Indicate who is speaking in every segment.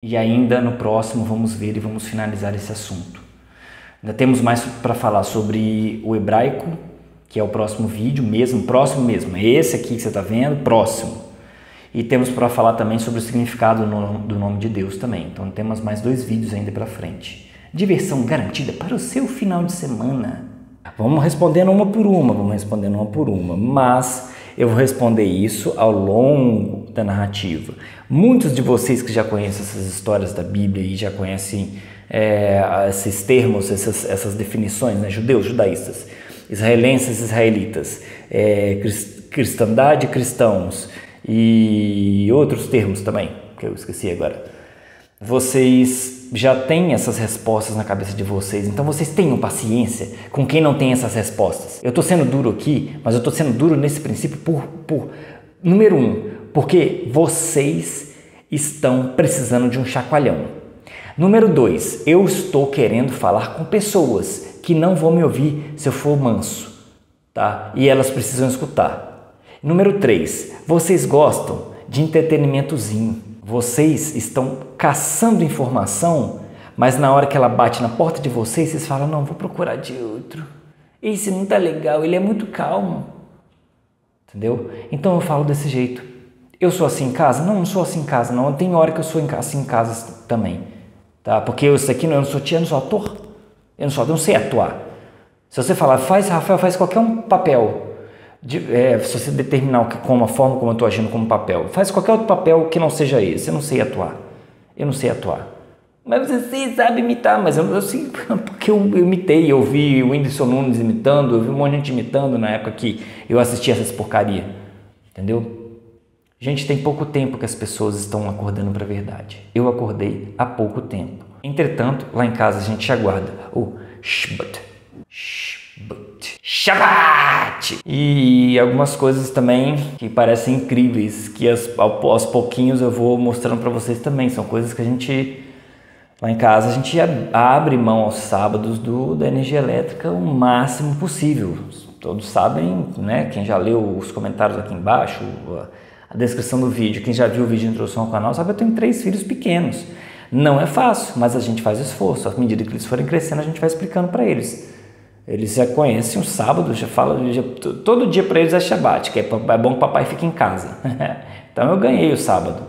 Speaker 1: E ainda no próximo vamos ver e vamos finalizar esse assunto. Ainda temos mais para falar sobre o hebraico, que é o próximo vídeo, próximo mesmo, é esse aqui que você está vendo, próximo. E temos para falar também sobre o significado do nome de Deus também. Então temos mais 2 vídeos ainda para frente. Diversão garantida para o seu final de semana. Vamos respondendo uma por uma, mas eu vou responder isso ao longo da narrativa. Muitos de vocês que já conhecem essas histórias da Bíblia e já conhecem esses termos, essas definições, né? Judeus, judaístas, israelenses, israelitas, cristandade, cristãos e outros termos também, que eu esqueci agora. Vocês já têm essas respostas na cabeça de vocês, então vocês tenham paciência com quem não tem essas respostas. Eu estou sendo duro aqui, mas eu estou sendo duro nesse princípio número 1, porque vocês estão precisando de um chacoalhão. Número 2, eu estou querendo falar com pessoas que não vão me ouvir se eu for manso, tá? E elas precisam escutar. Número 3, vocês gostam de entretenimentozinho. Vocês estão caçando informação, mas na hora que ela bate na porta de vocês, vocês falam, não, vou procurar de outro. Esse não tá legal, ele é muito calmo. Entendeu? Então eu falo desse jeito. Eu sou assim em casa? Não, não sou assim em casa, não. Tem hora que eu sou assim em casa também. Tá? Porque eu não sou tia, eu não sou ator. Eu não sei atuar. Se você falar, Rafael, faz qualquer um papel. Se você determinar a forma como eu estou agindo como papel, faz qualquer outro papel que não seja esse. Eu não sei atuar. Mas você sabe imitar, mas eu sei porque eu imitei. Eu vi o Whindersson Nunes imitando, eu vi um monte de gente imitando na época que eu assistia essas porcaria. Entendeu? Gente, tem pouco tempo que as pessoas estão acordando para a verdade. Eu acordei há pouco tempo. Entretanto, lá em casa a gente aguarda o Shabbat! E algumas coisas também que parecem incríveis, que aos pouquinhos eu vou mostrando para vocês também. São coisas que a gente, lá em casa, a gente abre mão aos sábados da energia elétrica o máximo possível. Todos sabem, né? Quem já leu os comentários aqui embaixo, a descrição do vídeo, quem já viu o vídeo de introdução ao canal, sabe que eu tenho 3 filhos pequenos. Não é fácil, mas a gente faz esforço. À medida que eles forem crescendo, a gente vai explicando para eles. Eles já conhecem o sábado, todo dia para eles é Shabbat, que é bom que o papai fique em casa. Então eu ganhei o sábado,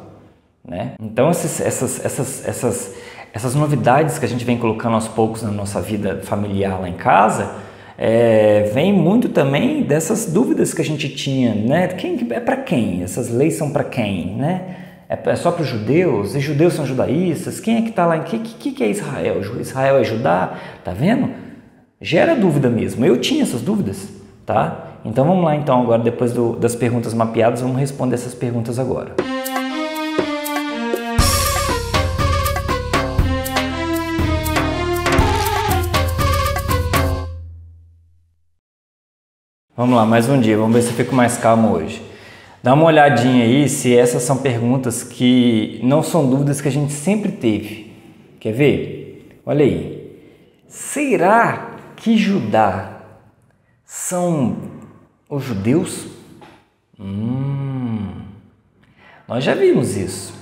Speaker 1: né? Então essas novidades que a gente vem colocando aos poucos na nossa vida familiar lá em casa, vem muito também dessas dúvidas que a gente tinha, né? É para quem? Essas leis são para quem, né? É só para os judeus? E judeus são judaístas? Quem é que está lá? O que é Israel? Israel é Judá? Tá vendo? Gera dúvida mesmo. Eu tinha essas dúvidas, tá? Então vamos lá então agora, depois das perguntas mapeadas, vamos responder essas perguntas agora. Vamos lá, mais um dia, vamos ver se eu fico mais calmo hoje. Dá uma olhadinha aí se essas são perguntas que não são dúvidas que a gente sempre teve. Quer ver? Olha aí. Será que Judá são os judeus? Nós já vimos isso.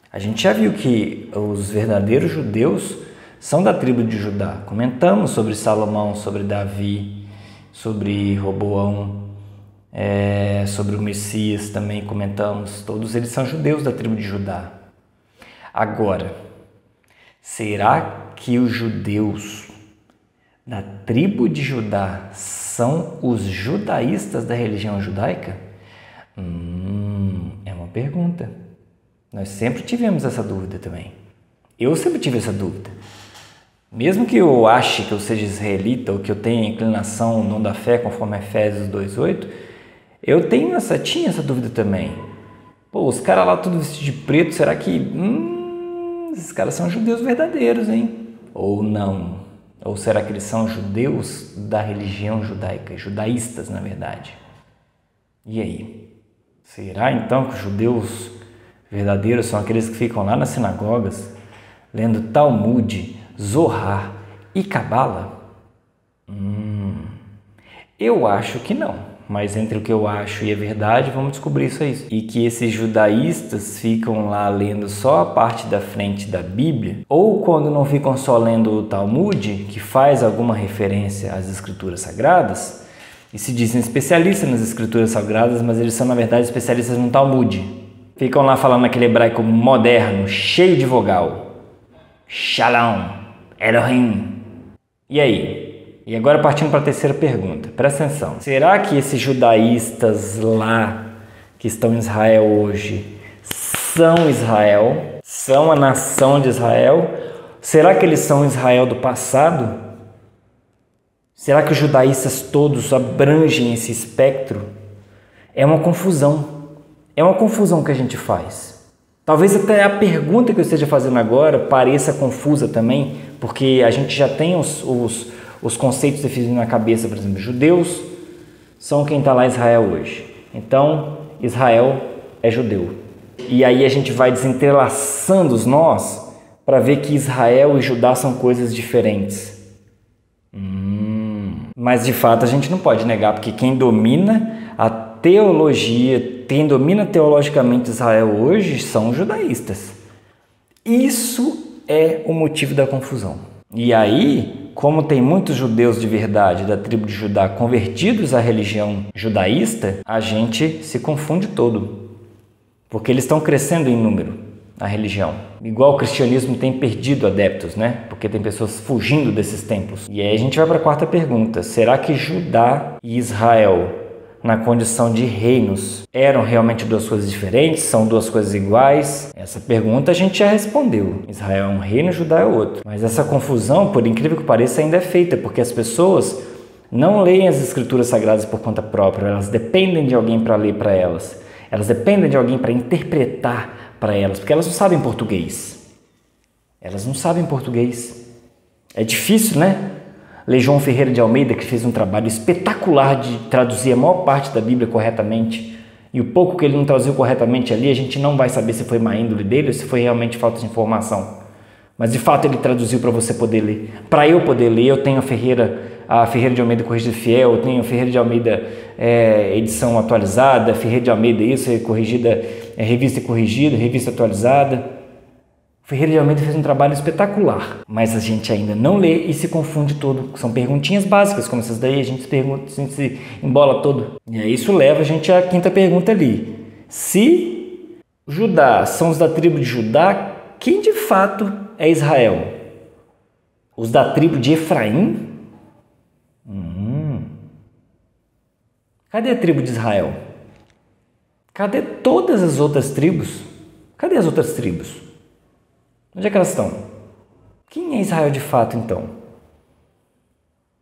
Speaker 1: A gente já viu que os verdadeiros judeus são da tribo de Judá. Comentamos sobre Salomão, sobre Davi, sobre Roboão, sobre o Messias também comentamos. Todos eles são judeus da tribo de Judá. Agora, será que os judeus da tribo de Judá são os judaístas da religião judaica? É uma pergunta. Nós sempre tivemos essa dúvida também. Eu sempre tive essa dúvida. Mesmo que eu ache que eu seja israelita ou que eu tenha inclinação ao dom da fé, conforme Efésios 2:8, eu tinha essa dúvida também. Pô, os caras lá tudo vestidos de preto, será que esses caras são judeus verdadeiros, hein? Ou não? Ou será que eles são judeus da religião judaica, judaístas, na verdade? E aí? Será então que os judeus verdadeiros são aqueles que ficam lá nas sinagogas, lendo Talmud, Zohar e Cabala? Eu acho que não, mas entre o que eu acho e a verdade, vamos descobrir isso aí. E que esses judaístas ficam lá lendo só a parte da frente da Bíblia, ou quando não ficam só lendo o Talmud, que faz alguma referência às escrituras sagradas, e se dizem especialistas nas escrituras sagradas, mas eles são na verdade especialistas no Talmud. Ficam lá falando aquele hebraico moderno, cheio de vogal. Shalom, Elohim. E aí? E agora partindo para a terceira pergunta, presta atenção. Será que esses judaístas lá, que estão em Israel hoje, são Israel? São a nação de Israel? Será que eles são Israel do passado? Será que os judaístas todos abrangem esse espectro? É uma confusão. É uma confusão que a gente faz. Talvez até a pergunta que eu esteja fazendo agora pareça confusa também, porque a gente já tem os conceitos definidos na cabeça. Por exemplo, judeus são quem está lá em Israel hoje. Então, Israel é judeu. E aí a gente vai desentrelaçando os nós para ver que Israel e Judá são coisas diferentes. Mas de fato a gente não pode negar, porque quem domina a teologia, quem domina teologicamente Israel hoje são os judaístas. Isso é o motivo da confusão. E aí, como tem muitos judeus de verdade da tribo de Judá convertidos à religião judaísta, a gente se confunde todo, porque eles estão crescendo em número, a religião. Igual o cristianismo tem perdido adeptos, né? Porque tem pessoas fugindo desses templos. E aí a gente vai para a quarta pergunta. Será que Judá e Israel, na condição de reinos, eram realmente duas coisas diferentes? São duas coisas iguais? Essa pergunta a gente já respondeu. Israel é um reino, Judá é outro. Mas essa confusão, por incrível que pareça, ainda é feita, porque as pessoas não leem as escrituras sagradas por conta própria, elas dependem de alguém para ler para elas. Elas dependem de alguém para interpretar para elas, porque elas não sabem português. Elas não sabem português. É difícil, né? Ler João Ferreira de Almeida, que fez um trabalho espetacular de traduzir a maior parte da Bíblia corretamente, e o pouco que ele não traduziu corretamente ali, a gente não vai saber se foi má índole dele ou se foi realmente falta de informação. Mas de fato ele traduziu para você poder ler. Para eu poder ler, eu tenho a Ferreira de Almeida Corrigida Fiel, eu tenho a Ferreira de Almeida edição atualizada, Ferreira de Almeida isso, corrigida, revista corrigida, revista atualizada. Ferreira de Almeida fez um trabalho espetacular, mas a gente ainda não lê e se confunde todo. São perguntinhas básicas, como essas daí, a gente se embola todo. E aí isso leva a gente à quinta pergunta ali. Se Judá são os da tribo de Judá, quem de fato é Israel? Os da tribo de Efraim? Cadê a tribo de Israel? Cadê todas as outras tribos? Cadê as outras tribos? Onde é que elas estão? Quem é Israel de fato, então?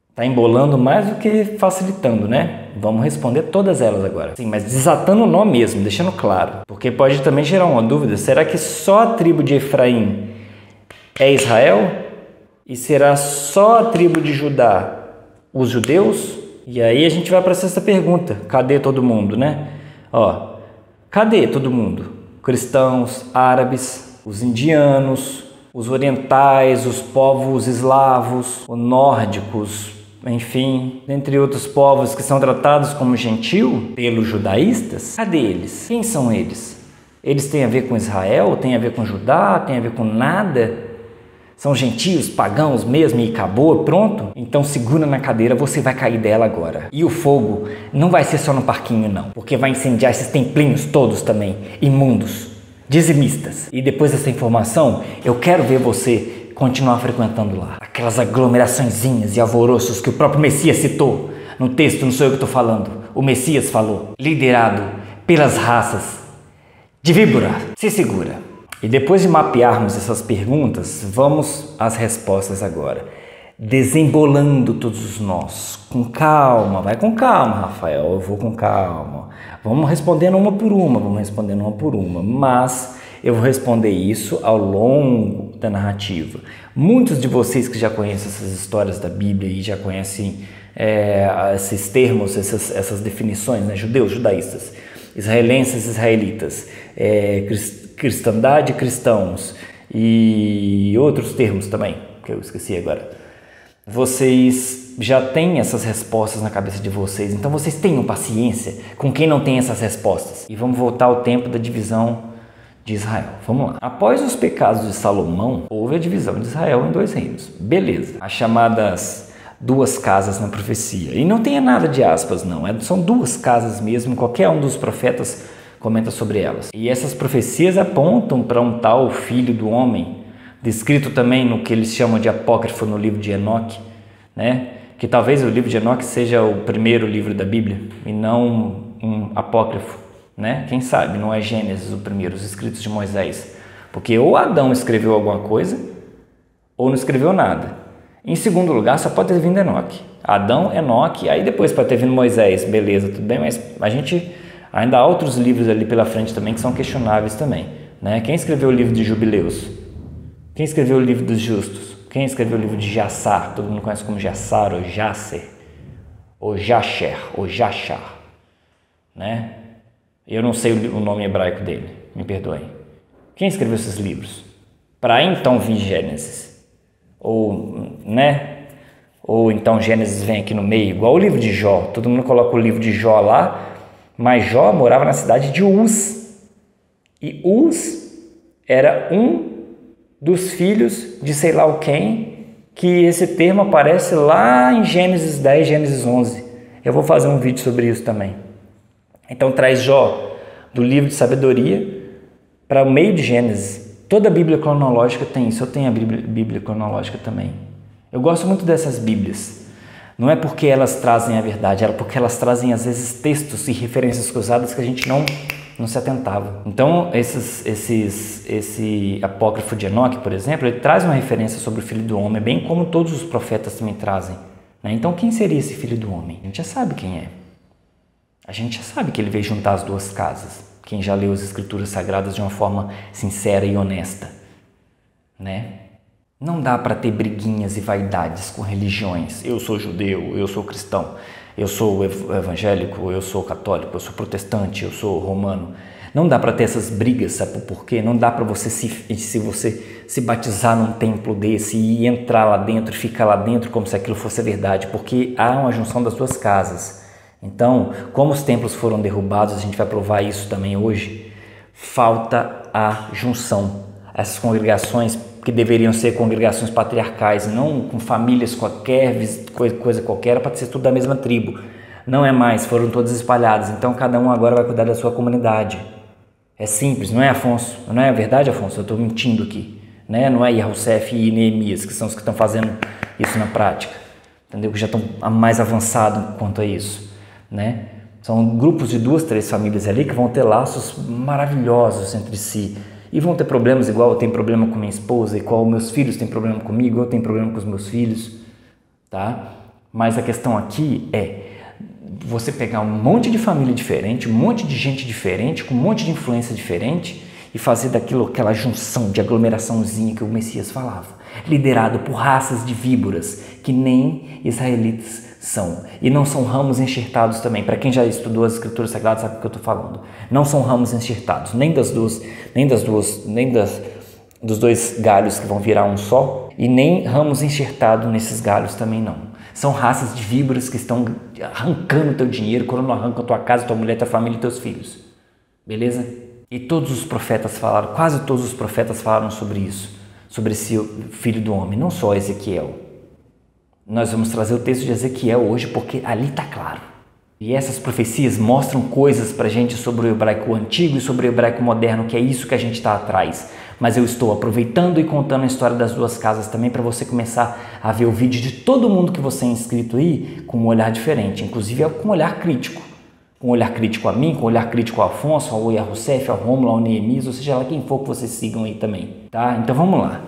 Speaker 1: Está embolando mais do que facilitando, né? Vamos responder todas elas agora. Sim, mas desatando o nó mesmo, deixando claro. Porque pode também gerar uma dúvida. Será que só a tribo de Efraim é Israel? E será só a tribo de Judá os judeus? E aí a gente vai para a sexta pergunta. Cadê todo mundo, né? Cadê todo mundo? Cristãos, árabes, os indianos, os orientais, os povos eslavos, os nórdicos, enfim, dentre outros povos que são tratados como gentil pelos judaístas. Cadê eles? Quem são eles? Eles têm a ver com Israel? Têm a ver com Judá? Têm a ver com nada? São gentios, pagãos mesmo e acabou, pronto? Então segura na cadeira, você vai cair dela agora. E o fogo não vai ser só no parquinho não, porque vai incendiar esses templinhos todos também, imundos, dizimistas. E depois dessa informação, eu quero ver você continuar frequentando lá. Aquelas aglomeraçõezinhas e alvoroços que o próprio Messias citou. No texto, não sou eu que estou falando, o Messias falou. Liderado pelas raças de víbora. Se segura. E depois de mapearmos essas perguntas, vamos às respostas agora. Desembolando todos os nós. Com calma, vai com calma, Rafael, eu vou com calma. Vamos respondendo uma por uma, mas eu vou responder isso ao longo da narrativa. Muitos de vocês que já conhecem essas histórias da Bíblia e já conhecem esses termos, essas definições, né? Judeus, judaístas, israelenses, israelitas, cristandade, cristãos e outros termos também, que eu esqueci agora. vocês já têm essas respostas na cabeça de vocês, então vocês tenham paciência com quem não tem essas respostas. E vamos voltar ao tempo da divisão de Israel. Vamos lá. Após os pecados de Salomão, houve a divisão de Israel em 2 reinos. Beleza. As chamadas 2 casas na profecia. E não tem nada de aspas, não. São 2 casas mesmo. Qualquer um dos profetas comenta sobre elas. E essas profecias apontam para um tal filho do homem, descrito também no que eles chamam de apócrifo no livro de Enoque, né? Que talvez o livro de Enoque seja o primeiro livro da Bíblia e não um apócrifo, né? Quem sabe não é Gênesis o primeiro, os escritos de Moisés, porque ou Adão escreveu alguma coisa ou não escreveu nada. Em segundo lugar, só pode ter vindo Enoque. Adão, Enoque, aí depois pode ter vindo Moisés, beleza, tudo bem, mas a gente ainda há outros livros ali pela frente também que são questionáveis também, né? Quem escreveu o livro de Jubileus? Quem escreveu o livro dos Justos? Quem escreveu o livro de Jassar? Todo mundo conhece como Jassar, ou Jasser, ou Jasher, ou Jachar, né? Eu não sei o nome hebraico dele, me perdoem. Quem escreveu esses livros? Para então vir Gênesis, ou, né? Ou então Gênesis vem aqui no meio, igual o livro de Jó. Todo mundo coloca o livro de Jó lá, mas Jó morava na cidade de Uz. E Uz era um dos filhos de sei lá o quem, que esse termo aparece lá em Gênesis 10, Gênesis 11. Eu vou fazer um vídeo sobre isso também. Então traz Jó do livro de sabedoria para o meio de Gênesis. Toda a Bíblia cronológica tem isso, eu tenho a Bíblia cronológica também. Eu gosto muito dessas Bíblias. Não é porque elas trazem a verdade, é porque elas trazem às vezes textos e referências cruzadas que a gente não se atentava. Então, esse apócrifo de Enoque, por exemplo, ele traz uma referência sobre o Filho do Homem, bem como todos os profetas também trazem, né? Então, quem seria esse Filho do Homem? A gente já sabe quem é. A gente já sabe que ele veio juntar as 2 casas. Quem já leu as Escrituras Sagradas de uma forma sincera e honesta, né? Não dá para ter briguinhas e vaidades com religiões. Eu sou judeu, eu sou cristão. Eu sou evangélico, eu sou católico, eu sou protestante, eu sou romano. Não dá para ter essas brigas, sabe por quê? Não dá para você se você se batizar num templo desse e entrar lá dentro e ficar lá dentro como se aquilo fosse verdade, porque há uma junção das 2 casas. Então, como os templos foram derrubados, a gente vai provar isso também hoje, falta a junção. Essas congregações que deveriam ser congregações patriarcais, não com famílias qualquer, coisa qualquer, para ser tudo da mesma tribo. Não é mais, foram todas espalhadas. Então cada um agora vai cuidar da sua comunidade. É simples, não é, Afonso? Não é verdade, Afonso? Eu estou mentindo aqui, né? Não é Yahusef e Neemias, que são os que estão fazendo isso na prática, entendeu? Que já estão mais avançados quanto a isso, né? São grupos de 2, 3 famílias ali que vão ter laços maravilhosos entre si. E vão ter problemas igual eu tenho problema com minha esposa, igual meus filhos têm problema comigo, eu tenho problema com os meus filhos, tá? Mas a questão aqui é você pegar um monte de família diferente, um monte de gente diferente, com um monte de influência diferente e fazer daquilo aquela junção de aglomeraçãozinha que o Messias falava, liderado por raças de víboras que nem israelitas são. E não são ramos enxertados também. Para quem já estudou as Escrituras Sagradas sabe o que eu estou falando. Não são ramos enxertados, nem dos 2 galhos que vão virar um só, e nem ramos enxertados nesses galhos também não. São raças de víboras que estão arrancando teu dinheiro, quando não arrancam tua casa, tua mulher, tua família e teus filhos. Beleza? E todos os profetas falaram, quase todos os profetas falaram sobre isso, sobre esse Filho do Homem, não só Ezequiel. Nós vamos trazer o texto de Ezequiel hoje porque ali está claro. E essas profecias mostram coisas para a gente sobre o hebraico antigo e sobre o hebraico moderno, que é isso que a gente está atrás. Mas eu estou aproveitando e contando a história das 2 casas também para você começar a ver o vídeo de todo mundo que você é inscrito aí com um olhar diferente, inclusive com um olhar crítico. Com um olhar crítico a mim, com um olhar crítico ao Afonso, ao Yahusef, ao Rômulo, ao Neemias, ou seja lá quem for que vocês sigam aí também. Tá? Então vamos lá.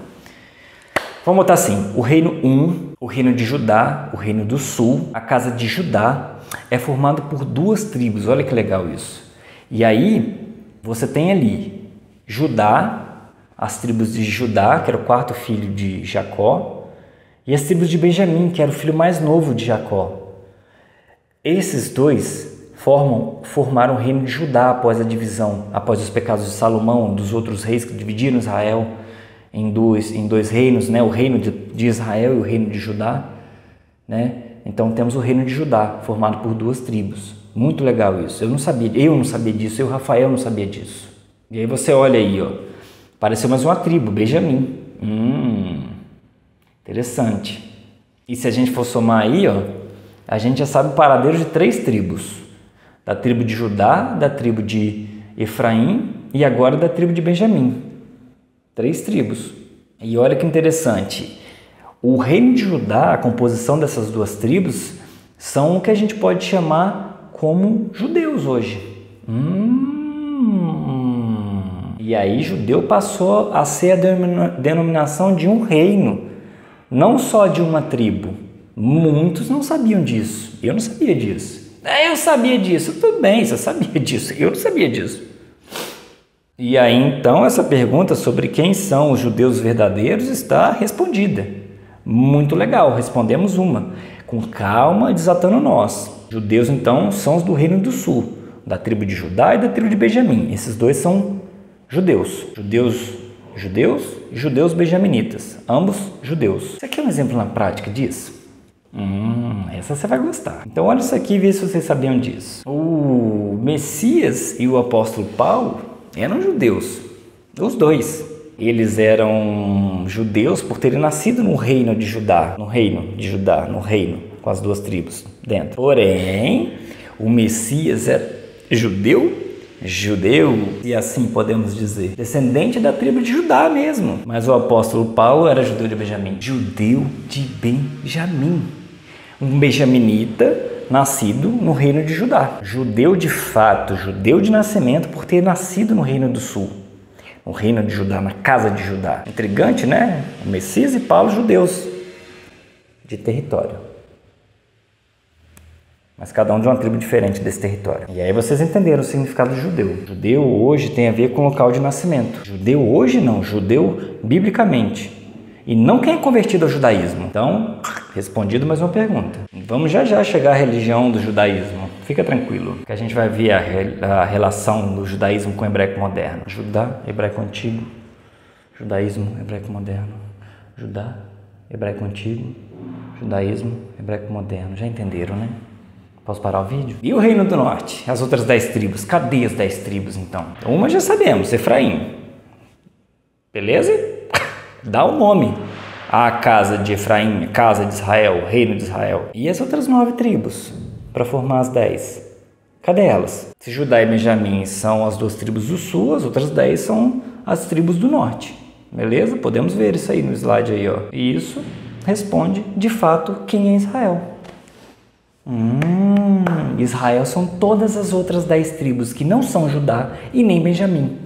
Speaker 1: Vamos botar assim, o reino 1, o reino de Judá, o reino do sul, a casa de Judá é formado por 2 tribos, olha que legal isso. E aí você tem ali Judá, as tribos de Judá, que era o 4º filho de Jacó, e as tribos de Benjamim, que era o filho mais novo de Jacó. Esses 2 formaram o reino de Judá após a divisão, após os pecados de Salomão, dos outros reis que dividiram Israel em dois reinos, né? O reino de Israel e o reino de Judá. né? Então temos o reino de Judá, formado por 2 tribos. Muito legal isso. Eu não sabia disso, eu, Rafael, não sabia disso. E aí você olha aí, ó, apareceu mais uma tribo, Benjamim. Interessante. E se a gente for somar aí, ó, a gente já sabe o paradeiro de 3 tribos. Da tribo de Judá, da tribo de Efraim e agora da tribo de Benjamim. 3 tribos. E olha que interessante. O reino de Judá, a composição dessas 2 tribos, são o que a gente pode chamar como judeus hoje. E aí judeu passou a ser a denominação de um reino, não só de uma tribo. Muitos não sabiam disso. Eu não sabia disso. Eu sabia disso. Tudo bem, você sabia disso. Eu não sabia disso. E aí então essa pergunta sobre quem são os judeus verdadeiros está respondida. Muito legal, respondemos uma. Com calma, desatando nós. Judeus então são os do Reino do Sul, da tribo de Judá e da tribo de Benjamim. Esses 2 são judeus. Judeus e judeus benjaminitas. Ambos judeus. Isso aqui é um exemplo na prática disso? Essa você vai gostar. Então olha isso aqui e vê se vocês sabiam disso. O Messias e o apóstolo Paulo eram judeus. Os 2. Eles eram judeus por terem nascido no reino de Judá. No reino, com as 2 tribos dentro. Porém, o Messias era judeu, e assim podemos dizer, descendente da tribo de Judá mesmo. Mas o apóstolo Paulo era judeu de Benjamim. Judeu de Benjamim. Um benjaminita nascido no reino de Judá. Judeu de fato, judeu de nascimento por ter nascido no reino do sul. No reino de Judá, na casa de Judá. Intrigante, né? O Messias e Paulo, judeus de território. Mas cada um de uma tribo diferente desse território. E aí vocês entenderam o significado de judeu. Judeu hoje tem a ver com local de nascimento. Judeu hoje não, judeu biblicamente. E não quem é convertido ao judaísmo. Então, respondido mais uma pergunta. Vamos já chegar à religião do judaísmo. Fica tranquilo, que a gente vai ver a relação do judaísmo com o hebraico moderno. Judá, hebraico antigo. Judaísmo, hebraico moderno. Judá, hebraico antigo. Judaísmo, hebraico moderno. Já entenderam, né? Posso parar o vídeo? E o reino do norte? As outras 10 tribos? Cadê as 10 tribos, então? Uma já sabemos, Efraim. Beleza? Dá o nome à casa de Efraim, casa de Israel, reino de Israel. E as outras 9 tribos, para formar as 10. Cadê elas? Se Judá e Benjamim são as 2 tribos do sul, as outras 10 são as tribos do norte. Beleza? Podemos ver isso aí no slide aí, ó. E isso responde, de fato, quem é Israel. Israel são todas as outras 10 tribos que não são Judá e nem Benjamim.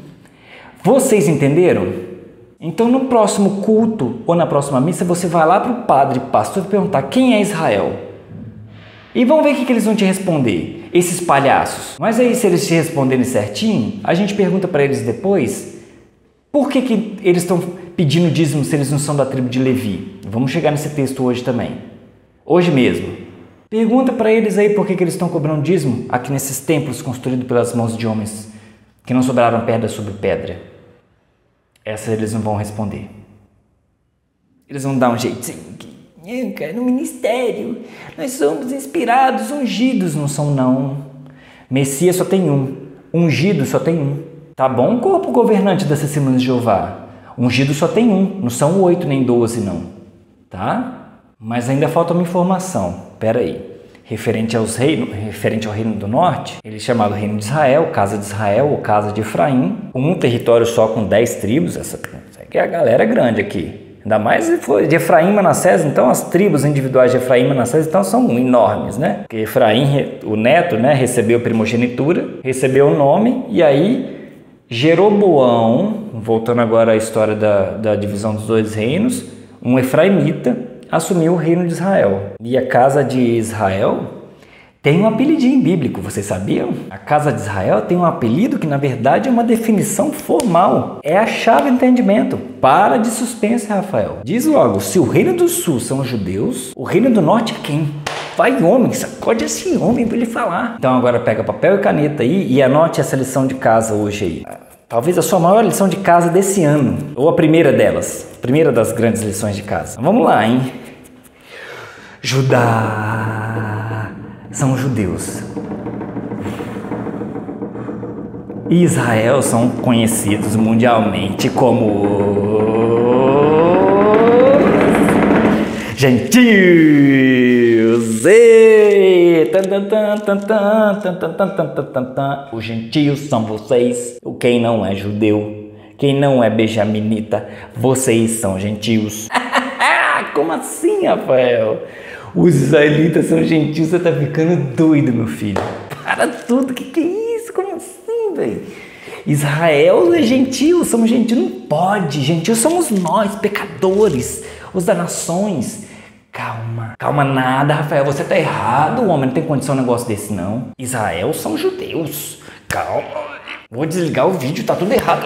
Speaker 1: Vocês entenderam? Então no próximo culto ou na próxima missa você vai lá para o padre, pastor, e perguntar quem é Israel. E vamos ver o que eles vão te responder, esses palhaços. Mas aí se eles te responderem certinho, a gente pergunta para eles depois por que eles estão pedindo dízimo se eles não são da tribo de Levi. Vamos chegar nesse texto hoje também. Hoje mesmo. Pergunta para eles aí por que eles estão cobrando dízimo aqui nesses templos construídos pelas mãos de homens que não sobraram pedra sobre pedra. Essa eles não vão responder. Eles vão dar um jeitinho. No ministério, nós somos inspirados, ungidos. Não são, não. Messias só tem um. Ungido só tem um. Tá bom, corpo governante das Testemunhas de Jeová? Ungido só tem um. Não são 8 nem 12, não. Tá? Mas ainda falta uma informação. Espera aí. Referente ao reino do norte, ele é chamado Reino de Israel, Casa de Israel ou Casa de Efraim, um território só com 10 tribos, essa aqui é a galera grande aqui. Ainda mais se for de Efraim e Manassés, então as tribos individuais de Efraim e Manassés então, são enormes, né? Porque Efraim, o neto, né, recebeu a primogenitura, recebeu o nome e aí Jeroboão, voltando agora à história da divisão dos 2 reinos, um efraimita, assumiu o reino de Israel. E a casa de Israel tem um apelidinho bíblico, vocês sabiam? A casa de Israel tem um apelido que na verdade é uma definição formal. É a chave do entendimento. Para de suspense, Rafael. Diz logo, se o reino do sul são os judeus, o reino do norte é quem? Vai homem, sacode esse homem para ele falar. Então agora pega papel e caneta aí e anote essa lição de casa hoje aí. Talvez a sua maior lição de casa desse ano, ou a primeira delas, primeira das grandes lições de casa. Vamos lá, hein? Judá são judeus. Israel são conhecidos mundialmente como gentios. Os gentios são vocês. Quem não é judeu, quem não é benjaminita, vocês são gentios. Como assim, Rafael? Os israelitas são gentios, você tá ficando doido, meu filho. Para tudo, que é isso? Como assim, velho? Israel é gentio, somos gentios, não pode. Gentios somos nós, pecadores, os das nações. Calma nada, Rafael, você tá errado, o homem não tem condição de um negócio desse, não. Israel são judeus, calma. Vou desligar o vídeo, tá tudo errado.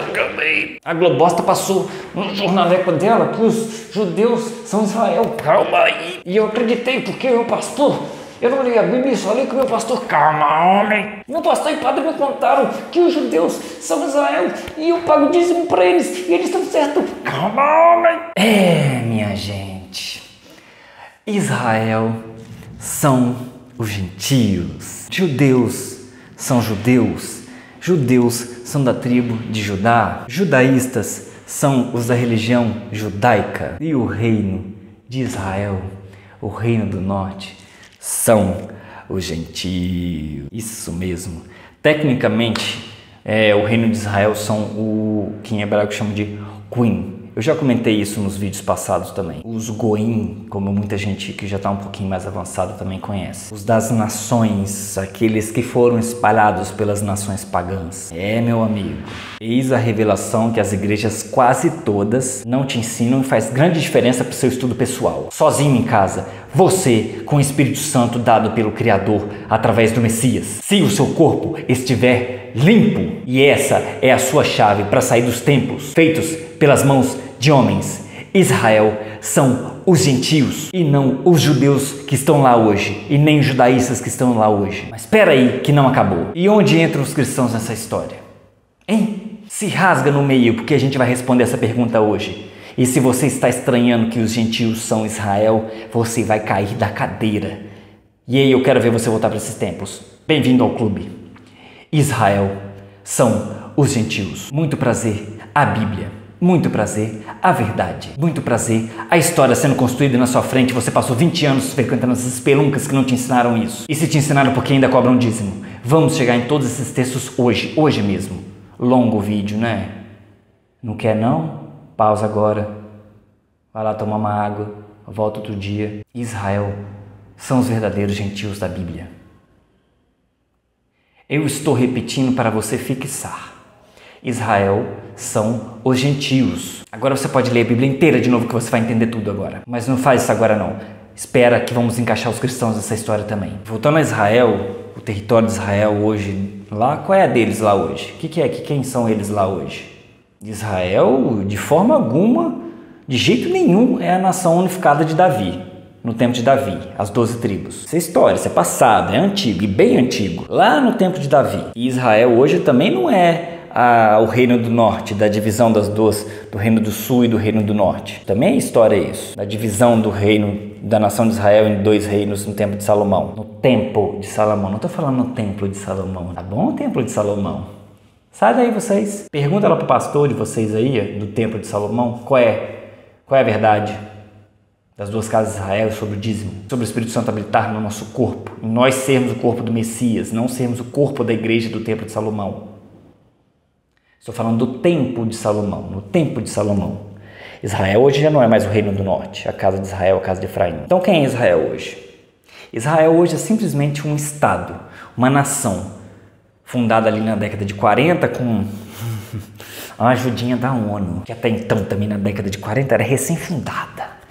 Speaker 1: A Globosta passou no jornaleco dela que os judeus são Israel. Calma aí. E eu acreditei porque meu pastor, eu não li a Bíblia, só li com meu pastor. Calma, homem. Meu pastor e padre me contaram que os judeus são Israel e eu pago dízimo pra eles e eles estão certos. Calma, homem. Minha gente. Israel são os gentios. Judeus são judeus. Judeus são da tribo de Judá, judaístas são os da religião judaica e o reino de Israel, o reino do norte, são os gentios. Isso mesmo. Tecnicamente, o reino de Israel são o que em hebraico chama de Goim. Eu já comentei isso nos vídeos passados também. Os Goim, como muita gente que já está um pouquinho mais avançado também conhece. Os das nações, aqueles que foram espalhados pelas nações pagãs. Meu amigo. Eis a revelação que as igrejas quase todas não te ensinam e faz grande diferença para o seu estudo pessoal. Sozinho em casa, você com o Espírito Santo dado pelo Criador através do Messias. Se o seu corpo estiver limpo, e essa é a sua chave para sair dos templos feitos pelas mãos de homens. Israel são os gentios e não os judeus que estão lá hoje e nem os judaístas que estão lá hoje. Mas espera aí que não acabou. E onde entram os cristãos nessa história? Hein? Se rasga no meio porque a gente vai responder essa pergunta hoje. E se você está estranhando que os gentios são Israel, você vai cair da cadeira. E aí eu quero ver você voltar para esses tempos. Bem-vindo ao clube. Israel são os gentios. Muito prazer, a Bíblia. Muito prazer, a verdade. Muito prazer, a história sendo construída na sua frente. Você passou 20 anos frequentando essas peluncas que não te ensinaram isso. E se te ensinaram porque ainda cobram dízimo. Vamos chegar em todos esses textos hoje mesmo. Longo vídeo, né? Não quer não? Pausa agora. Vai lá tomar uma água. Volta outro dia. Israel são os verdadeiros gentios da Bíblia. Eu estou repetindo para você fixar. Israel são os gentios. Agora você pode ler a Bíblia inteira de novo que você vai entender tudo agora. Mas não faz isso agora não. Espera que vamos encaixar os cristãos nessa história também. Voltando a Israel, o território de Israel hoje, lá, qual é a deles lá hoje? Quem são eles lá hoje? Israel, de forma alguma, de jeito nenhum, é a nação unificada de Davi. No tempo de Davi, as 12 tribos. Isso é história, isso é passado, é antigo e bem antigo. Lá no tempo de Davi. E Israel hoje também não é o reino do norte, da divisão das duas, do reino do sul e do reino do norte. Também é história isso, da divisão do reino, da nação de Israel em 2 reinos no tempo de Salomão. No templo de Salomão, não estou falando no templo de Salomão, tá bom? O templo de Salomão. Sai daí vocês, pergunta lá pro pastor de vocês aí, do templo de Salomão, qual é a verdade das 2 casas de Israel sobre o dízimo, sobre o Espírito Santo habitar no nosso corpo, em nós sermos o corpo do Messias, não sermos o corpo da igreja do templo de Salomão. Estou falando do templo de Salomão, no templo de Salomão. Israel hoje já não é mais o reino do norte, a casa de Israel, a casa de Efraim. Então quem é Israel hoje? Israel hoje é simplesmente um estado, uma nação, fundada ali na década de 40 com a ajudinha da ONU, que até então também na década de 40 era recém-fundada.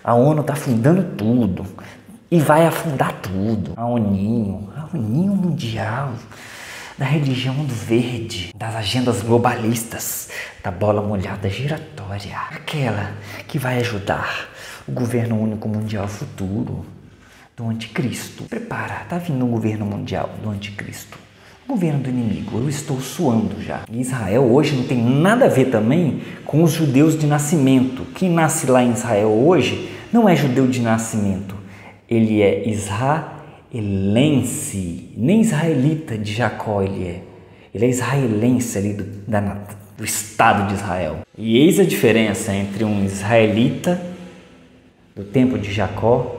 Speaker 1: A ONU está afundando tudo e vai afundar tudo. A ONU mundial, da religião do verde, das agendas globalistas, da bola molhada giratória, aquela que vai ajudar o governo único mundial futuro do anticristo. Prepara, tá vindo um governo mundial do anticristo, o governo do inimigo. Eu estou suando já. E Israel hoje não tem nada a ver também com os judeus de nascimento. Quem nasce lá em Israel hoje não é judeu de nascimento. ele é israelense, nem israelita de Jacó ele é. Ele é israelense ali do Estado de Israel. E eis a diferença entre um israelita do tempo de Jacó,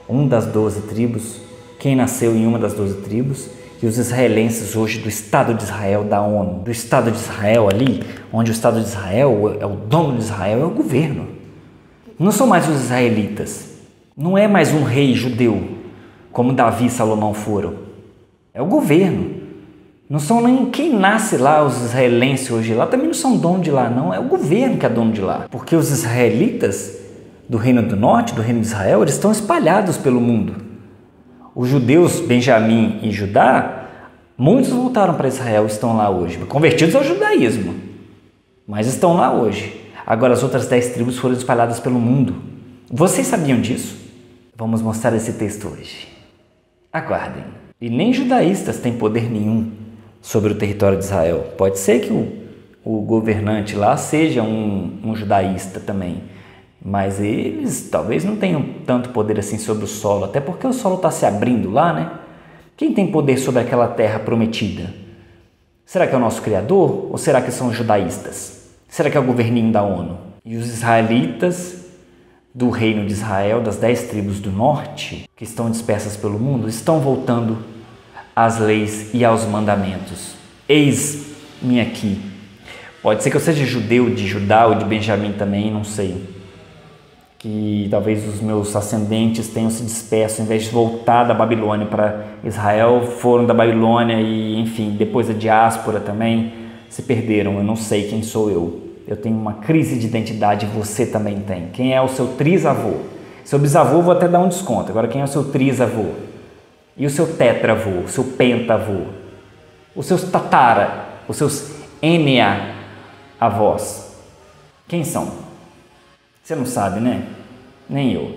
Speaker 1: um das 12 tribos, quem nasceu em uma das 12 tribos, e os israelenses hoje do Estado de Israel, da ONU. Do Estado de Israel ali, onde o Estado de Israel é o dono de Israel, é o governo. Não são mais os israelitas. Não é mais um rei judeu, como Davi e Salomão foram. É o governo. Não são nem quem nasce lá, os israelenses hoje lá, também não são dono de lá, não. É o governo que é dono de lá. Porque os israelitas do Reino do Norte, do Reino de Israel, eles estão espalhados pelo mundo. Os judeus, Benjamim e Judá, muitos voltaram para Israel e estão lá hoje, convertidos ao judaísmo, mas estão lá hoje. Agora as outras 10 tribos foram espalhadas pelo mundo. Vocês sabiam disso? Vamos mostrar esse texto hoje. Aguardem. E nem judaístas têm poder nenhum sobre o território de Israel. Pode ser que o governante lá seja um judaísta também, mas eles talvez não tenham tanto poder assim sobre o solo, até porque o solo está se abrindo lá, né? Quem tem poder sobre aquela terra prometida? Será que é o nosso Criador ou será que são os judaístas? Será que é o governinho da ONU? E os israelitas do reino de Israel, das 10 tribos do norte, que estão dispersas pelo mundo, estão voltando às leis e aos mandamentos. Eis-me aqui. Pode ser que eu seja judeu de Judá ou de Benjamim também, não sei. Que talvez os meus ascendentes tenham se disperso, em vez de voltar da Babilônia para Israel, foram da Babilônia e, enfim, depois a diáspora também se perderam. Eu não sei quem sou eu. Eu tenho uma crise de identidade, você também tem. Quem é o seu trisavô? Seu bisavô, vou até dar um desconto. Agora, quem é o seu trisavô? E o seu tetravô? O seu pentavô? Os seus tatara? Os seus avós? Quem são? Você não sabe, né? Nem eu.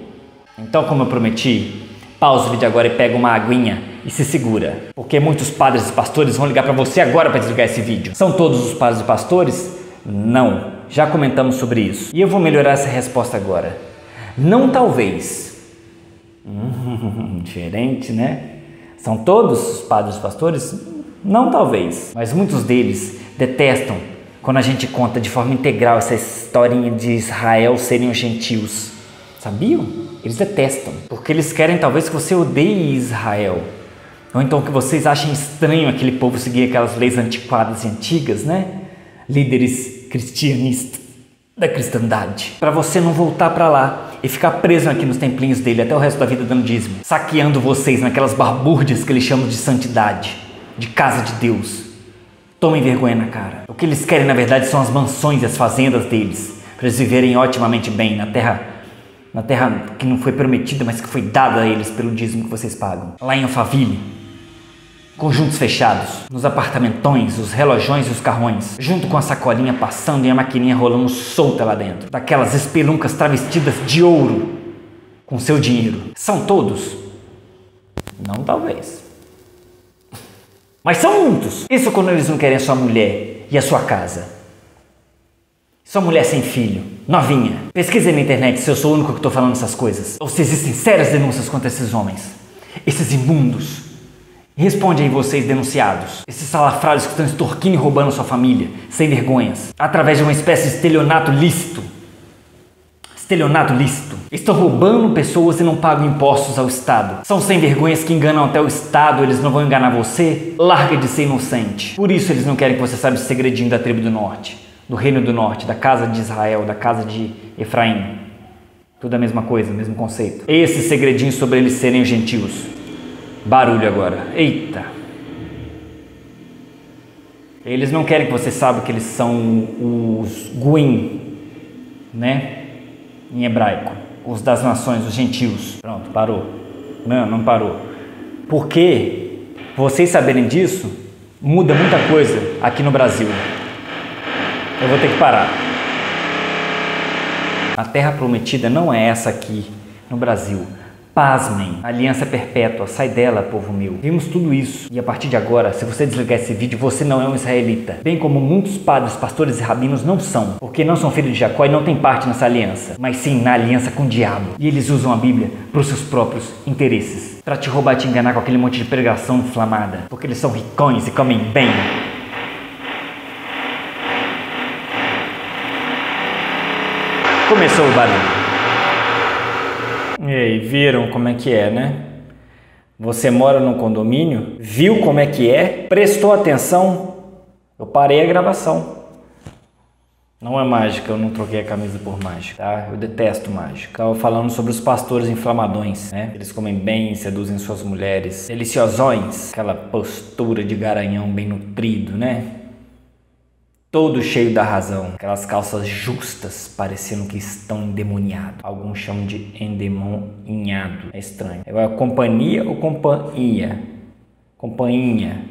Speaker 1: Então, como eu prometi, pausa o vídeo agora e pega uma aguinha e se segura. Porque muitos padres e pastores vão ligar para você agora para desligar esse vídeo. São todos os padres e pastores? Não. Já comentamos sobre isso. E eu vou melhorar essa resposta agora. Não talvez. Diferente, né? São todos os padres e pastores? Não talvez. Mas muitos deles detestam quando a gente conta de forma integral essa historinha de Israel serem os gentios. Sabiam? Eles detestam. Porque eles querem talvez que você odeie Israel. Ou então que vocês achem estranho aquele povo seguir aquelas leis antiquadas e antigas, né? Líderes cristianistas da cristandade. Para você não voltar para lá e ficar preso aqui nos templinhos dele até o resto da vida dando dízimo. Saqueando vocês naquelas barbúrdias que eles chamam de santidade. De casa de Deus. Tomem vergonha na cara. O que eles querem, na verdade, são as mansões e as fazendas deles, para eles viverem otimamente bem na terra que não foi prometida, mas que foi dada a eles pelo dízimo que vocês pagam. Lá em Alphaville, conjuntos fechados, nos apartamentões, os relojões e os carrões, junto com a sacolinha passando e a maquininha rolando solta lá dentro. Daquelas espeluncas travestidas de ouro com seu dinheiro. São todos? Não, talvez. Mas são muitos. Isso quando eles não querem a sua mulher e a sua casa. Sua mulher sem filho, novinha. Pesquisa na internet se eu sou o único que estou falando essas coisas. Ou se existem sérias denúncias contra esses homens. Esses imundos. Responde aí vocês denunciados. Esses salafrários que estão extorquindo e roubando sua família. Sem vergonhas. Através de uma espécie de estelionato lícito. Estelionato lícito. Estão roubando pessoas e não pagam impostos ao Estado. São sem vergonhas que enganam até o Estado, eles não vão enganar você? Larga de ser inocente. Por isso eles não querem que você saiba o segredinho da tribo do norte, do reino do norte, da casa de Israel, da casa de Efraim. Tudo a mesma coisa, o mesmo conceito. Esse segredinho sobre eles serem os gentios. Barulho agora. Eita! Eles não querem que você saiba que eles são os Guim, né? Em hebraico, os das nações, os gentios. Pronto, parou. Não parou. Porque vocês saberem disso, muda muita coisa aqui no Brasil. Eu vou ter que parar. A terra prometida não é essa aqui no Brasil. Pasmem, aliança perpétua, sai dela, povo meu. Vimos tudo isso e a partir de agora, se você desligar esse vídeo, você não é um israelita. Bem como muitos padres, pastores e rabinos não são, porque não são filhos de Jacó e não têm parte nessa aliança, mas sim na aliança com o diabo. E eles usam a Bíblia para os seus próprios interesses, para te roubar e te enganar com aquele monte de pregação inflamada, porque eles são ricões e comem bem. Começou o barulho. E aí, viram como é que é, né? Você mora num condomínio, viu como é que é, prestou atenção, eu parei a gravação. Não é mágica, eu não troquei a camisa por mágica, tá? Eu detesto mágica. Estava falando sobre os pastores inflamadões, né? Eles comem bem, seduzem suas mulheres. Deliciosões, aquela postura de garanhão bem nutrido, né? Todo cheio da razão, aquelas calças justas, parecendo que estão endemoniados. Alguns chamam de endemoninhado, é estranho. Agora, companhia ou companhia? Companhia.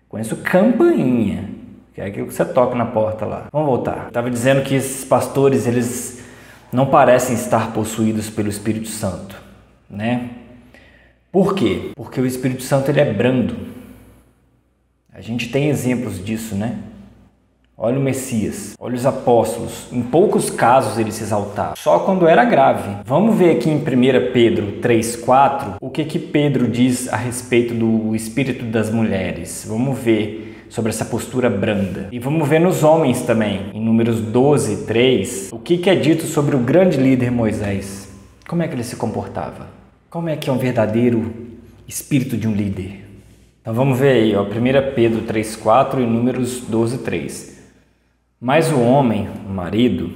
Speaker 1: Conheço campainha, que é aquilo que você toca na porta lá. Vamos voltar. Estava dizendo que esses pastores, eles não parecem estar possuídos pelo Espírito Santo, né? Por quê? Porque o Espírito Santo, ele é brando. A gente tem exemplos disso, né? Olha o Messias, olha os apóstolos. Em poucos casos eles se exaltaram, só quando era grave. Vamos ver aqui em 1 Pedro 3,4 o que Pedro diz a respeito do espírito das mulheres. Vamos ver sobre essa postura branda. E vamos ver nos homens também, em Números 12:3, o que é dito sobre o grande líder Moisés. Como é que ele se comportava? Como é que é um verdadeiro espírito de um líder? Então vamos ver aí, ó, 1 Pedro 3,4 e Números 12:3. Mas o homem, o marido,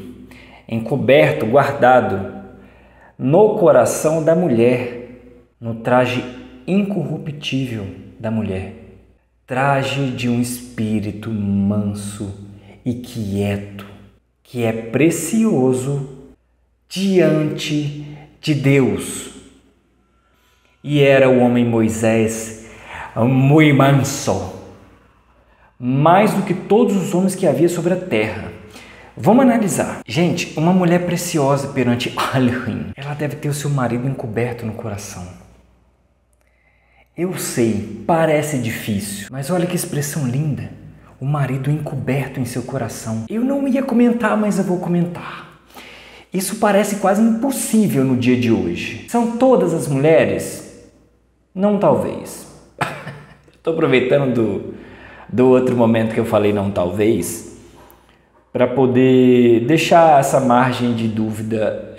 Speaker 1: encoberto, guardado no coração da mulher, no traje incorruptível da mulher, traje de um espírito manso e quieto, que é precioso diante de Deus. E era o homem Moisés muito manso, mais do que todos os homens que havia sobre a terra. Vamos analisar. Gente, uma mulher preciosa perante Elohim, ela deve ter o seu marido encoberto no coração. Eu sei, parece difícil, mas olha que expressão linda. O marido encoberto em seu coração. Eu não ia comentar, mas eu vou comentar. Isso parece quase impossível no dia de hoje. São todas as mulheres? Não, talvez. Estou aproveitando do outro momento que eu falei não talvez, para poder deixar essa margem de dúvida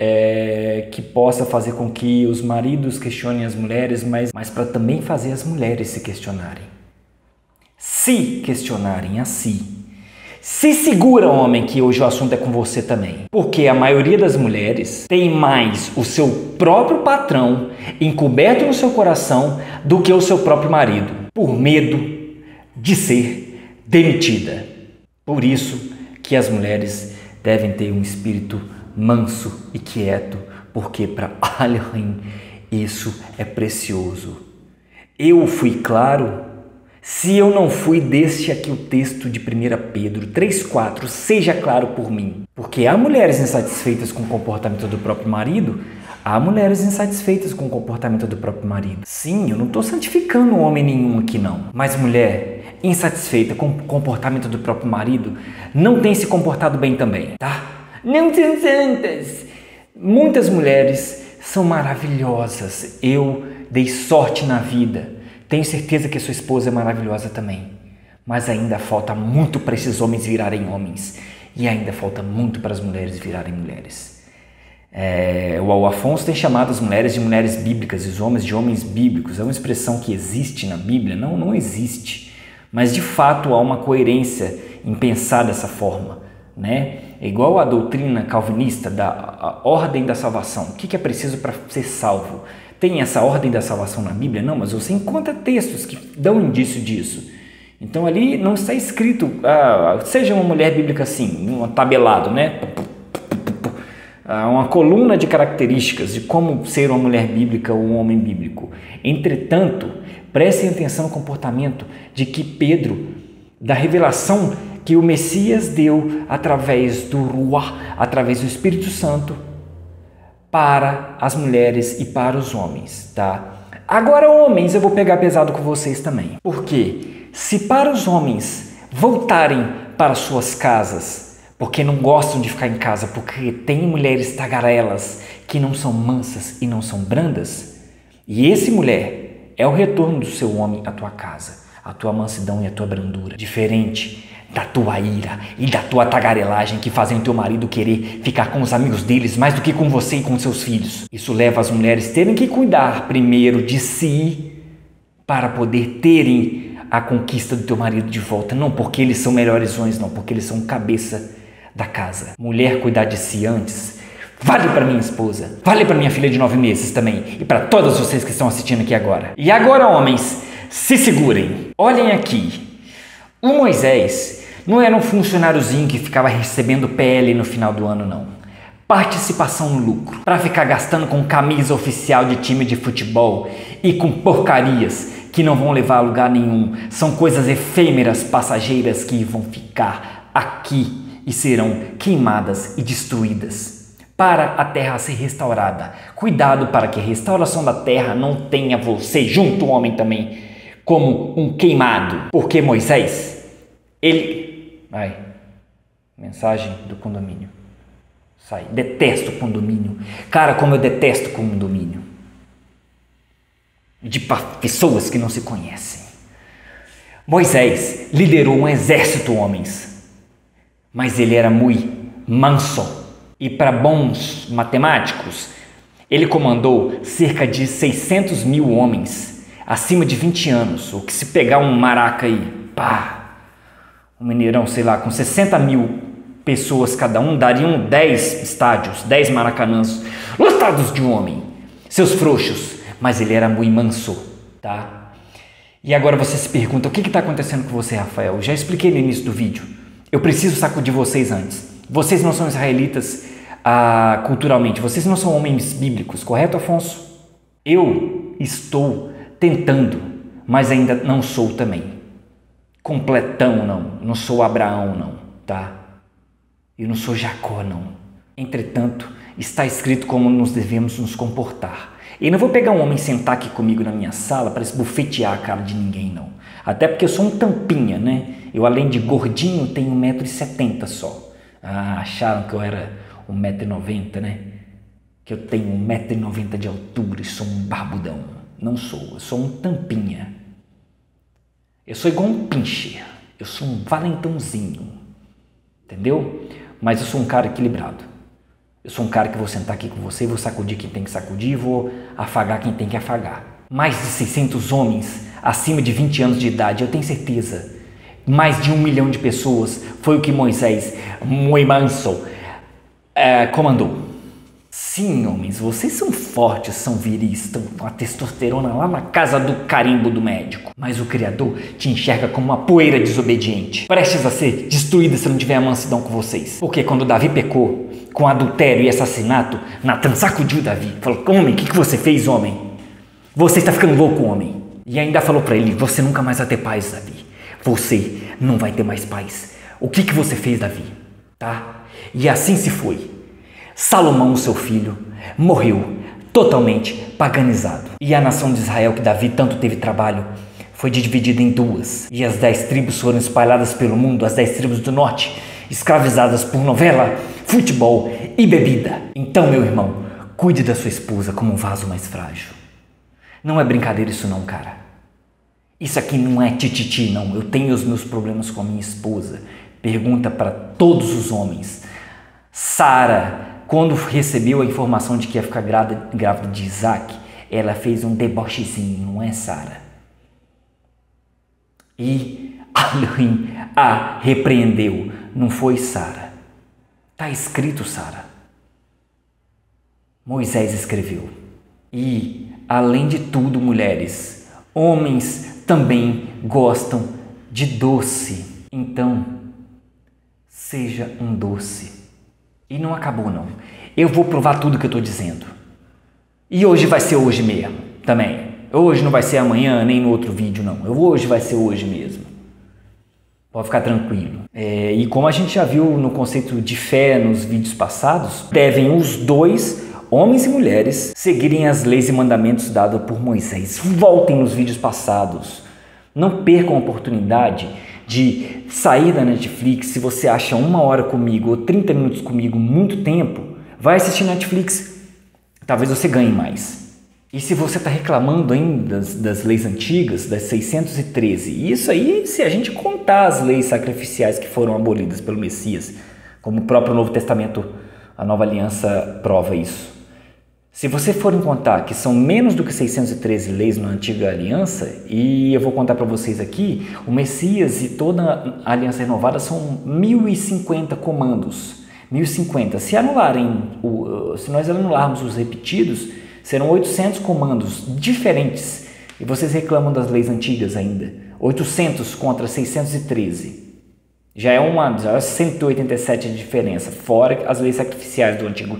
Speaker 1: que possa fazer com que os maridos questionem as mulheres, mas para também fazer as mulheres se questionarem. Se questionarem a si. Se segura, homem, que hoje o assunto é com você também. Porque a maioria das mulheres tem mais o seu próprio patrão encoberto no seu coração do que o seu próprio marido, por medo de ser demitida. Por isso que as mulheres devem ter um espírito manso e quieto, porque para Elohim isso é precioso. Eu fui claro? Se eu não fui, deixe aqui o texto de 1 Pedro 3,4, seja claro por mim. Porque há mulheres insatisfeitas com o comportamento do próprio marido, há mulheres insatisfeitas com o comportamento do próprio marido. Sim, eu não estou santificando homem nenhum aqui não, mas mulher insatisfeita com o comportamento do próprio marido não tem se comportado bem também, tá? Não são santas. Muitas mulheres são maravilhosas. Eu dei sorte na vida. Tenho certeza que sua esposa é maravilhosa também. Mas ainda falta muito para esses homens virarem homens. E ainda falta muito para as mulheres virarem mulheres. O Afonso tem chamado as mulheres de mulheres bíblicas e os homens de homens bíblicos. É uma expressão que existe na Bíblia? Não, não existe. Mas de fato há uma coerência em pensar dessa forma, né? É igual a doutrina calvinista da ordem da salvação. O que é preciso para ser salvo? Tem essa ordem da salvação na Bíblia? Não, mas você encontra textos que dão indício disso. Então ali não está escrito, seja uma mulher bíblica assim, um tabelado, né? Uma coluna de características de como ser uma mulher bíblica ou um homem bíblico. Entretanto, prestem atenção no comportamento de que Pedro, da revelação que o Messias deu através do Ruach, através do Espírito Santo, para as mulheres e para os homens, tá? Agora, homens, eu vou pegar pesado com vocês também. Por quê? Se para os homens voltarem para suas casas, porque não gostam de ficar em casa, porque tem mulheres tagarelas que não são mansas e não são brandas, e esse mulher é o retorno do seu homem à tua casa, a tua mansidão e a tua brandura, diferente da tua ira e da tua tagarelagem que fazem o teu marido querer ficar com os amigos deles mais do que com você e com seus filhos. Isso leva as mulheres terem que cuidar primeiro de si para poder terem a conquista do teu marido de volta, não porque eles são melhores homens, não, porque eles são cabeça da casa. Mulher cuidar de si antes vale para minha esposa, vale para minha filha de 9 meses também e para todas vocês que estão assistindo aqui agora. E agora, homens, se segurem. Olhem aqui. O Moisés não era um funcionáriozinho que ficava recebendo PL no final do ano, não. Participação no lucro, para ficar gastando com camisa oficial de time de futebol e com porcarias que não vão levar a lugar nenhum. São coisas efêmeras, passageiras que vão ficar aqui e serão queimadas e destruídas para a terra ser restaurada. Cuidado para que a restauração da terra não tenha você junto, homem, também, como um queimado. Porque Moisés, mensagem do condomínio. Sai. Detesto condomínio. Cara, como eu detesto condomínio. De pessoas que não se conhecem. Moisés liderou um exército, homens. Mas ele era muito manso. E para bons matemáticos, ele comandou cerca de 600 mil homens, acima de 20 anos. Ou que se pegar um maraca aí, um Mineirão, sei lá, com 60 mil pessoas cada um, dariam 10 estádios, 10 maracanãs lotados de homem. Seus frouxos, mas ele era muito manso, tá? E agora você se pergunta, o que está acontecendo com você, Rafael? Eu já expliquei no início do vídeo. Eu preciso sacudir vocês antes. Vocês não são israelitas culturalmente, vocês não são homens bíblicos, correto, Afonso? Eu estou tentando, mas ainda não sou também. Completão, não sou Abraão, não, tá? Eu não sou Jacó, não. Entretanto, está escrito como nos devemos nos comportar. E não vou pegar um homem e sentar aqui comigo na minha sala para esbofetear a cara de ninguém, não. Até porque eu sou um tampinha, né? Eu, além de gordinho, tenho 1,70 m só. Acharam que eu era 1,90 m, né? Que eu tenho 1,90 m de altura e sou um barbudão. Não sou, eu sou um tampinha. Eu sou igual um pincher, eu sou um valentãozinho, entendeu? Mas eu sou um cara equilibrado. Eu sou um cara que vou sentar aqui com você, vou sacudir quem tem que sacudir, vou afagar quem tem que afagar. Mais de 600 homens acima de 20 anos de idade, eu tenho certeza. Mais de 1 milhão de pessoas foi o que Moisés, muito manso, comandou. Sim, homens, vocês são fortes, são viris, estão com a testosterona lá na casa do carimbo do médico. Mas o Criador te enxerga como uma poeira desobediente, prestes a ser destruída se não tiver a mansidão com vocês. Porque quando Davi pecou com adultério e assassinato, Natan sacudiu Davi. Falou, homem, o que você fez, homem? Você está ficando louco, homem. E ainda falou para ele, você nunca mais vai ter paz, Davi. Você não vai ter mais paz. O que você fez, Davi? Tá? E assim se foi. Salomão, seu filho, morreu totalmente paganizado. E a nação de Israel, que Davi tanto teve trabalho, foi dividida em 2. E as 10 tribos foram espalhadas pelo mundo, as 10 tribos do norte, escravizadas por novela, futebol e bebida. Então, meu irmão, cuide da sua esposa como um vaso mais frágil. Não é brincadeira isso não, cara. Isso aqui não é tititi, não. Eu tenho os meus problemas com a minha esposa. Pergunta para todos os homens. Sara, quando recebeu a informação de que ia ficar grávida de Isaac, ela fez um debochezinho, não é, Sara? E Elohim a repreendeu, não foi, Sara? Está escrito, Sara. Moisés escreveu. E, além de tudo, mulheres, homens também gostam de doce. Então, seja um doce. E não acabou, não. Eu vou provar tudo que eu estou dizendo. E hoje vai ser hoje mesmo, também. Hoje não vai ser amanhã, nem no outro vídeo, não. Hoje vai ser hoje mesmo. Pode ficar tranquilo. E como a gente já viu no conceito de fé nos vídeos passados, devem os dois, homens e mulheres, seguirem as leis e mandamentos dados por Moisés. Voltem nos vídeos passados. Não percam a oportunidade de sair da Netflix. Se você acha 1 hora comigo ou 30 minutos comigo muito tempo, vai assistir Netflix. Talvez você ganhe mais. E se você está reclamando ainda das leis antigas, das 613, isso aí se a gente contar as leis sacrificiais que foram abolidas pelo Messias, como o próprio Novo Testamento, a Nova Aliança prova isso. Se você for contar que são menos do que 613 leis na Antiga Aliança, e eu vou contar para vocês aqui, o Messias e toda a Aliança Renovada são 1050 comandos. 1050. Se nós anularmos os repetidos, serão 800 comandos diferentes. E vocês reclamam das leis antigas ainda. 800 contra 613. Já é 187 de diferença, fora as leis sacrificiais do Antigo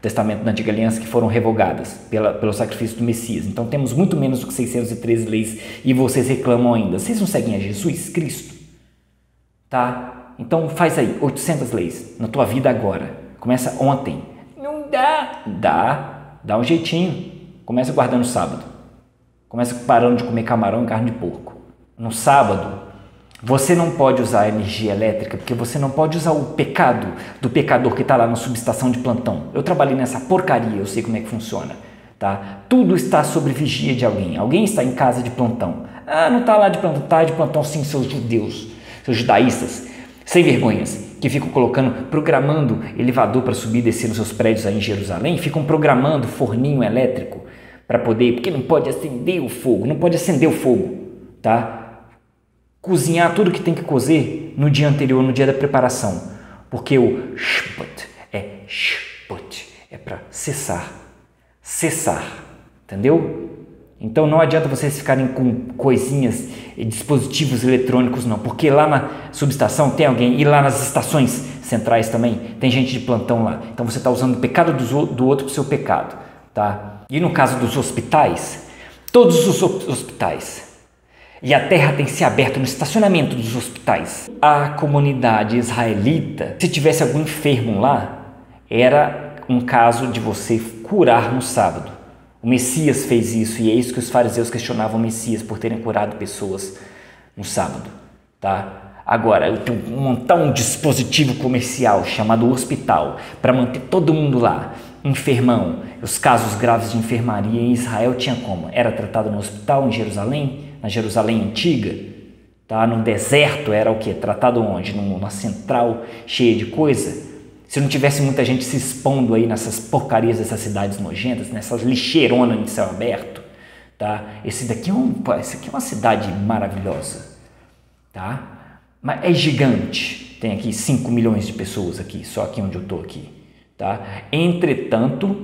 Speaker 1: Testamento, da Antiga Aliança, que foram revogadas pelo sacrifício do Messias. Então temos muito menos do que 613 leis e vocês reclamam ainda. Vocês não seguem a Jesus Cristo? Tá? Então faz aí, 800 leis na tua vida agora. Começa ontem. Não dá. Dá um jeitinho. Começa guardando o sábado. Começa parando de comer camarão e carne de porco. No sábado, você não pode usar energia elétrica, porque você não pode usar o pecado do pecador que está lá na subestação de plantão. Eu trabalhei nessa porcaria, eu sei como é que funciona. Tá? Tudo está sob vigia de alguém. Alguém está em casa de plantão. Ah, não está lá de plantão. Está de plantão sim, seus judeus, seus judaístas, sem vergonhas, que ficam programando elevador para subir e descer nos seus prédios aí em Jerusalém, ficam programando forninho elétrico para poder, porque não pode acender o fogo, tá? Cozinhar tudo que tem que cozer no dia anterior, no dia da preparação, porque o Shput é para cessar, entendeu? Então não adianta vocês ficarem com coisinhas, dispositivos eletrônicos não, porque lá na subestação tem alguém, e lá nas estações centrais também tem gente de plantão lá. Então você está usando o pecado do outro para o seu pecado, tá? E no caso dos hospitais, todos os hospitais, e a terra tem se aberto no estacionamento dos hospitais. A comunidade israelita, se tivesse algum enfermo lá, era um caso de você curar no sábado. O Messias fez isso e é isso que os fariseus questionavam o Messias por terem curado pessoas no sábado, tá? Agora, eu tenho que montar um dispositivo comercial chamado hospital para manter todo mundo lá, enfermão. Os casos graves de enfermaria em Israel tinha como? Era tratado no hospital em Jerusalém, na Jerusalém antiga, tá? No deserto era o quê? Tratado onde? Numa central cheia de coisa. Se não tivesse muita gente se expondo aí nessas porcarias dessas cidades nojentas, nessas lixeironas em céu aberto, tá? Esse aqui é uma cidade maravilhosa, tá? Mas é gigante. Tem aqui 5 milhões de pessoas aqui, só aqui onde eu estou aqui, tá? Entretanto,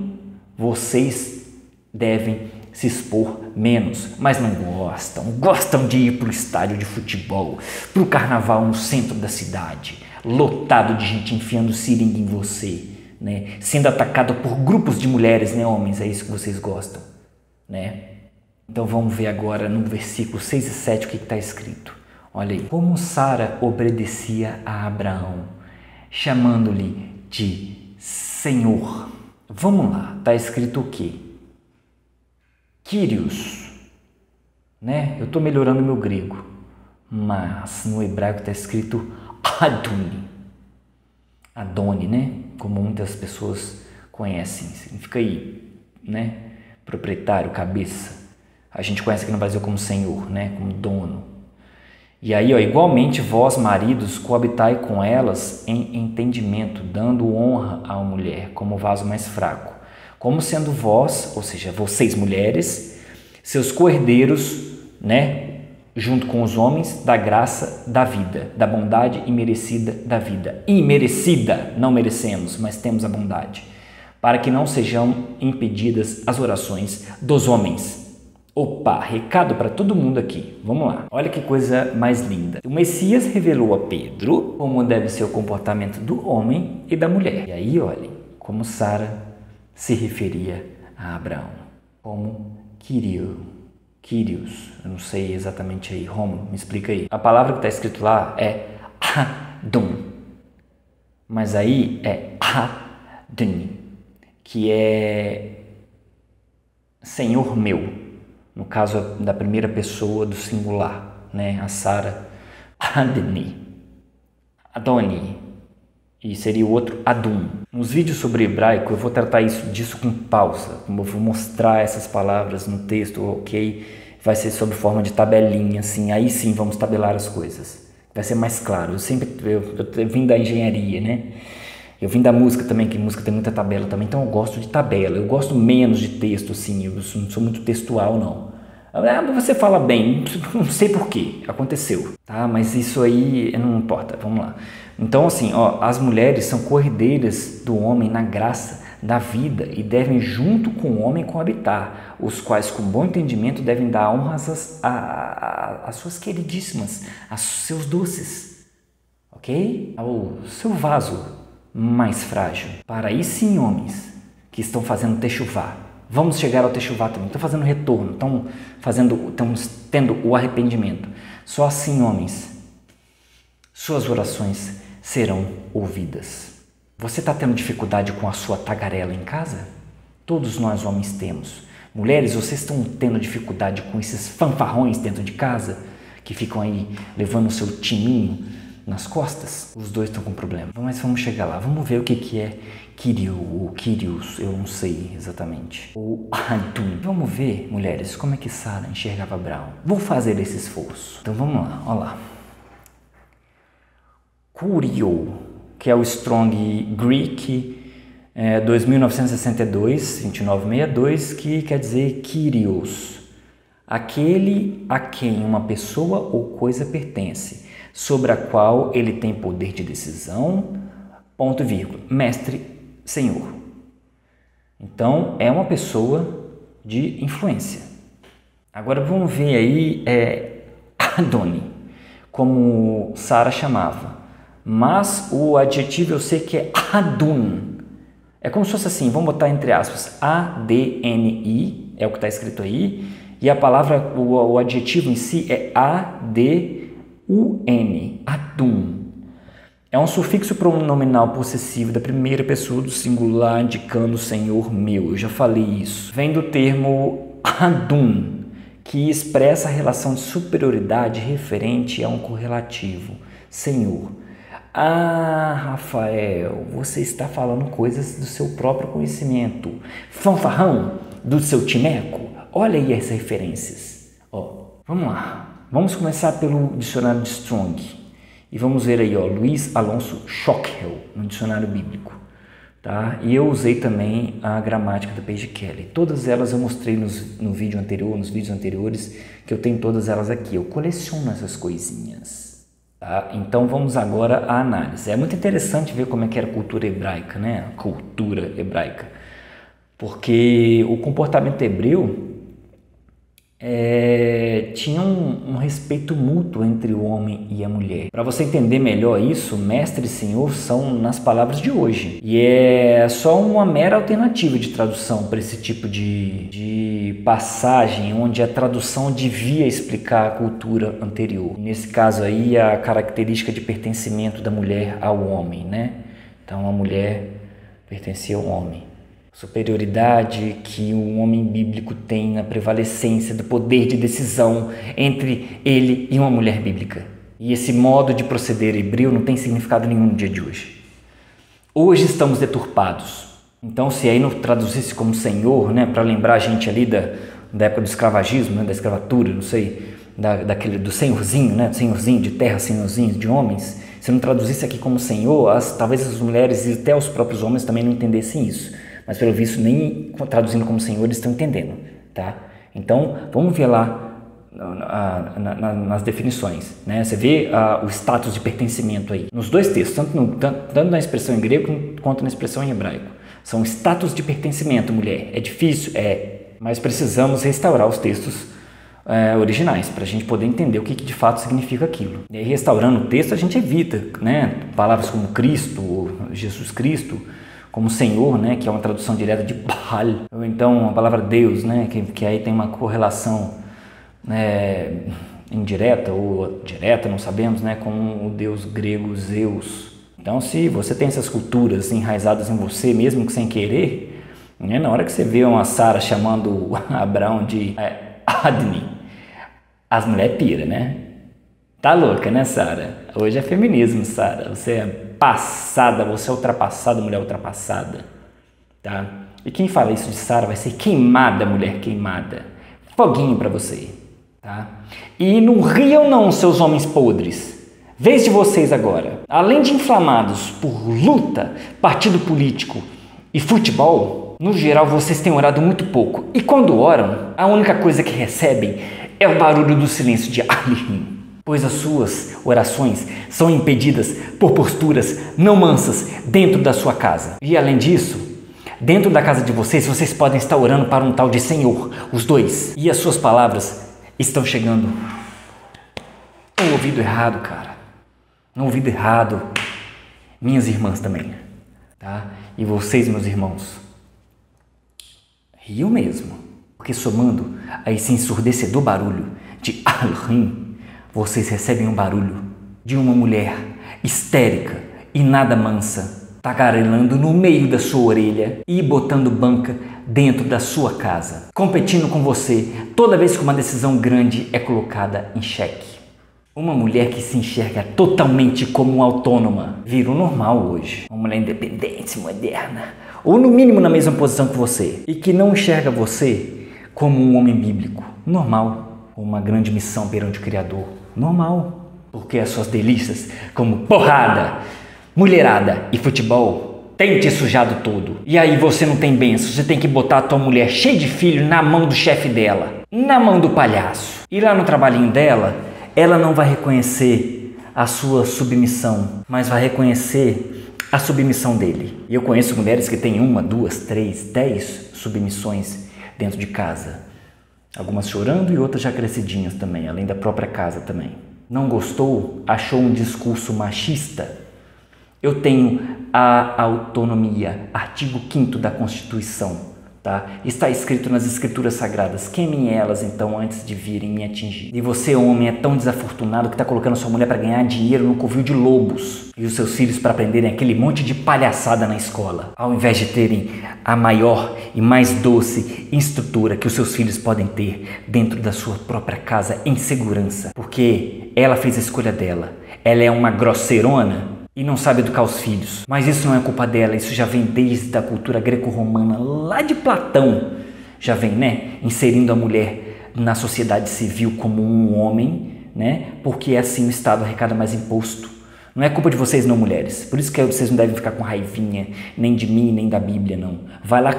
Speaker 1: vocês devem se expor menos, mas não gostam de ir para o estádio de futebol, para o carnaval no centro da cidade, lotado de gente enfiando seringa em você, né? Sendo atacado por grupos de mulheres, né, homens? É isso que vocês gostam, né? Então vamos ver agora no versículo 6 e 7 o que está escrito. Olha aí. Como Sara obedecia a Abraão, chamando-lhe de Senhor. Vamos lá, está escrito o quê? Kyrios, né? Eu estou melhorando meu grego, mas no hebraico está escrito Adoni, né? Como muitas pessoas conhecem, significa aí, né? Proprietário, cabeça. A gente conhece aqui no Brasil como senhor, né? Como dono. E aí, ó, igualmente vós, maridos, coabitai com elas em entendimento, dando honra à mulher como vaso mais fraco, como sendo vós, ou seja, vocês mulheres, seus co-herdeiros, né? Junto com os homens, da graça da vida, da bondade imerecida da vida. Imerecida, não merecemos, mas temos a bondade, para que não sejam impedidas as orações dos homens. Opa, recado para todo mundo aqui. Vamos lá. Olha que coisa mais linda. O Messias revelou a Pedro como deve ser o comportamento do homem e da mulher. E aí, olhem, como Sara se referia a Abraão. Como Kyrios, eu não sei exatamente aí, Romulo, me explica aí. A palavra que está escrito lá é Adon, mas aí é Adoni, que é Senhor meu, no caso da primeira pessoa do singular, né? A Sara, Adoni, e seria o outro Adum. Nos vídeos sobre hebraico eu vou tratar disso com pausa, eu vou mostrar essas palavras no texto, ok? Vai ser sob forma de tabelinha, assim, aí sim vamos tabelar as coisas. Vai ser mais claro. Eu vim da engenharia, né? Eu vim da música também, que música tem muita tabela também, então eu gosto de tabela. Eu gosto menos de texto, assim, eu não sou muito textual, não. Você fala bem, não sei porquê, aconteceu, tá? Mas isso aí não importa, vamos lá. Então, assim, as mulheres são coerdeiras do homem na graça da vida e devem junto com o homem coabitar, os quais com bom entendimento devem dar honras às suas queridíssimas, aos seus doces, ok? Ao seu vaso mais frágil. Para aí sim, homens que estão fazendo techuvá. Vamos chegar ao techuvá também, estão fazendo retorno, estão tendo o arrependimento. Só assim, homens, suas orações serão ouvidas. Você está tendo dificuldade com a sua tagarela em casa? Todos nós homens temos. Mulheres, vocês estão tendo dificuldade com esses fanfarrões dentro de casa, que ficam aí levando o seu timinho nas costas? Os dois estão com problema. Mas vamos chegar lá, vamos ver o que é Kyrio ou Kyrios, eu não sei exatamente. Ou Adum. Vamos ver, mulheres, como é que Sara enxergava Abraão. Vou fazer esse esforço. Então vamos lá, olha lá. Kyrio, que é o Strong Greek 2962, 2962, que quer dizer Kyrios, aquele a quem uma pessoa ou coisa pertence, sobre a qual ele tem poder de decisão, ponto e vírgula, mestre, senhor. Então, é uma pessoa de influência. Agora vamos ver aí Adoni, como Sara chamava. Mas o adjetivo eu sei que é Adun. É como se fosse assim, vamos botar entre aspas, A-D-N-I, é o que está escrito aí, e a palavra, o adjetivo em si é A-D-U-N, Adun. É um sufixo pronominal possessivo da primeira pessoa do singular, indicando Senhor meu. Eu já falei isso. Vem do termo Adun, que expressa a relação de superioridade referente a um correlativo, Senhor. Ah, Rafael, você está falando coisas do seu próprio conhecimento. Fanfarrão do seu timeco? Olha aí as referências. Vamos lá. Vamos começar pelo dicionário de Strong. E vamos ver aí, Luiz Alonso Schockel, no dicionário bíblico. Tá? E eu usei também a gramática da Paige Kelly. Todas elas eu mostrei nos vídeos anteriores, que eu tenho todas elas aqui. Eu coleciono essas coisinhas. Tá? Então vamos agora à análise. É muito interessante ver como é que era a cultura hebraica, né? A cultura hebraica. Porque o comportamento hebreu tinha um respeito mútuo entre o homem e a mulher. Para você entender melhor isso, mestre e senhor são nas palavras de hoje. E é só uma mera alternativa de tradução para esse tipo de passagem, onde a tradução devia explicar a cultura anterior. Nesse caso aí, a característica de pertencimento da mulher ao homem, né? Então a mulher pertencia ao homem. Superioridade que o homem bíblico tem na prevalecência do poder de decisão entre ele e uma mulher bíblica. E esse modo de proceder hebreu não tem significado nenhum no dia de hoje. Hoje estamos deturpados. Então, se aí não traduzisse como Senhor, né, para lembrar a gente ali da época do escravagismo, né, da escravatura, não sei, do senhorzinho, né, senhorzinho de terra, senhorzinho de homens, se não traduzisse aqui como Senhor, talvez as mulheres e até os próprios homens também não entendessem isso. Mas pelo visto nem traduzindo como Senhor eles estão entendendo, tá? Então vamos ver lá nas definições, né? Você vê o status de pertencimento aí nos dois textos, tanto na expressão em grego quanto na expressão em hebraico. São status de pertencimento, mulher. É difícil? Mas precisamos restaurar os textos originais para a gente poder entender o que de fato significa aquilo. E aí, restaurando o texto, a gente evita, né, palavras como Cristo ou Jesus Cristo, como Senhor, né, que é uma tradução direta de Baal, ou então a palavra Deus, né, que aí tem uma correlação indireta ou direta, não sabemos, né, com o deus grego Zeus. Então, se você tem essas culturas enraizadas em você, mesmo que sem querer, Né? Na hora que você vê uma Sara chamando Abraão de Adni, as mulheres piram, né? Tá louca, né, Sara? Hoje é feminismo, Sara. Você é passada, você é ultrapassada, mulher ultrapassada. Tá? E quem fala isso de Sara vai ser queimada, mulher queimada. Foguinho pra você. Tá? E não riam não, seus homens podres. Vez de vocês agora. Além de inflamados por luta, partido político e futebol, no geral vocês têm orado muito pouco. E quando oram, a única coisa que recebem é o barulho do silêncio de Alihim. Pois as suas orações são impedidas por posturas não mansas dentro da sua casa. E além disso, dentro da casa de vocês podem estar orando para um tal de Senhor, os dois. E as suas palavras estão chegando no ouvido errado, cara. No ouvido errado. Minhas irmãs também, tá? E vocês, meus irmãos, riam mesmo. Porque somando a esse ensurdecedor barulho de Alihim, vocês recebem um barulho de uma mulher histérica e nada mansa, tagarelando no meio da sua orelha e botando banca dentro da sua casa, competindo com você toda vez que uma decisão grande é colocada em xeque. Uma mulher que se enxerga totalmente como autônoma virou normal hoje. Uma mulher independente, moderna, ou no mínimo na mesma posição que você, e que não enxerga você como um homem bíblico. Normal. Uma grande missão perante o Criador. Normal. Porque as suas delícias, como porrada, mulherada e futebol, tem te sujado todo. E aí você não tem bênção, você tem que botar a tua mulher cheia de filho na mão do chefe dela, na mão do palhaço. E lá no trabalhinho dela, ela não vai reconhecer a sua submissão, mas vai reconhecer a submissão dele. E eu conheço mulheres que têm 1, 2, 3, 10 submissões dentro de casa. Algumas chorando e outras já crescidinhas também, além da própria casa também. Não gostou? Achou um discurso machista? Eu tenho a autonomia, artigo 5º da Constituição, tá? Está escrito nas Escrituras Sagradas, queimem elas então antes de virem me atingir. E você, homem, é tão desafortunado que está colocando sua mulher para ganhar dinheiro no covil de lobos e os seus filhos para aprenderem aquele monte de palhaçada na escola, ao invés de terem a maior e mais doce instrutora que os seus filhos podem ter dentro da sua própria casa em segurança, porque ela fez a escolha dela. Ela é uma grosseirona e não sabe educar os filhos. Mas isso não é culpa dela, isso já vem desde a cultura greco-romana, lá de Platão. Já vem, né? Inserindo a mulher na sociedade civil como um homem, né? Porque assim o Estado arrecada mais imposto. Não é culpa de vocês não, mulheres. Por isso que vocês não devem ficar com raivinha, nem de mim, nem da Bíblia, não. Vai lá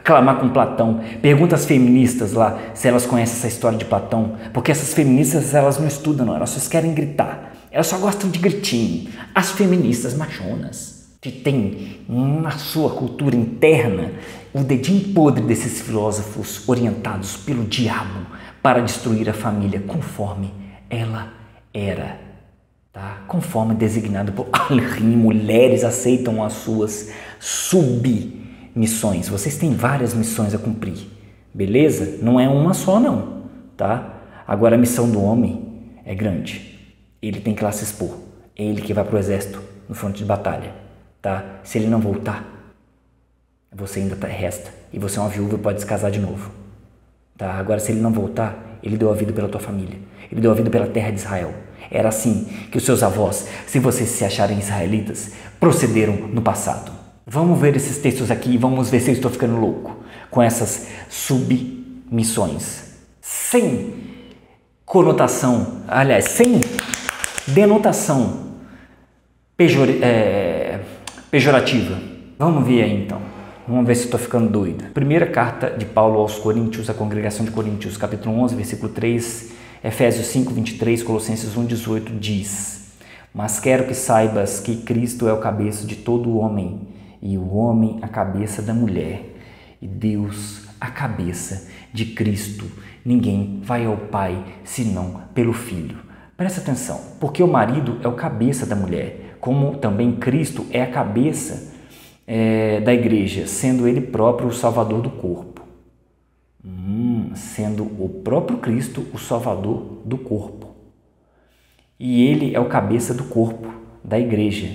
Speaker 1: clamar com Platão. Pergunta às feministas lá se elas conhecem essa história de Platão. Porque essas feministas, elas não estudam, não. Elas só querem gritar. Elas só gostam de gritinho. As feministas machonas, que têm na sua cultura interna o dedinho podre desses filósofos orientados pelo diabo para destruir a família conforme ela era. Tá? Conforme designado por Alihim, mulheres aceitam as suas submissões. Vocês têm várias missões a cumprir, beleza? Não é uma só não, tá? Agora a missão do homem é grande. Ele tem que ir lá se expor. É ele que vai para o exército no fronte de batalha, tá? Se ele não voltar, você ainda resta. E você é uma viúva e pode se casar de novo, tá? Agora se ele não voltar, ele deu a vida pela tua família. Ele deu a vida pela terra de Israel. Era assim que os seus avós, se vocês se acharem israelitas, procederam no passado. Vamos ver esses textos aqui e vamos ver se eu estou ficando louco com essas submissões. Sem conotação, aliás, sem denotação pejorativa. Vamos ver aí então. Vamos ver se estou ficando doido. Primeira carta de Paulo aos Coríntios, a congregação de Coríntios, capítulo 11, versículo 3, Efésios 5, 23, Colossenses 1, 18, diz: Mas quero que saibas que Cristo é o cabeça de todo o homem, e o homem a cabeça da mulher, e Deus a cabeça de Cristo. Ninguém vai ao Pai senão pelo Filho. Presta atenção, porque o marido é o cabeça da mulher, como também Cristo é a cabeça da igreja, sendo ele próprio o salvador do corpo. Sendo o próprio Cristo o salvador do corpo. E ele é o cabeça do corpo, da igreja.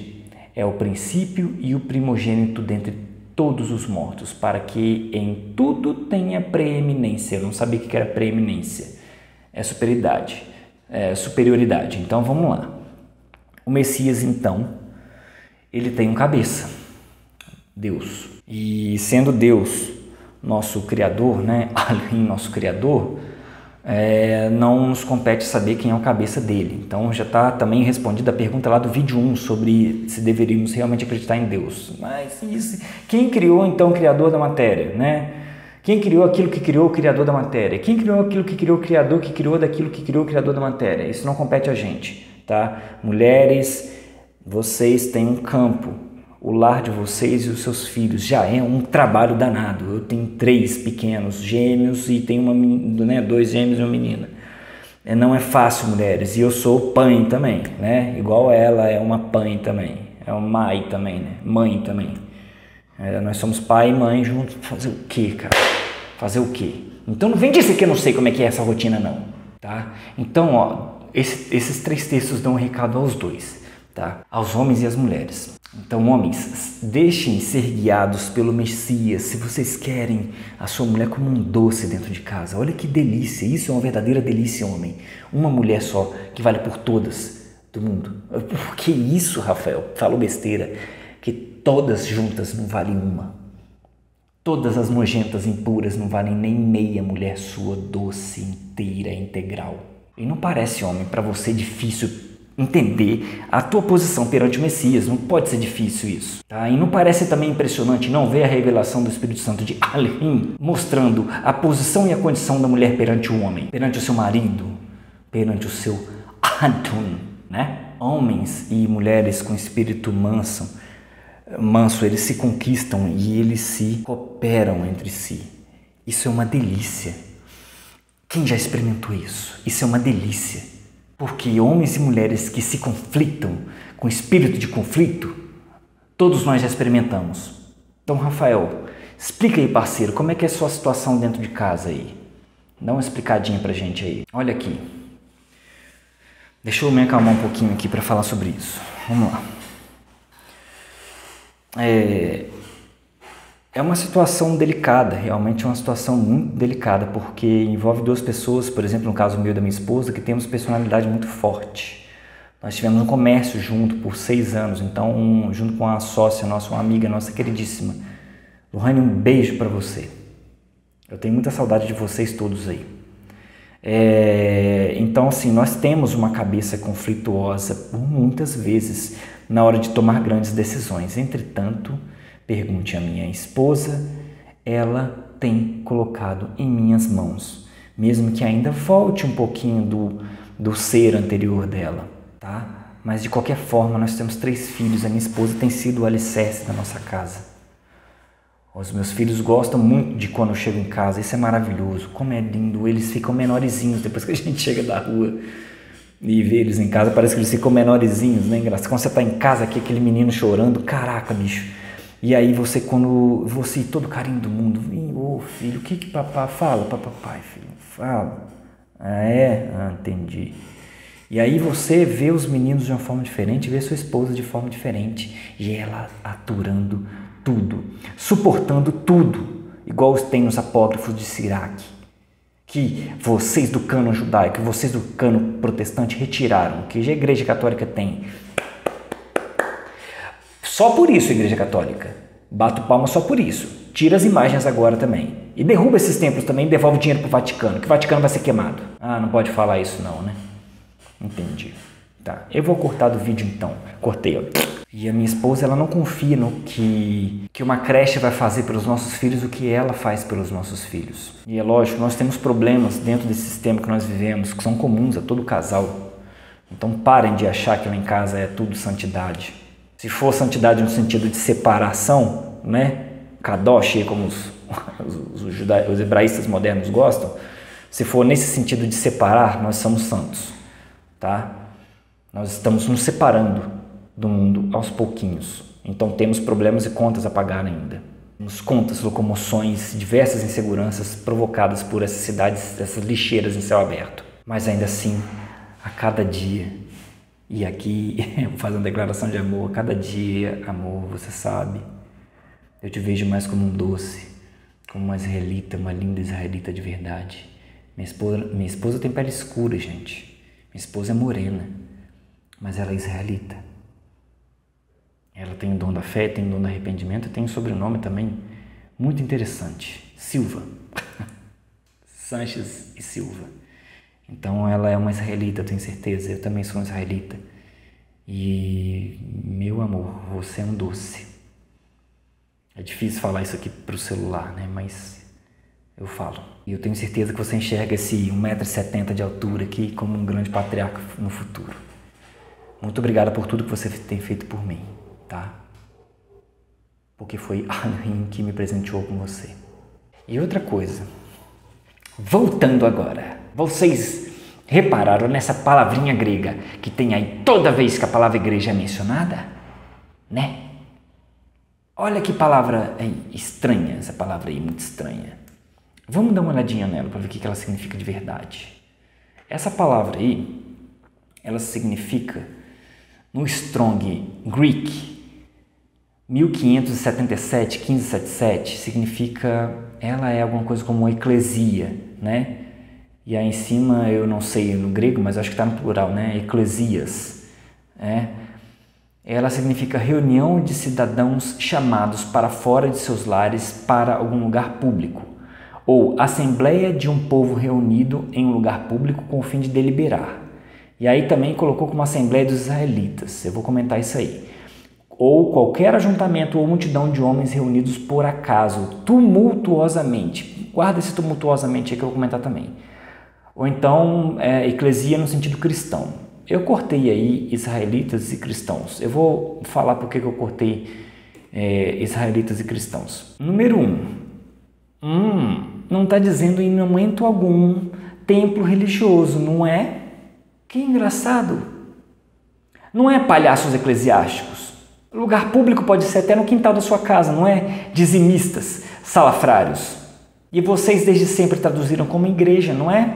Speaker 1: É o princípio e o primogênito dentre todos os mortos, para que em tudo tenha preeminência. Eu não sabia o que era preeminência. É superioridade. Superioridade. Então vamos lá. O Messias, então, ele tem um cabeça, Deus. E sendo Deus nosso Criador, né? Nosso Criador, não nos compete saber quem é o cabeça dele. Então já está também respondida a pergunta lá do vídeo 1 sobre se deveríamos realmente acreditar em Deus. Mas isso, quem criou então o Criador da matéria, né? Quem criou aquilo que criou o Criador da matéria? Quem criou aquilo que criou o Criador que criou daquilo que criou o Criador da matéria? Isso não compete a gente, tá? Mulheres, vocês têm um campo. O lar de vocês e os seus filhos já é um trabalho danado. Eu tenho 3 pequenos gêmeos e tenho 2 gêmeos e uma menina. Não é fácil, mulheres. E eu sou pai também, né? Igual ela é uma pai também. É uma mãe também, né? Mãe também. Nós somos pai e mãe juntos. Fazer o quê, cara? Fazer o quê? Então não vem dizer que eu não sei como é que é essa rotina, não. Tá? Então, ó, esses 3 textos dão um recado aos 2. Tá? Aos homens e às mulheres. Então, homens, deixem ser guiados pelo Messias se vocês querem a sua mulher como um doce dentro de casa. Olha que delícia, isso é uma verdadeira delícia, homem. Uma mulher só, que vale por todas do mundo. Por que isso, Rafael? Falou besteira. Que todas juntas não valem uma. Todas as nojentas impuras não valem nem meia mulher sua doce, inteira, integral. E não parece, homem, para você difícil entender a tua posição perante o Messias. Não pode ser difícil isso, tá? E não parece também impressionante não ver a revelação do Espírito Santo de Elohim mostrando a posição e a condição da mulher perante o homem, perante o seu marido, perante o seu Adon, né? Homens e mulheres com espírito manso, eles se conquistam e eles se cooperam entre si. Isso é uma delícia. Quem já experimentou isso? Isso é uma delícia. Porque homens e mulheres que se conflitam com espírito de conflito, todos nós já experimentamos. Então, Rafael, explica aí, parceiro, como é que é a sua situação dentro de casa aí? Dá uma explicadinha pra gente aí. Olha aqui. Deixa eu me acalmar um pouquinho aqui para falar sobre isso. Vamos lá. É uma situação delicada, realmente é uma situação muito delicada, porque envolve 2 pessoas, por exemplo, no caso meu e da minha esposa, que temos personalidade muito forte. Nós tivemos um comércio junto por 6 anos, então junto com a sócia nossa, uma amiga nossa queridíssima. Lohane, um beijo para você. Eu tenho muita saudade de vocês todos aí. Então, assim, nós temos uma cabeça conflituosa por muitas vezes na hora de tomar grandes decisões. Entretanto, pergunte à minha esposa, ela tem colocado em minhas mãos, mesmo que ainda volte um pouquinho do ser anterior dela, tá? Mas de qualquer forma, nós temos 3 filhos, a minha esposa tem sido o alicerce da nossa casa. Os meus filhos gostam muito de quando eu chego em casa, isso é maravilhoso, como é lindo, eles ficam menorzinhos depois que a gente chega da rua e vê eles em casa, parece que eles ficam menorzinhos, né? Engraçado. Quando você tá em casa aqui, aquele menino chorando, caraca, bicho. E aí você todo carinho do mundo, ô filho, o que papai fala para papai, filho? Fala. Entendi. E aí você vê os meninos de uma forma diferente, vê sua esposa de forma diferente, e ela aturando tudo, suportando tudo, igual tem nos apócrifos de Siraque, que vocês do cânon judaico, vocês do cânon protestante retiraram, que a Igreja Católica tem. Só por isso, Igreja Católica. Bato palma só por isso. Tira as imagens agora também. E derruba esses templos também e devolve o dinheiro para o Vaticano, que o Vaticano vai ser queimado. Não pode falar isso não, né? Entendi. Tá, eu vou cortar do vídeo então. Cortei, ó. E a minha esposa, ela não confia no que uma creche vai fazer pelos nossos filhos, o que ela faz pelos nossos filhos. E é lógico, nós temos problemas dentro desse sistema que nós vivemos, que são comuns a todo casal. Então parem de achar que lá em casa é tudo santidade. Se for santidade no sentido de separação, né? Kadosh, como os hebraístas modernos gostam, se for nesse sentido de separar, nós somos santos, tá? Nós estamos nos separando do mundo aos pouquinhos. Então temos problemas e contas a pagar ainda. Temos contas, locomoções, diversas inseguranças provocadas por essas cidades, essas lixeiras em céu aberto. Mas ainda assim, a cada dia, e aqui eu vou fazer uma declaração de amor, a cada dia, amor, você sabe, Eu te vejo mais como um doce, como uma israelita, uma linda israelita de verdade. Minha esposa tem pele escura, gente. Minha esposa é morena, mas ela é israelita. Ela tem o dom da fé, tem o dom do arrependimento, tem um sobrenome também muito interessante, Silva. Sanches e Silva. Então ela é uma israelita, eu tenho certeza. Eu também sou um israelita. E, meu amor, você é um doce. É difícil falar isso aqui pro celular, né? Mas eu falo. E eu tenho certeza que você enxerga esse 1,70 m de altura aqui como um grande patriarca no futuro. Muito obrigado por tudo que você tem feito por mim, tá? Porque foi Elohim que me presenteou com você. E outra coisa, voltando agora, vocês repararam nessa palavrinha grega que tem aí toda vez que a palavra igreja é mencionada? Né? Olha que palavra estranha, essa palavra aí, muito estranha. Vamos dar uma olhadinha nela para ver o que ela significa de verdade. Essa palavra aí, ela significa, no Strong Greek, 1577, 1577, significa, ela é alguma coisa como eclesia, né? E aí em cima, eu não sei no grego, mas acho que está no plural, né? Eclesias, né? Ela significa reunião de cidadãos chamados para fora de seus lares para algum lugar público, ou assembleia de um povo reunido em um lugar público com o fim de deliberar. E aí também colocou como assembleia dos israelitas, eu vou comentar isso aí. Ou qualquer ajuntamento ou multidão de homens reunidos por acaso, tumultuosamente. Guarda esse tumultuosamente aí que eu vou comentar também. Ou então, eclesia no sentido cristão. Eu cortei aí israelitas e cristãos. Eu vou falar por que eu cortei israelitas e cristãos. Número 1. Não está dizendo em momento algum templo religioso, não é? Que engraçado. Não é palhaços eclesiásticos. Lugar público pode ser até no quintal da sua casa, não é? Dizimistas, salafrários. E vocês desde sempre traduziram como igreja, não é?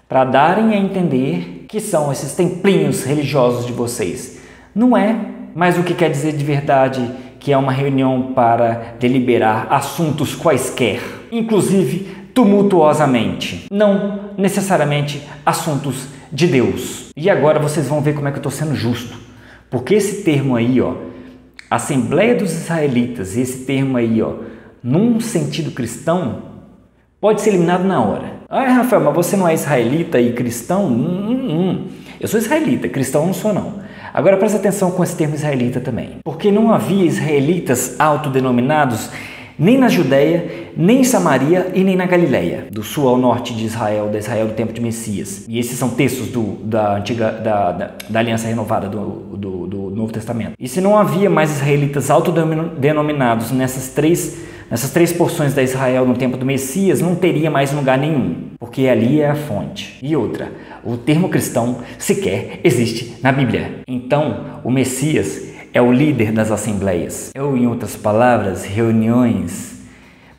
Speaker 1: Para darem a entender que são esses templinhos religiosos de vocês. Não é, mas o que quer dizer de verdade que é uma reunião para deliberar assuntos quaisquer, inclusive tumultuosamente, não necessariamente assuntos de Deus. E agora vocês vão ver como é que eu estou sendo justo, porque esse termo aí, ó, Assembleia dos Israelitas, esse termo aí, ó, num sentido cristão, pode ser eliminado na hora. Ah, Rafael, mas você não é israelita e cristão? Eu sou israelita, cristão não sou não. Agora presta atenção com esse termo israelita também. Porque não havia israelitas autodenominados nem na Judéia, nem em Samaria e nem na Galileia, do sul ao norte de Israel, da Israel do tempo de Messias. E esses são textos da Aliança Renovada, do Novo Testamento. E se não havia mais israelitas autodenominados nessas três porções da Israel no tempo do Messias, não teria mais lugar nenhum, porque ali é a fonte. E outra, o termo cristão sequer existe na Bíblia. Então, o Messias é o líder das assembleias, ou em outras palavras, reuniões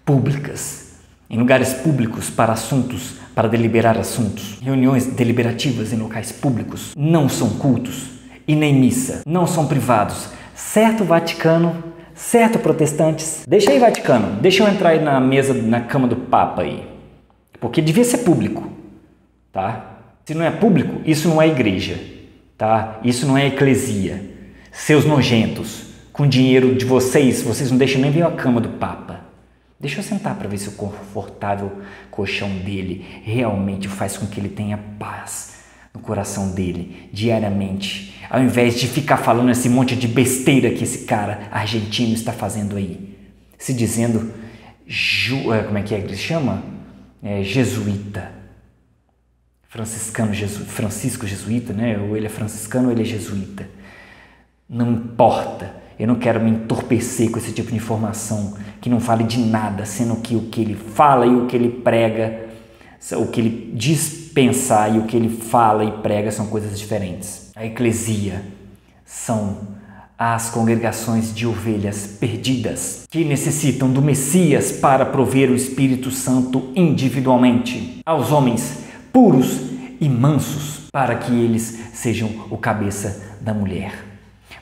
Speaker 1: públicas, em lugares públicos para deliberar assuntos. Reuniões deliberativas em locais públicos não são cultos e nem missa, não são privados, certo, Vaticano? Certo, protestantes? Deixa aí, Vaticano, deixa eu entrar aí na mesa, na cama do Papa aí, porque devia ser público, tá? Se não é público, isso não é igreja, tá? Isso não é eclesia. Seus nojentos, com dinheiro de vocês não deixam nem ver a cama do Papa. Deixa eu sentar para ver se o confortável colchão dele realmente faz com que ele tenha paz no coração dele, diariamente, ao invés de ficar falando esse monte de besteira que esse cara argentino está fazendo aí, se dizendo, como é que ele chama? Jesuíta, Francisco jesuíta, né? Ou ele é franciscano ou ele é jesuíta. Não importa, eu não quero me entorpecer com esse tipo de informação que não fale de nada, sendo que o que ele fala e o que ele prega, o que ele diz pensar e o que ele fala e prega são coisas diferentes. A eclesia são as congregações de ovelhas perdidas que necessitam do Messias para prover o Espírito Santo individualmente aos homens puros e mansos para que eles sejam o cabeça da mulher.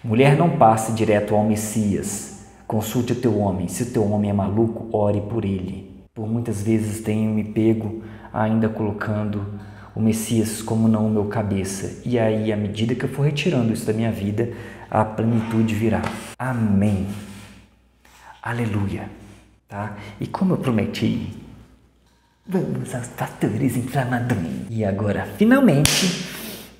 Speaker 1: Mulher não passe direto ao Messias Consulte o teu homem. Se o teu homem é maluco, ore por ele. Por muitas vezes tenho me pego ainda colocando o Messias como não o meu cabeça. E aí, à medida que eu for retirando isso da minha vida, a plenitude virá. Amém. Aleluia. Tá? E como eu prometi, vamos aos pastores inflamadões. E agora, finalmente,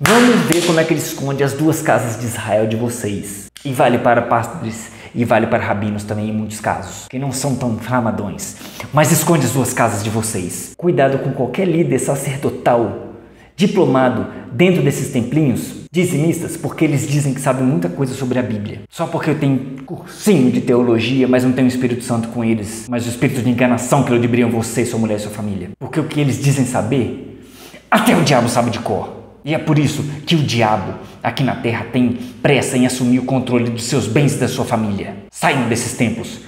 Speaker 1: vamos ver como é que ele esconde as duas casas de Israel de vocês. E vale para pastores e vale para rabinos também em muitos casos, que não são tão inflamadões. Mas esconde as duas casas de vocês. Cuidado com qualquer líder sacerdotal, diplomado dentro desses templinhos, dizimistas, porque eles dizem que sabem muita coisa sobre a Bíblia. Só porque eu tenho cursinho de teologia, mas não tenho o Espírito Santo com eles, mas o espírito de enganação que ludibriam você, sua mulher e sua família. Porque o que eles dizem saber, até o diabo sabe de cor. E é por isso que o diabo aqui na terra tem pressa em assumir o controle dos seus bens e da sua família. Saiam desses templos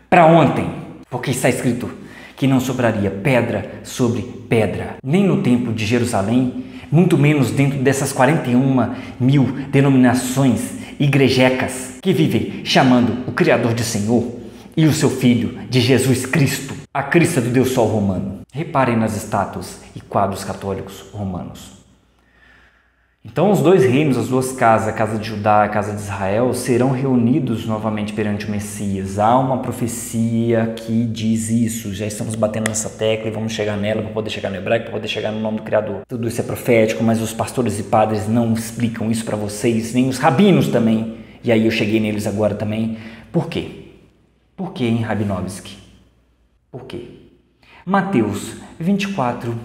Speaker 1: para ontem, porque está escrito que não sobraria pedra sobre pedra, nem no templo de Jerusalém, muito menos dentro dessas 41 mil denominações igrejecas que vivem chamando o Criador de Senhor e o seu Filho de Jesus Cristo, a crista do Deus Sol romano. Reparem nas estátuas e quadros católicos romanos. Então os dois reinos, as duas casas, a casa de Judá e a casa de Israel, serão reunidos novamente perante o Messias. Há uma profecia que diz isso, já estamos batendo nessa tecla e vamos chegar nela para poder chegar no hebraico, para poder chegar no nome do Criador. Tudo isso é profético, mas os pastores e padres não explicam isso para vocês, nem os rabinos também. E aí eu cheguei neles agora também. Por quê? Por quê, hein, Rabinovski? Por quê? Mateus 24,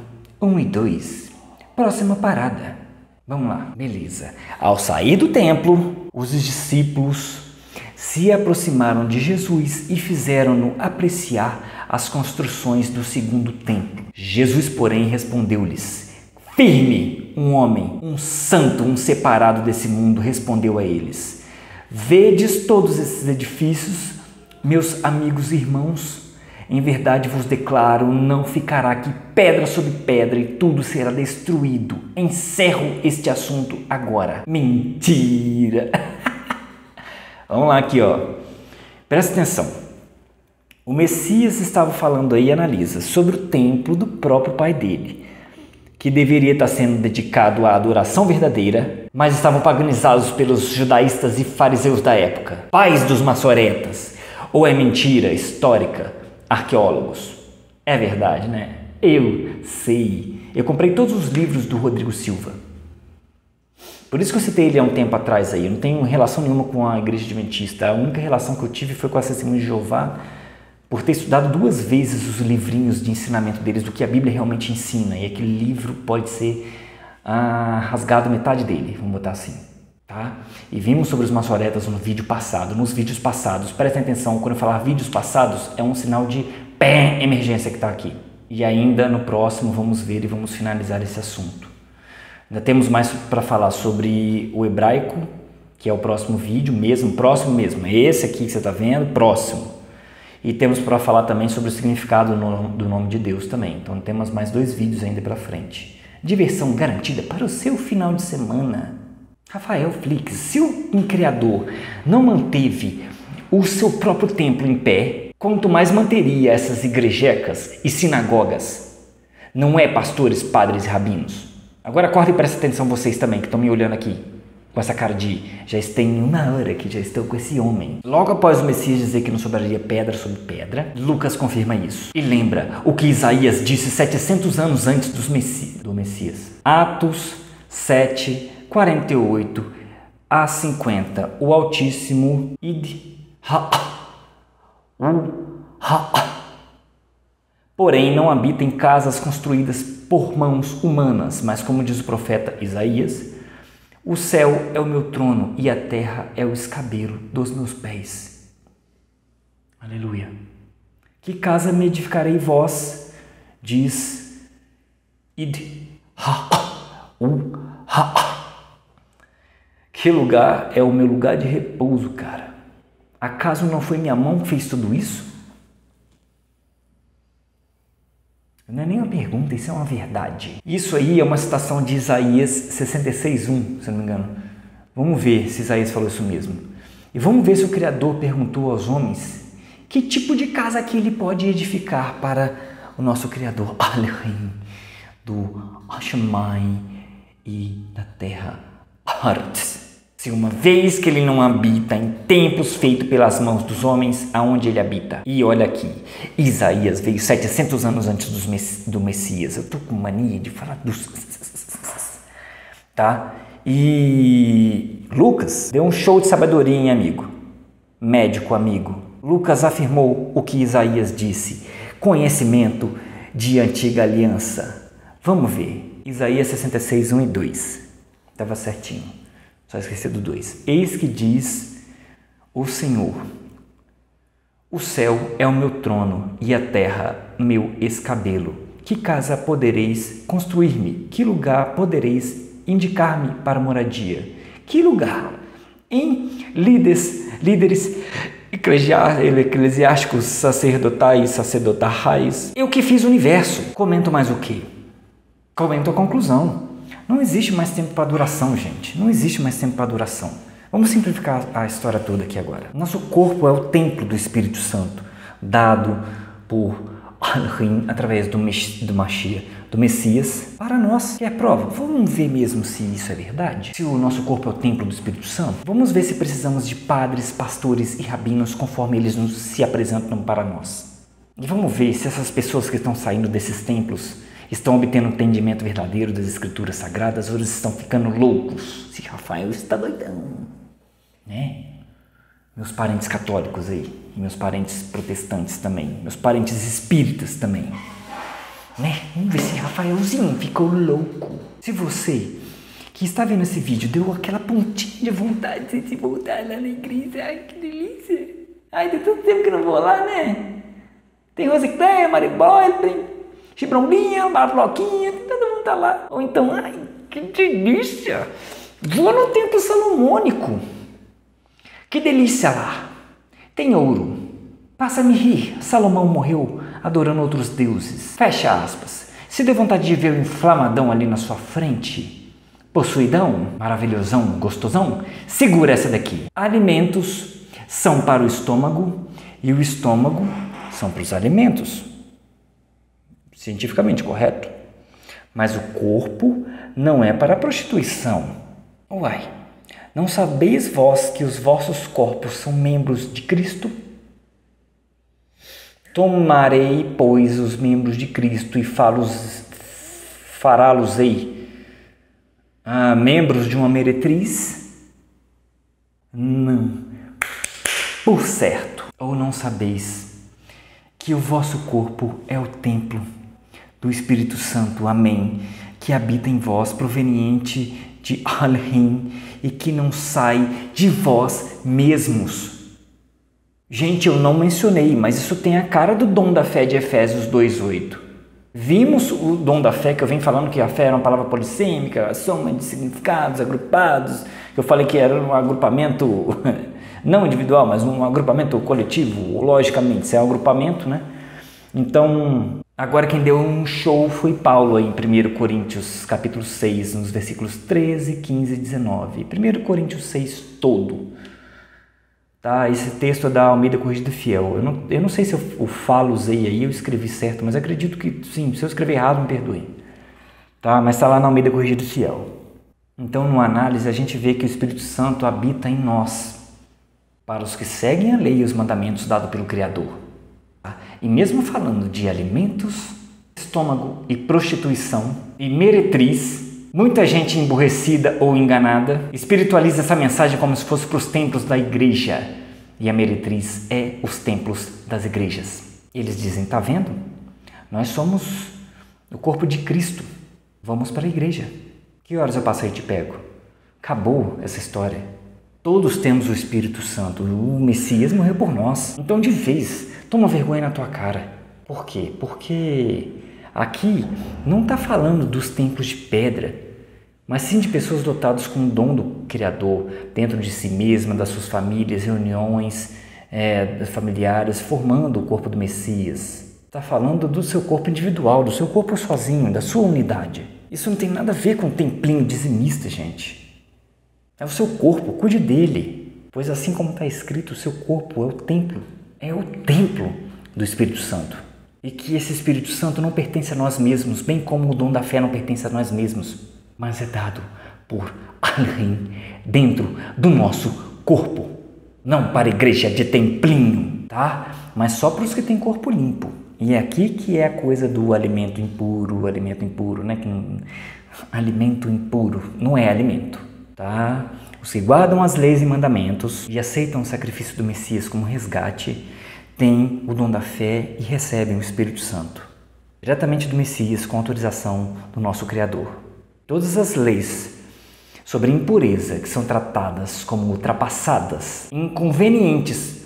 Speaker 1: 1 e 2. Próxima parada. Vamos lá, beleza. Ao sair do templo, os discípulos se aproximaram de Jesus e fizeram-no apreciar as construções do segundo templo. Jesus, porém, respondeu-lhes: firme, um homem, um santo, um separado desse mundo, respondeu a eles: vedes todos esses edifícios, meus amigos e irmãos? Em verdade vos declaro, não ficará aqui pedra sobre pedra e tudo será destruído. Encerro este assunto agora. Mentira! Vamos lá aqui, ó. Presta atenção. O Messias estava falando aí, analisa, sobre o templo do próprio pai dele, que deveria estar sendo dedicado à adoração verdadeira, mas estavam paganizados pelos judaístas e fariseus da época, pais dos maçoretas. Ou é mentira histórica? Arqueólogos. É verdade, né? Eu sei. Eu comprei todos os livros do Rodrigo Silva. Por isso que eu citei ele há um tempo atrás aí. Eu não tenho relação nenhuma com a Igreja Adventista. A única relação que eu tive foi com a Testemunha de Jeová, por ter estudado 2 vezes os livrinhos de ensinamento deles, do que a Bíblia realmente ensina. E aquele livro pode ser rasgado metade dele, vamos botar assim. Tá? E vimos sobre os maçoretas no vídeo passado, nos vídeos passados. Prestem atenção, quando eu falar vídeos passados, é um sinal de emergência que está aqui. E ainda no próximo vamos ver e vamos finalizar esse assunto. Ainda temos mais para falar sobre o hebraico, que é o próximo vídeo mesmo, próximo mesmo. É esse aqui que você está vendo, próximo. E temos para falar também sobre o significado do nome de Deus também. Então temos mais 2 vídeos ainda para frente. Diversão garantida para o seu final de semana. Rafael Flix, se o Criador não manteve o seu próprio templo em pé, quanto mais manteria essas igrejecas e sinagogas? Não é, pastores, padres e rabinos? Agora acorda e presta atenção vocês também, que estão me olhando aqui, com essa cara de já tem 1 hora que já estou com esse homem. Logo após o Messias dizer que não sobraria pedra sobre pedra, Lucas confirma isso. E lembra o que Isaías disse 700 anos antes do Messias. Atos 7, 48 a 50. O Altíssimo porém não habita em casas construídas por mãos humanas, mas como diz o profeta Isaías, o céu é o meu trono e a terra é o escabelo dos meus pés. Aleluia. Que casa me edificarei vós, diz Que lugar é o meu lugar de repouso, cara? Acaso não foi minha mão que fez tudo isso? Não é nem uma pergunta, isso é uma verdade. Isso aí é uma citação de Isaías 66:1, se não me engano. Vamos ver se Isaías falou isso mesmo. E vamos ver se o Criador perguntou aos homens que tipo de casa que ele pode edificar para o nosso Criador, Elohim, do Hashamai e da terra, Arts. Se uma vez que ele não habita em templos feitos pelas mãos dos homens, aonde ele habita? E olha aqui, Isaías veio 700 anos antes do Messias. Eu tô com mania de falar dos... Tá? E Lucas deu um show de sabedoria, hein, amigo? Médico amigo. Lucas afirmou o que Isaías disse. Conhecimento de antiga aliança. Vamos ver. Isaías 66, 1 e 2. Estava certinho. Só esqueci do 2. Eis que diz o Senhor: o céu é o meu trono e a terra meu escabelo. Que casa podereis construir-me? Que lugar podereis indicar-me para moradia? Que lugar? Em líderes eclesiásticos, sacerdotais, eu que fiz o universo. Comento mais o quê? Comento a conclusão. Não existe mais tempo para duração, gente. Não existe mais tempo para duração. Vamos simplificar a história toda aqui agora. Nosso corpo é o templo do Espírito Santo, dado por Elohim através do Mashiach, do Messias, para nós. Que é prova. Vamos ver mesmo se isso é verdade? Se o nosso corpo é o templo do Espírito Santo? Vamos ver se precisamos de padres, pastores e rabinos conforme eles se apresentam para nós. E vamos ver se essas pessoas que estão saindo desses templos estão obtendo um entendimento verdadeiro das escrituras sagradas ou eles estão ficando loucos. Se Rafael está doidão, né? Meus parentes católicos aí, e meus parentes protestantes também, meus parentes espíritas também, né? Vamos ver se Rafaelzinho ficou louco. Se você que está vendo esse vídeo deu aquela pontinha de vontade de voltar lá na igreja, ai que delícia, ai tem tanto tempo que não vou lá, né? Tem Rosicléia, Maribóia, tem Chibrombinha, Barloquinha, todo mundo tá lá. Ou então, ai, que delícia! Vou no templo salomônico. Que delícia lá! Tem ouro. Passa a me rir. Salomão morreu adorando outros deuses. Fecha aspas. Se deu vontade de ver o inflamadão ali na sua frente, possuidão, maravilhosão, gostosão, segura essa daqui. Alimentos são para o estômago e o estômago são para os alimentos. Cientificamente correto, mas o corpo não é para a prostituição. Uai, não sabeis vós que os vossos corpos são membros de Cristo? Tomarei, pois, os membros de Cristo e fará-los-ei membros de uma meretriz? Não, por certo. Ou não sabeis que o vosso corpo é o templo do Espírito Santo, amém, que habita em vós, proveniente de Elohim e que não sai de vós mesmos. Gente, eu não mencionei, mas isso tem a cara do dom da fé de Efésios 2:8. Vimos o dom da fé, que eu venho falando que a fé era uma palavra polissêmica, a soma de significados agrupados, eu falei que era um agrupamento não individual, mas um agrupamento coletivo, logicamente, isso é um agrupamento, né? Então, agora quem deu um show foi Paulo aí em 1 Coríntios capítulo 6, nos versículos 13, 15 e 19. 1 Coríntios 6 todo. Tá? Esse texto é da Almeida Corrigida Fiel. Eu não sei se eu falo, usei aí, eu escrevi certo, mas acredito que sim, se eu escrever errado, me perdoe. Tá? Mas está lá na Almeida Corrigida Fiel. Então, numa análise, a gente vê que o Espírito Santo habita em nós, para os que seguem a lei e os mandamentos dados pelo Criador. E mesmo falando de alimentos, estômago e prostituição e meretriz, muita gente emburrecida ou enganada espiritualiza essa mensagem como se fosse para os templos da igreja. E a meretriz é os templos das igrejas. Eles dizem, tá vendo? Nós somos o corpo de Cristo. Vamos para a igreja. Que horas eu passo aí e te pego? Acabou essa história. Todos temos o Espírito Santo. O Messias morreu por nós. Então, de vez, toma vergonha na tua cara. Por quê? Porque aqui não está falando dos templos de pedra, mas sim de pessoas dotadas com o dom do Criador, dentro de si mesma, das suas famílias, reuniões familiares, formando o corpo do Messias. Está falando do seu corpo individual, do seu corpo sozinho, da sua unidade. Isso não tem nada a ver com um templinho dizimista, gente. É o seu corpo, cuide dele. Pois assim como está escrito, o seu corpo é o templo do Espírito Santo. E que esse Espírito Santo não pertence a nós mesmos, bem como o dom da fé não pertence a nós mesmos, mas é dado por alguém dentro do nosso corpo. Não para a igreja de templinho, tá? Mas só para os que têm corpo limpo. E é aqui que é a coisa do alimento impuro, né? Alimento impuro não é alimento, tá? Os que guardam as leis e mandamentos e aceitam o sacrifício do Messias como resgate, têm o dom da fé e recebem o Espírito Santo, diretamente do Messias, com autorização do nosso Criador. Todas as leis sobre impureza que são tratadas como ultrapassadas, inconvenientes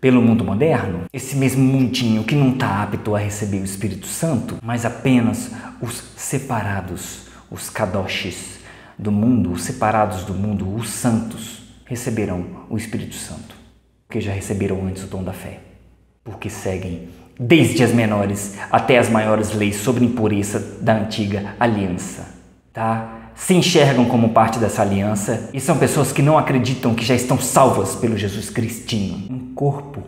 Speaker 1: pelo mundo moderno, esse mesmo mundinho que não está apto a receber o Espírito Santo, mas apenas os separados, os kadoshis do mundo, os separados do mundo, os santos, receberão o Espírito Santo, porque já receberam antes o dom da fé, porque seguem desde as menores até as maiores leis sobre impureza da antiga aliança, tá? Se enxergam como parte dessa aliança e são pessoas que não acreditam que já estão salvas pelo Jesus Cristinho. Um corpo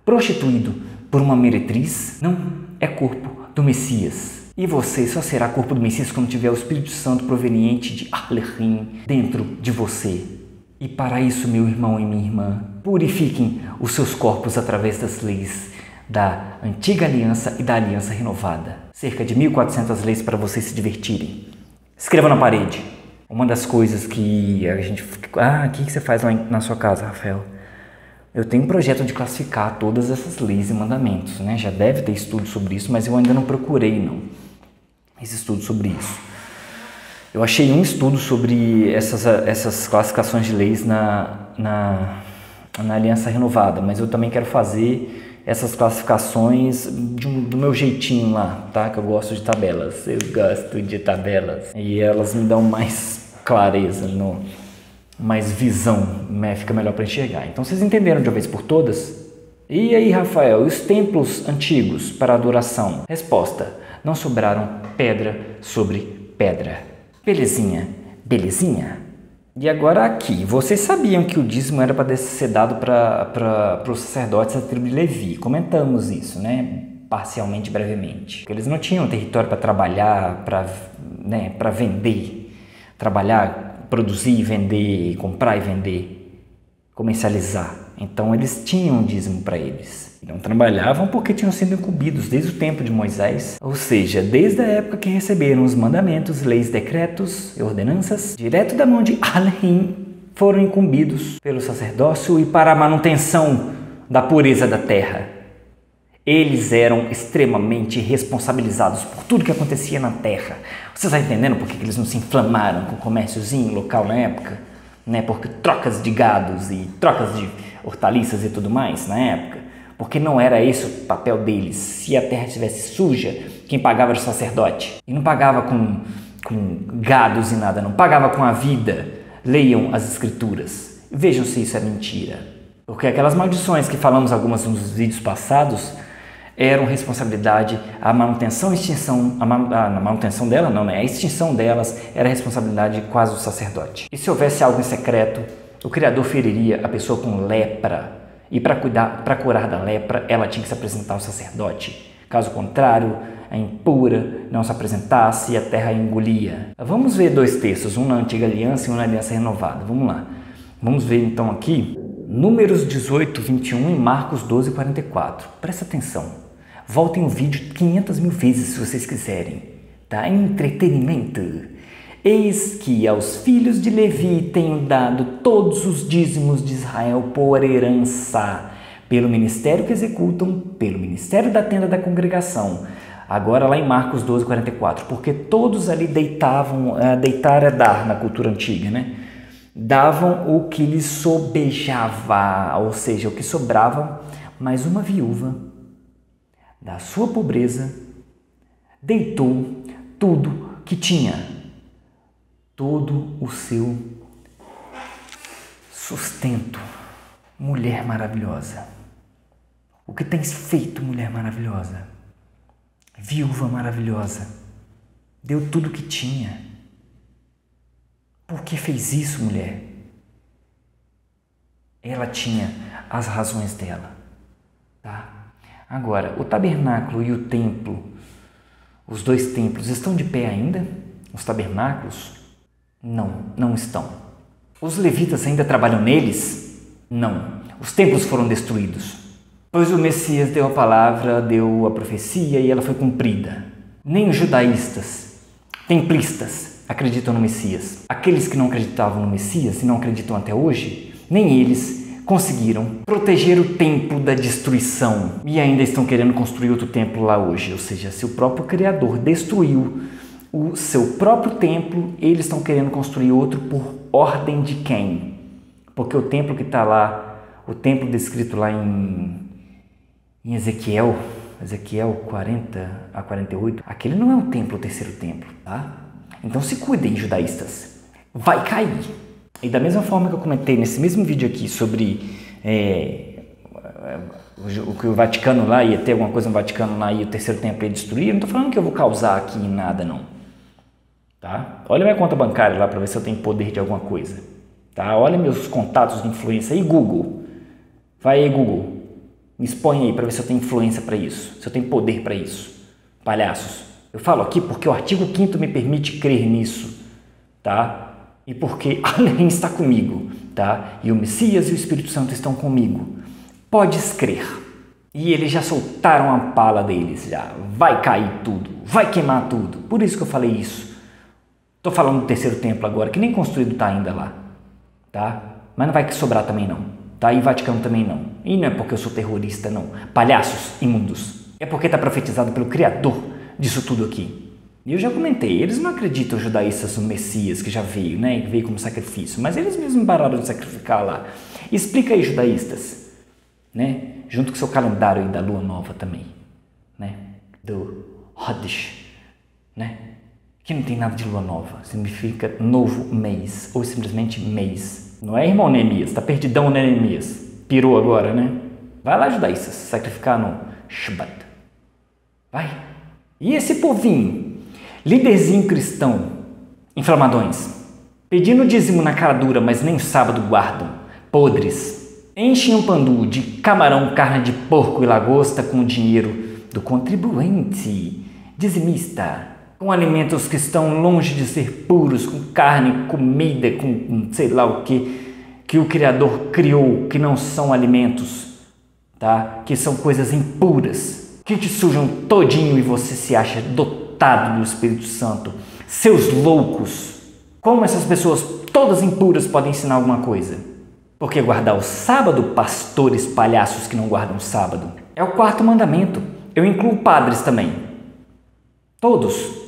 Speaker 1: prostituído por uma meretriz não é corpo do Messias. E você só será corpo do Messias quando tiver o Espírito Santo proveniente de Elohim dentro de você. E para isso, meu irmão e minha irmã, purifiquem os seus corpos através das leis da antiga aliança e da aliança renovada. Cerca de 1.400 leis para vocês se divertirem. Escreva na parede. Uma das coisas que a gente... o que você faz lá na sua casa, Rafael? Eu tenho um projeto de classificar todas essas leis e mandamentos, né? Já deve ter estudo sobre isso, mas eu ainda não procurei, não. Esse estudo sobre isso. Eu achei um estudo sobre essas classificações de leis na Aliança Renovada, mas eu também quero fazer essas classificações do meu jeitinho lá, tá? Que eu gosto de tabelas. Eu gosto de tabelas. E elas me dão mais clareza, mais visão, né? Fica melhor para enxergar. Então vocês entenderam de uma vez por todas? E aí, Rafael, os templos antigos para adoração? Resposta: não sobraram pedra sobre pedra. Belezinha, belezinha? E agora aqui, vocês sabiam que o dízimo era para ser dado para os sacerdotes da tribo de Levi? Comentamos isso, né? Parcialmente, brevemente. Porque eles não tinham território para trabalhar, para vender. Trabalhar, produzir, vender, comprar e vender, comercializar. Então eles tinham dízimo para eles. Não trabalhavam porque tinham sido incumbidos desde o tempo de Moisés, ou seja, desde a época que receberam os mandamentos, leis, decretos e ordenanças, direto da mão de Elohim, foram incumbidos pelo sacerdócio e para a manutenção da pureza da terra. Eles eram extremamente responsabilizados por tudo que acontecia na terra. Você está entendendo por que eles não se inflamaram com o comérciozinho local na época? Né? Porque trocas de gados e trocas de hortaliças e tudo mais na época. Porque não era esse o papel deles. Se a terra estivesse suja, quem pagava era o sacerdote. E não pagava com gados e nada, não pagava com a vida. Leiam as escrituras. Vejam se isso é mentira. Porque aquelas maldições que falamos algumas nos vídeos passados eram responsabilidade, a manutenção e extinção, a manutenção dela não, né? A extinção delas era responsabilidade quase do sacerdote. E se houvesse algo em secreto, o Criador feriria a pessoa com lepra. E para curar da lepra, ela tinha que se apresentar ao sacerdote. Caso contrário, a impura não se apresentasse e a terra a engolia. Vamos ver dois textos, um na Antiga Aliança e um na Aliança Renovada. Vamos lá. Vamos ver então aqui Números 18, 21 e Marcos 12, 44. Presta atenção. Voltem o vídeo 500.000 vezes se vocês quiserem. Tá? Entretenimento. Eis que aos filhos de Levi tenho dado todos os dízimos de Israel por herança, pelo ministério que executam, pelo ministério da tenda da congregação. Agora lá em Marcos 12, 44, porque todos ali deitavam, deitar é dar na cultura antiga, né? Davam o que lhes sobejava, ou seja, o que sobrava, mas uma viúva da sua pobreza deitou tudo que tinha. Todo o seu sustento. Mulher maravilhosa. O que tens feito, mulher maravilhosa? Viúva maravilhosa. Deu tudo o que tinha. Por que fez isso, mulher? Ela tinha as razões dela, tá? Agora, o tabernáculo e o templo, os dois templos, estão de pé ainda? Os tabernáculos? Não estão. Os levitas ainda trabalham neles? Não. Os templos foram destruídos. Pois o Messias deu a palavra, deu a profecia e ela foi cumprida. Nem os judaístas, templistas, acreditam no Messias. Aqueles que não acreditavam no Messias e não acreditam até hoje, nem eles conseguiram proteger o templo da destruição e ainda estão querendo construir outro templo lá hoje. Ou seja, se o próprio Criador destruiu o seu próprio templo, eles estão querendo construir outro por ordem de quem? Porque o templo que está lá, o templo descrito lá em Ezequiel 40 a 48, aquele não é o templo, o terceiro templo, tá? Então se cuidem, judaístas, vai cair. E da mesma forma que eu comentei nesse mesmo vídeo aqui sobre o que o Vaticano lá ia ter alguma coisa no Vaticano lá e o terceiro templo ia destruir, eu não estou falando que eu vou causar aqui em nada, não. Tá? Olha minha conta bancária lá para ver se eu tenho poder de alguma coisa. Tá? Olha meus contatos de influência aí, Google. Vai aí, Google. Me expõe aí para ver se eu tenho influência para isso, se eu tenho poder para isso. Palhaços. Eu falo aqui porque o artigo 5º me permite crer nisso, tá? E porque além está comigo, tá? E o Messias e o Espírito Santo estão comigo. Podes crer. E eles já soltaram a pala deles, já. Vai cair tudo, vai queimar tudo. Por isso que eu falei isso. Estou falando do terceiro templo agora, que nem construído está ainda lá, tá? Mas não vai sobrar também não, tá? E Vaticano também não. E não é porque eu sou terrorista, não. Palhaços imundos. É porque está profetizado pelo Criador disso tudo aqui. E eu já comentei, eles não acreditam, os judaístas, no Messias, que já veio, né? Que veio como sacrifício. Mas eles mesmos pararam de sacrificar lá. Explica aí, judaístas, né? Junto com o seu calendário aí da lua nova também, né? Do Hodish, né? Que não tem nada de lua nova. Significa novo mês, ou simplesmente mês. Não é, irmão Neemias? Tá perdidão, né, Neemias? Pirou agora, né? Vai lá, judaístas, sacrificar no Shabbat. Vai. E esse povinho, líderzinho cristão, inflamadões, pedindo dízimo na cara dura, mas nem o sábado guardam, podres, enchem um pandu de camarão, carne de porco e lagosta com o dinheiro do contribuinte dizimista, com alimentos que estão longe de ser puros, com carne, comida, com sei lá o que o Criador criou, que não são alimentos, tá? Que são coisas impuras, que te sujam todinho e você se acha dotado do Espírito Santo. Seus loucos! Como essas pessoas todas impuras podem ensinar alguma coisa? Porque guardar o sábado, pastores palhaços que não guardam o sábado, é o 4º mandamento. Eu incluo padres também. Todos.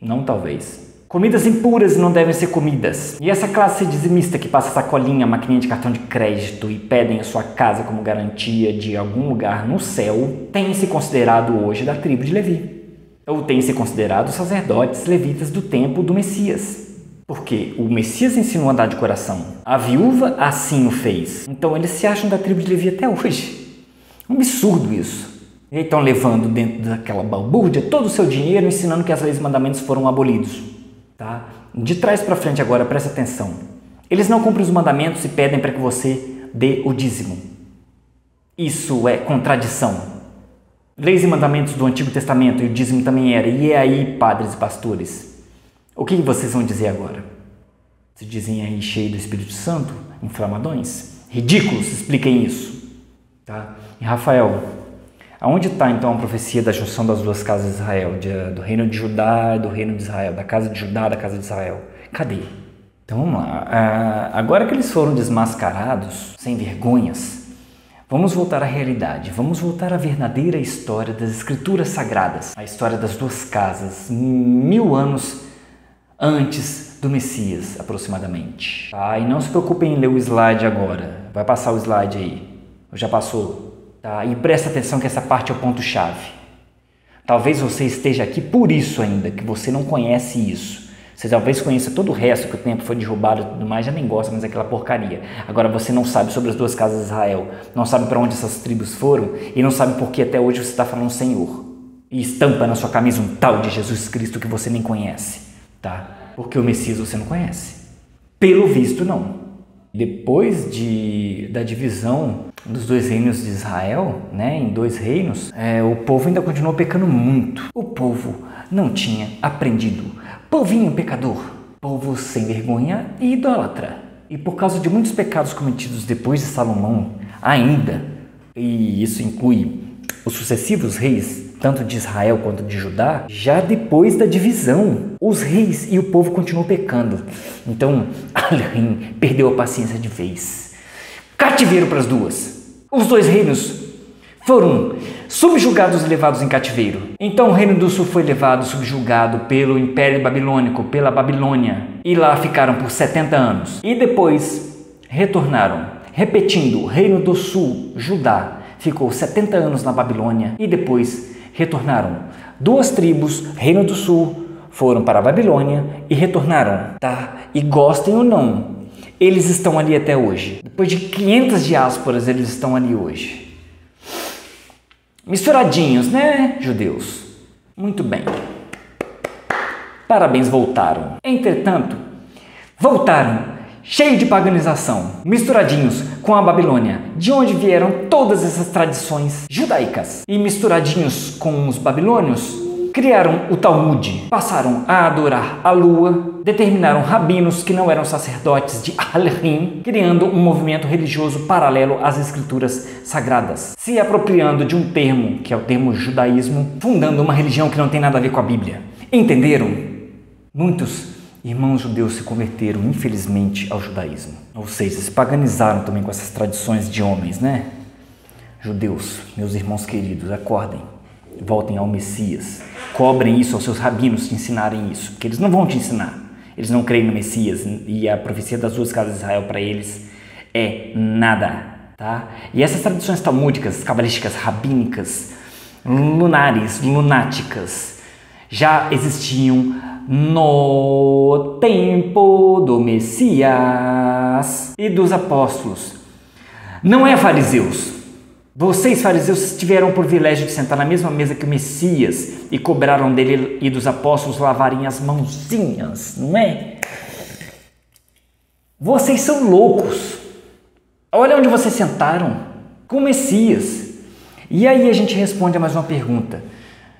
Speaker 1: Não talvez. Comidas impuras não devem ser comidas. E essa classe dizimista que passa sacolinha, maquininha de cartão de crédito e pedem a sua casa como garantia de algum lugar no céu, tem se considerado hoje da tribo de Levi. Ou tem se considerado sacerdotes levitas do tempo do Messias. Porque o Messias ensinou a dar de coração. A viúva assim o fez. Então eles se acham da tribo de Levi até hoje. Um absurdo isso. E estão levando dentro daquela balbúrdia todo o seu dinheiro, ensinando que as leis e mandamentos foram abolidos. Tá? De trás para frente agora, presta atenção. Eles não cumprem os mandamentos e pedem para que você dê o dízimo. Isso é contradição. Leis e mandamentos do Antigo Testamento e o dízimo também era. E aí, padres e pastores, o que vocês vão dizer agora? Se dizem aí cheio do Espírito Santo, inflamadões? Ridículos, expliquem isso. Tá? E Rafael, aonde está então a profecia da junção das duas casas de Israel, do reino de Judá e do reino de Israel, da casa de Judá e da casa de Israel? Cadê? Então vamos lá. Agora que eles foram desmascarados, sem vergonhas, vamos voltar à realidade, vamos voltar à verdadeira história das Escrituras Sagradas, a história das duas casas, 1000 anos antes do Messias, aproximadamente. Tá? E não se preocupem em ler o slide agora, vai passar o slide aí, já passou. Tá? E presta atenção que essa parte é o ponto-chave. Talvez você esteja aqui por isso ainda, que você não conhece isso. Você talvez conheça todo o resto, que o templo foi derrubado e tudo mais, já nem gosta mais daquela porcaria. Agora você não sabe sobre as duas casas de Israel, não sabe para onde essas tribos foram e não sabe por que até hoje você está falando Senhor. E estampa na sua camisa um tal de Jesus Cristo que você nem conhece. Tá? Porque o Messias você não conhece. Pelo visto, não. Depois da divisão dos dois reinos de Israel, né, em dois reinos, o povo ainda continuou pecando muito. O povo não tinha aprendido. Povinho pecador, povo sem vergonha e idólatra. E por causa de muitos pecados cometidos depois de Salomão, ainda, e isso inclui os sucessivos reis, tanto de Israel quanto de Judá, já depois da divisão, os reis e o povo continuam pecando. Então, Alrim perdeu a paciência de vez. Cativeiro para as duas. Os dois reinos foram subjugados e levados em cativeiro. Então o reino do sul foi levado, subjugado pelo Império Babilônico, pela Babilônia. E lá ficaram por 70 anos. E depois retornaram, repetindo, o reino do sul, Judá, ficou 70 anos na Babilônia e depois retornaram. Duas tribos, reino do sul, foram para a Babilônia e retornaram, tá? E gostem ou não, eles estão ali até hoje. Depois de 500 diásporas, eles estão ali hoje. Misturadinhos, né, judeus? Muito bem. Parabéns, voltaram. Entretanto, voltaram cheio de paganização, misturadinhos com a Babilônia, de onde vieram todas essas tradições judaicas. E misturadinhos com os babilônios, criaram o Talmud, passaram a adorar a lua, determinaram rabinos que não eram sacerdotes de Alrim, criando um movimento religioso paralelo às escrituras sagradas, se apropriando de um termo, que é o termo judaísmo, fundando uma religião que não tem nada a ver com a Bíblia. Entenderam? Muitos irmãos judeus se converteram, infelizmente, ao judaísmo. Ou seja, se paganizaram também com essas tradições de homens, né? Judeus, meus irmãos queridos, acordem, voltem ao Messias, cobrem isso aos seus rabinos te ensinarem isso, porque eles não vão te ensinar. Eles não creem no Messias e a profecia das duas casas de Israel para eles é nada, tá? E essas tradições talmúdicas, cabalísticas, rabínicas, lunares, lunáticas, já existiam no tempo do Messias e dos apóstolos. Não é fariseus. Vocês, fariseus, tiveram o privilégio de sentar na mesma mesa que o Messias e cobraram dele e dos apóstolos lavarem as mãozinhas, não é? Vocês são loucos. Olha onde vocês sentaram, com o Messias. E aí a gente responde a mais uma pergunta.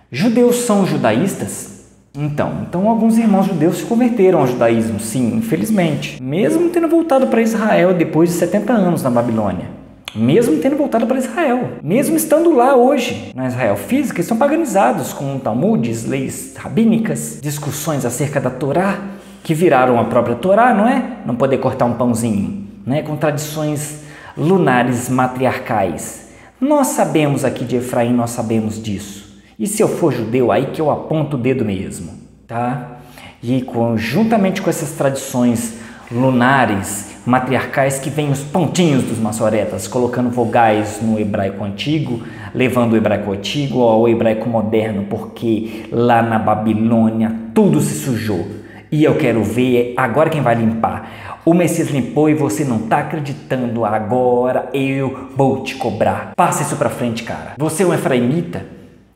Speaker 1: Judeus são judaístas? Então alguns irmãos judeus se converteram ao judaísmo, sim, infelizmente. Mesmo tendo voltado para Israel depois de 70 anos na Babilônia. Mesmo tendo voltado para Israel. Mesmo estando lá hoje, na Israel física, estão paganizados com Talmudes, leis rabínicas, discussões acerca da Torá, que viraram a própria Torá, não é? Não poder cortar um pãozinho, né? Com tradições lunares matriarcais. Nós sabemos aqui de Efraim, nós sabemos disso. E se eu for judeu, aí que eu aponto o dedo mesmo, tá? E juntamente com essas tradições lunares, matriarcais, que vêm os pontinhos dos maçoretas, colocando vogais no hebraico antigo, levando o hebraico antigo ao hebraico moderno, porque lá na Babilônia tudo se sujou. E eu quero ver agora quem vai limpar. O Messias limpou e você não está acreditando, agora eu vou te cobrar. Passa isso para frente, cara. Você é um efraimita?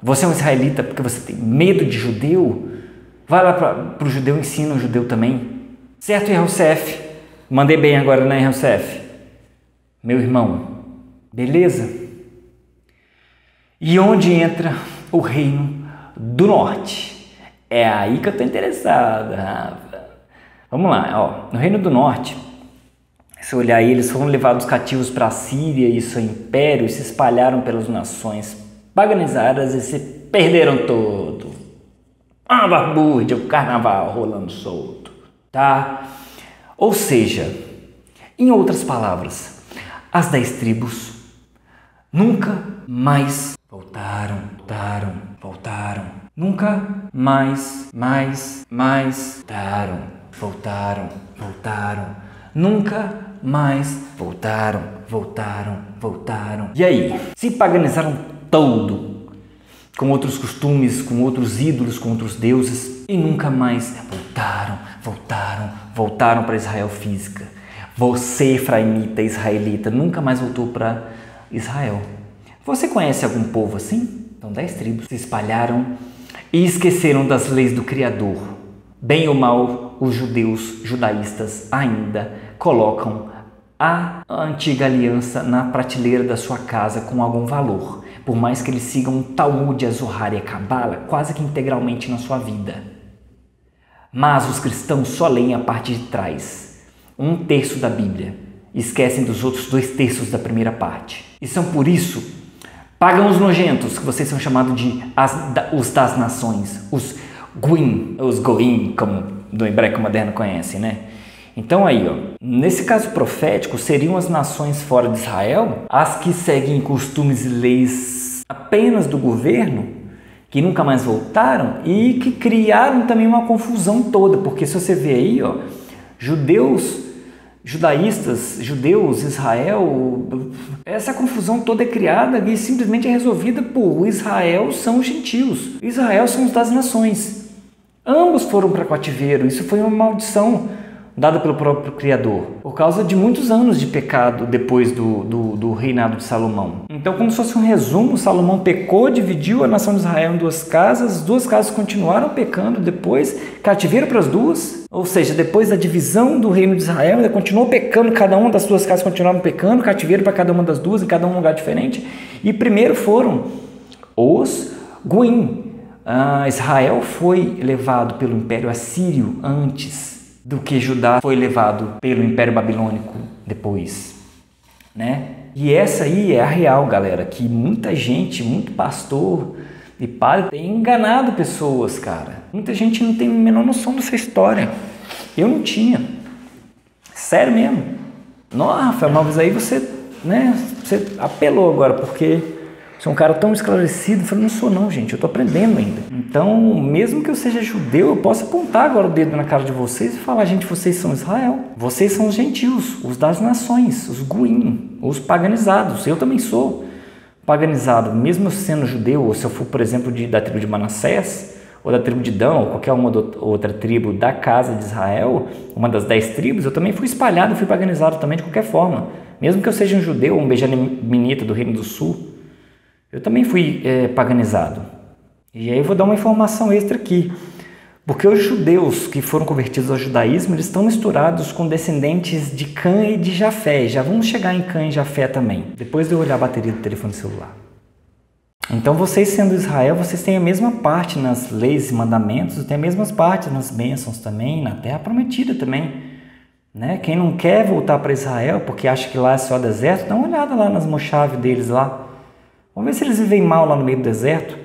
Speaker 1: Você é um israelita porque você tem medo de judeu? Vai lá para o judeu, ensina o judeu também. Certo, Yehosef? Mandei bem agora, né, Yehosef? Meu irmão, beleza? E onde entra o reino do norte? É aí que eu estou interessado, Rafa. Vamos lá, ó. No reino do norte, se olhar aí, eles foram levados cativos para a Síria e seu império e se espalharam pelas nações paganizadas e se perderam todo. Uma barbúrdia, o carnaval rolando solto, tá? Ou seja, em outras palavras, as 10 tribos nunca mais voltaram. Nunca mais, voltaram. Nunca mais voltaram. E aí, se paganizaram todo, com outros costumes, com outros ídolos, com outros deuses, e nunca mais voltaram para Israel física. Você, efraimita, israelita, nunca mais voltou para Israel. Você conhece algum povo assim? Então 10 tribos se espalharam e esqueceram das leis do Criador. Bem ou mal, os judeus judaístas ainda colocam a antiga aliança na prateleira da sua casa com algum valor, por mais que eles sigam o Talmud, a Zohar e a Cabala quase que integralmente na sua vida. Mas os cristãos só leem a parte de trás, 1/3 da Bíblia, e esquecem dos outros 2/3 da primeira parte. E são por isso pagãos nojentos, que vocês são chamados de os das nações, os Goim, como do hebraico moderno conhecem, né? Então aí, ó, nesse caso profético, seriam as nações fora de Israel, as que seguem costumes e leis apenas do governo, que nunca mais voltaram e que criaram também uma confusão toda, porque se você vê aí, ó, judaístas, Israel, essa confusão toda é criada e simplesmente é resolvida por Israel são os gentios, Israel são os das nações. Ambos foram para cativeiro, isso foi uma maldição dada pelo próprio Criador, por causa de muitos anos de pecado depois do reinado de Salomão. Então, como se fosse um resumo, Salomão pecou, dividiu a nação de Israel em 2 casas, as 2 casas continuaram pecando depois, cativeiro para as 2, ou seja, depois da divisão do reino de Israel, ainda continuou pecando, cada uma das 2 casas continuaram pecando, cativeiro para cada uma das 2, em cada um lugar diferente, e primeiro foram os Goim. Israel foi levado pelo Império Assírio antes do que Judá foi levado pelo Império Babilônico depois, né? E essa aí é a real, galera, que muita gente, muito pastor e padre tem enganado pessoas, cara. Muita gente não tem a menor noção dessa história. Eu não tinha. Sério mesmo. Nossa, Rafael, mas aí você apelou agora, porque sou um cara tão esclarecido. Eu falei, não sou não, gente, eu tô aprendendo ainda. Então, mesmo que eu seja judeu, eu posso apontar agora o dedo na cara de vocês e falar, gente, vocês são Israel. Vocês são os gentios, os das nações, os Goim, os paganizados. Eu também sou paganizado, mesmo sendo judeu, ou se eu for, por exemplo, da tribo de Manassés, ou da tribo de Dan, ou qualquer uma outra tribo da casa de Israel, uma das 10 tribos, eu também fui espalhado, fui paganizado também de qualquer forma. Mesmo que eu seja um judeu, um benjaminita do Reino do Sul, eu também fui paganizado. E aí eu vou dar uma informação extra aqui. Porque os judeus que foram convertidos ao judaísmo, eles estão misturados com descendentes de Cã e de Jafé. Já vamos chegar em Cã e Jafé também, depois de eu olhar a bateria do telefone celular. Então vocês sendo Israel, vocês têm a mesma parte nas leis e mandamentos, têm as mesmas partes nas bênçãos também, na terra prometida também. Né? Quem não quer voltar para Israel, porque acha que lá é só deserto, dá uma olhada lá nas mochaves deles lá. Vamos ver se eles vivem mal lá no meio do deserto.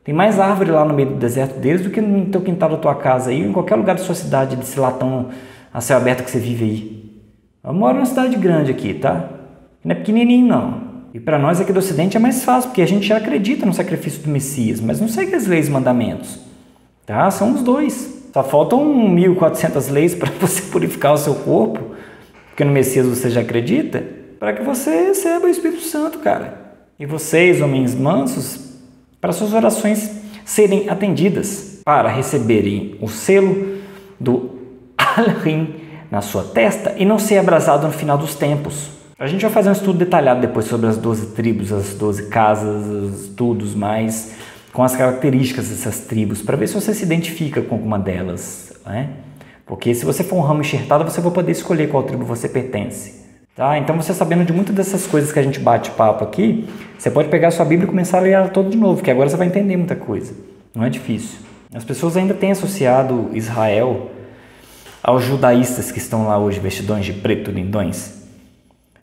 Speaker 1: Tem mais árvore lá no meio do deserto deles do que no teu quintal da tua casa aí, ou em qualquer lugar da sua cidade, desse latão a céu aberto que você vive aí. Eu moro numa cidade grande aqui, tá? Não é pequenininho, não. E para nós aqui do Ocidente é mais fácil, porque a gente já acredita no sacrifício do Messias, mas não segue as leis e mandamentos. Tá? São os 2. Só faltam 1.400 leis para você purificar o seu corpo, porque no Messias você já acredita, para que você receba o Espírito Santo, cara. E vocês, homens mansos, para suas orações serem atendidas, para receberem o selo do Al-Rim na sua testa e não ser abrasado no final dos tempos. A gente vai fazer um estudo detalhado depois sobre as 12 tribos, as 12 casas, os estudos mais com as características dessas tribos, para ver se você se identifica com alguma delas, né? Porque se você for um ramo enxertado, você vai poder escolher qual tribo você pertence. Tá? Então, você sabendo de muitas dessas coisas que a gente bate papo aqui, você pode pegar a sua Bíblia e começar a ler ela toda de novo, que agora você vai entender muita coisa. Não é difícil. As pessoas ainda têm associado Israel aos judaístas que estão lá hoje, vestidões de preto, lindões.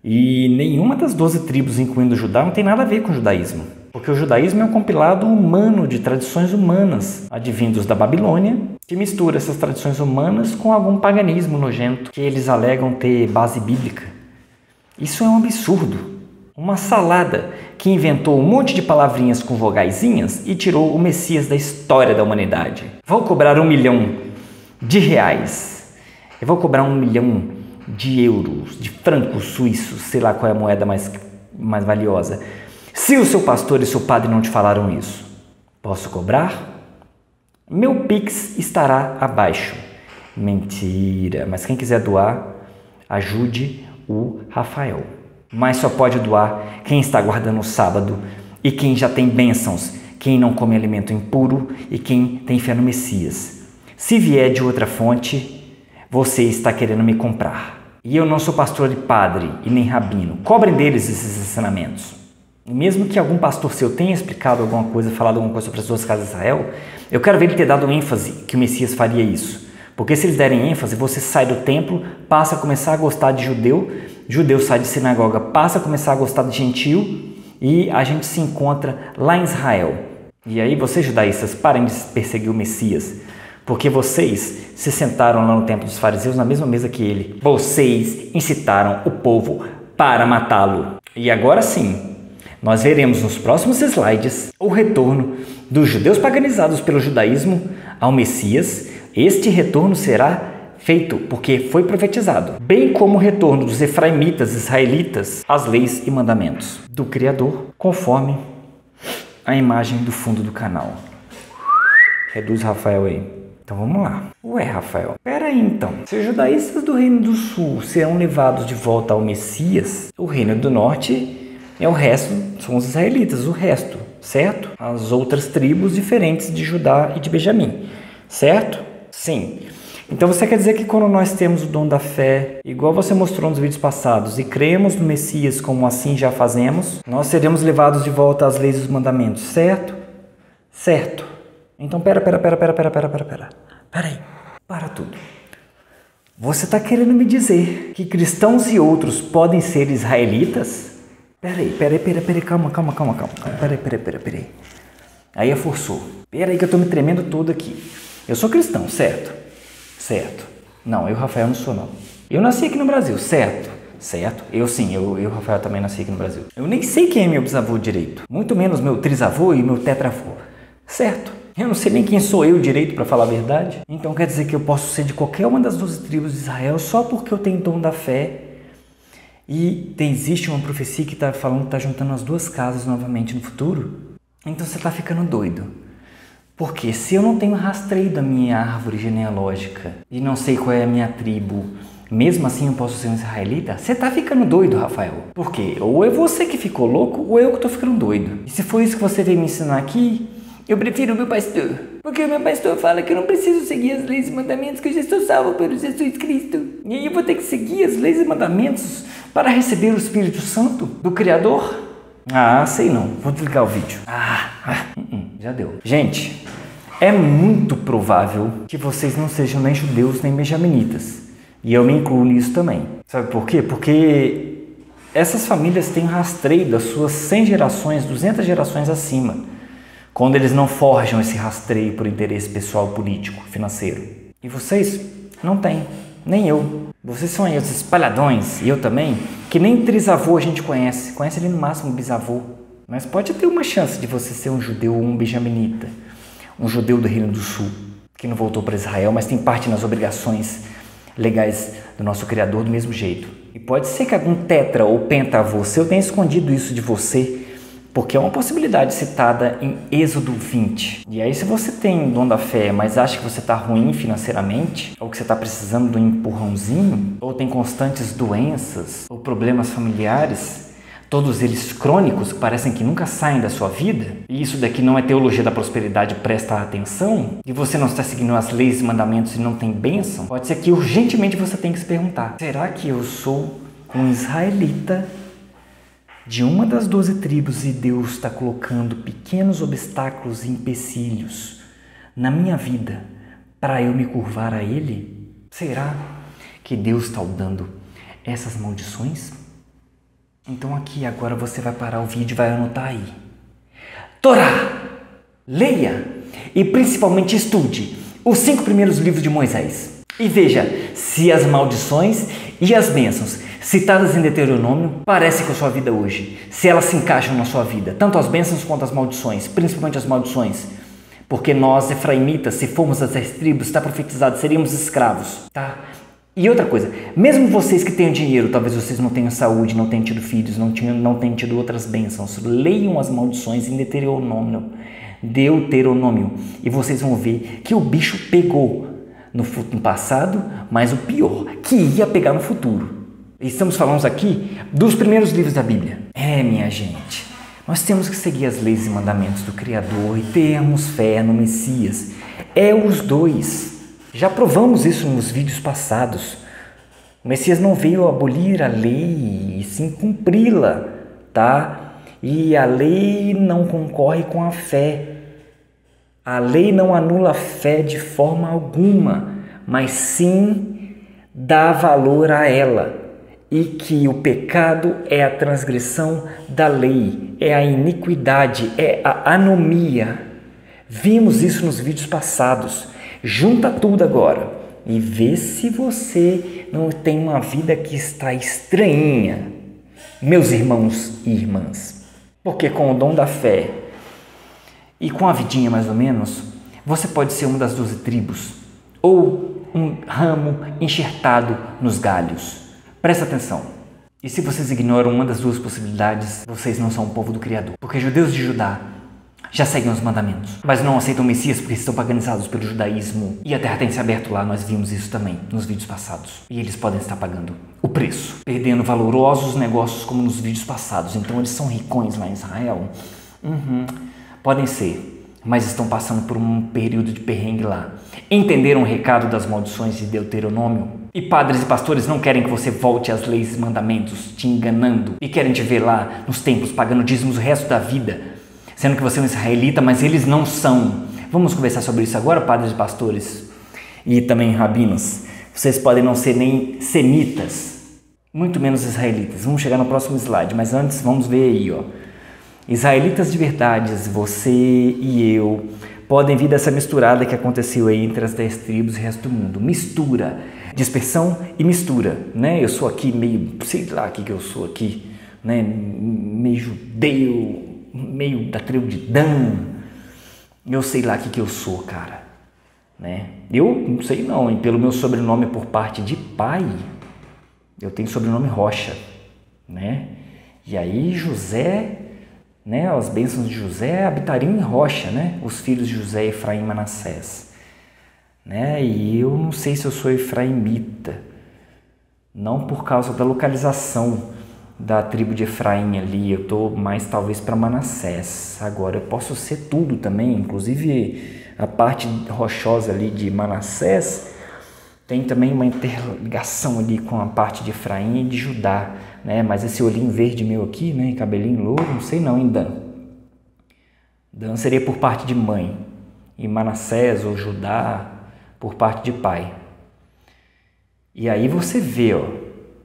Speaker 1: E nenhuma das 12 tribos, incluindo o Judá, não tem nada a ver com o judaísmo. Porque o judaísmo é um compilado humano de tradições humanas, advindos da Babilônia, que mistura essas tradições humanas com algum paganismo nojento que eles alegam ter base bíblica. Isso é um absurdo, uma salada que inventou um monte de palavrinhas com vogaizinhas e tirou o Messias da história da humanidade. Vou cobrar R$1 milhão, eu vou cobrar 1 milhão de euros, de francos suíços, sei lá qual é a moeda mais valiosa. Se o seu pastor e seu padre não te falaram isso, posso cobrar? Meu Pix estará abaixo. Mentira, mas quem quiser doar, ajude o Rafael. Mas só pode doar quem está guardando o sábado e quem já tem bênçãos, quem não come alimento impuro e quem tem fé no Messias. Se vier de outra fonte, você está querendo me comprar. E eu não sou pastor e padre e nem rabino. Cobrem deles esses ensinamentos. E mesmo que algum pastor seu tenha explicado alguma coisa, falado alguma coisa sobre as duas casas de Israel, eu quero ver ele ter dado ênfase que o Messias faria isso. Porque se eles derem ênfase, você sai do templo, passa a começar a gostar de judeu sai de sinagoga, passa a começar a gostar de gentil, e a gente se encontra lá em Israel. E aí vocês judaístas, parem de perseguir o Messias, porque vocês se sentaram lá no templo dos fariseus na mesma mesa que ele. Vocês incitaram o povo para matá-lo. E agora sim, nós veremos nos próximos slides o retorno dos judeus paganizados pelo judaísmo ao Messias. Este retorno será feito porque foi profetizado, bem como o retorno dos efraimitas israelitas às leis e mandamentos do Criador, conforme a imagem do fundo do canal. Reduz Rafael aí. Então vamos lá. Ué, Rafael, pera aí então. Se os judaístas do Reino do Sul serão levados de volta ao Messias, o Reino do Norte é o resto, são os israelitas, o resto, certo? As outras tribos diferentes de Judá e de Benjamim, certo? Sim. Então você quer dizer que quando nós temos o dom da fé, igual você mostrou nos vídeos passados, e cremos no Messias como assim já fazemos, nós seremos levados de volta às leis e os mandamentos, certo? Certo. Então pera aí, para tudo. Você está querendo me dizer que cristãos e outros podem ser israelitas? Peraí, calma. Peraí. Aí forçou. Peraí que eu tô me tremendo todo aqui. Eu sou cristão, certo? Certo. Não, eu, Rafael, não sou não. Eu nasci aqui no Brasil, certo? Certo. Eu sim, eu, Rafael, também nasci aqui no Brasil. Eu nem sei quem é meu bisavô direito. Muito menos meu trisavô e meu tetravô. Certo. Eu não sei nem quem sou eu direito para falar a verdade. Então quer dizer que eu posso ser de qualquer uma das 12 tribos de Israel só porque eu tenho dom da fé. E existe uma profecia que está falando que está juntando as duas casas novamente no futuro. Então você está ficando doido. Porque se eu não tenho rastreio da minha árvore genealógica e não sei qual é a minha tribo, mesmo assim eu posso ser um israelita? Você tá ficando doido, Rafael. Por quê? Ou é você que ficou louco, ou eu que tô ficando doido. E se for isso que você veio me ensinar aqui, eu prefiro o meu pastor. Porque o meu pastor fala que eu não preciso seguir as leis e mandamentos, que eu já estou salvo pelo Jesus Cristo. E aí eu vou ter que seguir as leis e mandamentos para receber o Espírito Santo do Criador? Ah, sei não. Vou desligar o vídeo. Já deu. Gente, é muito provável que vocês não sejam nem judeus nem benjaminitas. E eu me incluo nisso também. Sabe por quê? Porque essas famílias têm rastreio das suas 100 gerações, 200 gerações acima, quando eles não forjam esse rastreio por interesse pessoal, político, financeiro. E vocês não têm, nem eu. Vocês são aí os espalhadões, e eu também, que nem trisavô a gente conhece ali no máximo bisavô. Mas pode ter uma chance de você ser um judeu ou um benjaminita, um judeu do Reino do Sul, que não voltou para Israel, mas tem parte nas obrigações legais do nosso Criador do mesmo jeito. E pode ser que algum tetra ou pentavô seu tenha escondido isso de você, porque é uma possibilidade citada em Êxodo 20. E aí se você tem dom da fé, mas acha que você está ruim financeiramente, ou que você está precisando de um empurrãozinho, ou tem constantes doenças, ou problemas familiares, todos eles crônicos, que parecem que nunca saem da sua vida, e isso daqui não é teologia da prosperidade, presta atenção, e você não está seguindo as leis e mandamentos e não tem bênção, pode ser que urgentemente você tenha que se perguntar, será que eu sou um israelita de uma das 12 tribos e Deus está colocando pequenos obstáculos e empecilhos na minha vida para eu me curvar a Ele? Será que Deus está dando essas maldições? Então aqui agora você vai parar o vídeo e vai anotar aí. Torá! Leia e principalmente estude os 5 primeiros livros de Moisés. E veja se as maldições e as bênçãos citadas em Deuteronômio parecem com a sua vida hoje. Se elas se encaixam na sua vida. Tanto as bênçãos quanto as maldições. Principalmente as maldições. Porque nós, efraimitas, se formos as 10 tribos, está profetizado, seríamos escravos. Tá? E outra coisa, mesmo vocês que tenham dinheiro, talvez vocês não tenham saúde, não tenham tido filhos, não tenham tido outras bênçãos, leiam as maldições em Deuteronômio, e vocês vão ver que o bicho pegou no passado, mas o pior, que ia pegar no futuro. Estamos falando aqui dos primeiros livros da Bíblia. Minha gente, nós temos que seguir as leis e mandamentos do Criador e termos fé no Messias. É os dois. Já provamos isso nos vídeos passados. O Messias não veio abolir a lei, e sim cumpri-la, tá? E a lei não concorre com a fé. A lei não anula a fé de forma alguma, mas sim dá valor a ela. E que o pecado é a transgressão da lei, é a iniquidade, é a anomia. Vimos isso nos vídeos passados. Junta tudo agora e vê se você não tem uma vida que está estranha, meus irmãos e irmãs. Porque com o dom da fé e com a vidinha mais ou menos, você pode ser uma das 12 tribos ou um ramo enxertado nos galhos. Presta atenção. E se vocês ignoram uma das duas possibilidades, vocês não são o povo do Criador. Porque judeus de Judá já seguem os mandamentos, mas não aceitam o Messias porque estão paganizados pelo judaísmo. E a terra tem se aberto lá, nós vimos isso também nos vídeos passados. E eles podem estar pagando o preço, perdendo valorosos negócios como nos vídeos passados. Então eles são ricões lá em Israel? Podem ser, mas estão passando por um período de perrengue lá. Entenderam o recado das maldições de Deuteronômio? E padres e pastores não querem que você volte às leis e mandamentos, te enganando, e querem te ver lá nos templos pagando dízimos o resto da vida, sendo que você é um israelita, mas eles não são. Vamos conversar sobre isso agora, padres e pastores e também rabinos. Vocês podem não ser nem semitas, muito menos israelitas. Vamos chegar no próximo slide, mas antes vamos ver aí, ó. Israelitas de verdade, você e eu, podem vir dessa misturada que aconteceu aí entre as 10 tribos e o resto do mundo. Mistura, dispersão e mistura, né? Eu sou aqui meio, sei lá o que eu sou aqui, né? Meio judeu, meio da tribo de Dan. Eu sei lá o que eu sou, cara, né? Eu não sei não, e pelo meu sobrenome por parte de pai, eu tenho sobrenome Rocha, né? E aí José, né, as bênçãos de José habitariam em Rocha, né, os filhos de José, Efraim e Manassés, né, e eu não sei se eu sou efraimita, não por causa da localização da tribo de Efraim ali, eu estou mais talvez para Manassés. Agora eu posso ser tudo também, inclusive a parte rochosa ali de Manassés tem também uma interligação ali com a parte de Efraim e de Judá, né? Mas esse olhinho verde meu aqui, né? Cabelinho louro, não sei não, em Dan. Dan seria por parte de mãe, e Manassés ou Judá por parte de pai. E aí você vê, ó,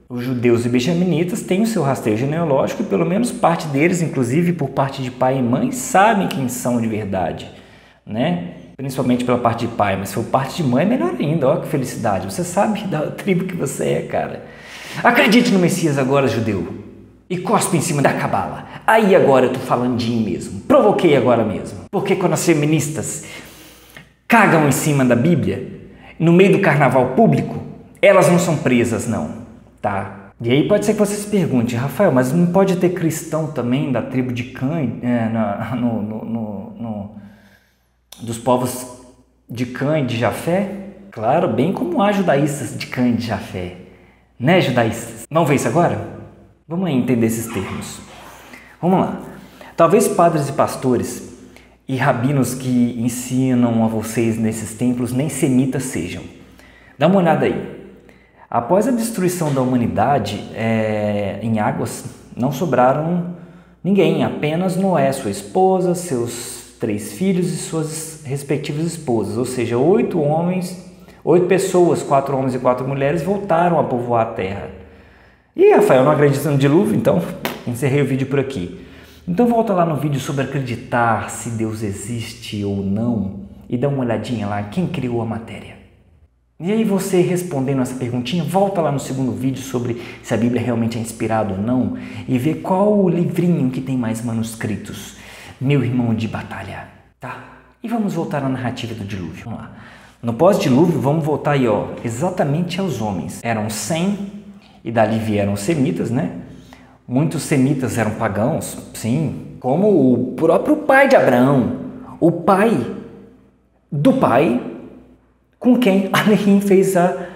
Speaker 1: os judeus e benjaminitas têm o seu rastreio genealógico e pelo menos parte deles, inclusive por parte de pai e mãe, sabem quem são de verdade, né? Principalmente pela parte de pai, mas se for parte de mãe, melhor ainda, ó que felicidade, você sabe da tribo que você é, cara. Acredite no Messias agora, judeu, e cospe em cima da cabala. Aí agora eu tô falando de mim mesmo, provoquei agora mesmo, porque quando as feministas cagam em cima da Bíblia, no meio do carnaval público, elas não são presas não, tá? E aí pode ser que você se pergunte, Rafael, mas não pode ter cristão também da tribo de Cã, dos povos de Cã e de Jafé? Claro, bem como há judaístas de Cã e de Jafé, né, judaístas? Vamos ver isso agora? Vamos aí entender esses termos. Vamos lá. Talvez padres e pastores e rabinos que ensinam a vocês nesses templos nem semitas sejam. Dá uma olhada aí. Após a destruição da humanidade em águas, não sobraram ninguém, apenas Noé, sua esposa, seus 3 filhos e suas respectivas esposas, ou seja, 8 pessoas, 4 homens e 4 mulheres voltaram a povoar a terra. E Rafael, não acredita no dilúvio? Então, encerrei o vídeo por aqui. Então volta lá no vídeo sobre acreditar se Deus existe ou não e dá uma olhadinha lá, quem criou a matéria. E aí você respondendo essa perguntinha, volta lá no segundo vídeo sobre se a Bíblia realmente é inspirada ou não e vê qual o livrinho que tem mais manuscritos. Meu irmão de batalha, tá? E vamos voltar à narrativa do dilúvio. Vamos lá. No pós-dilúvio, vamos voltar aí, ó, exatamente aos homens. Eram 100 e dali vieram os semitas, né? Muitos semitas eram pagãos, sim, como o próprio pai de Abraão, o pai do pai com quem Elohim fez a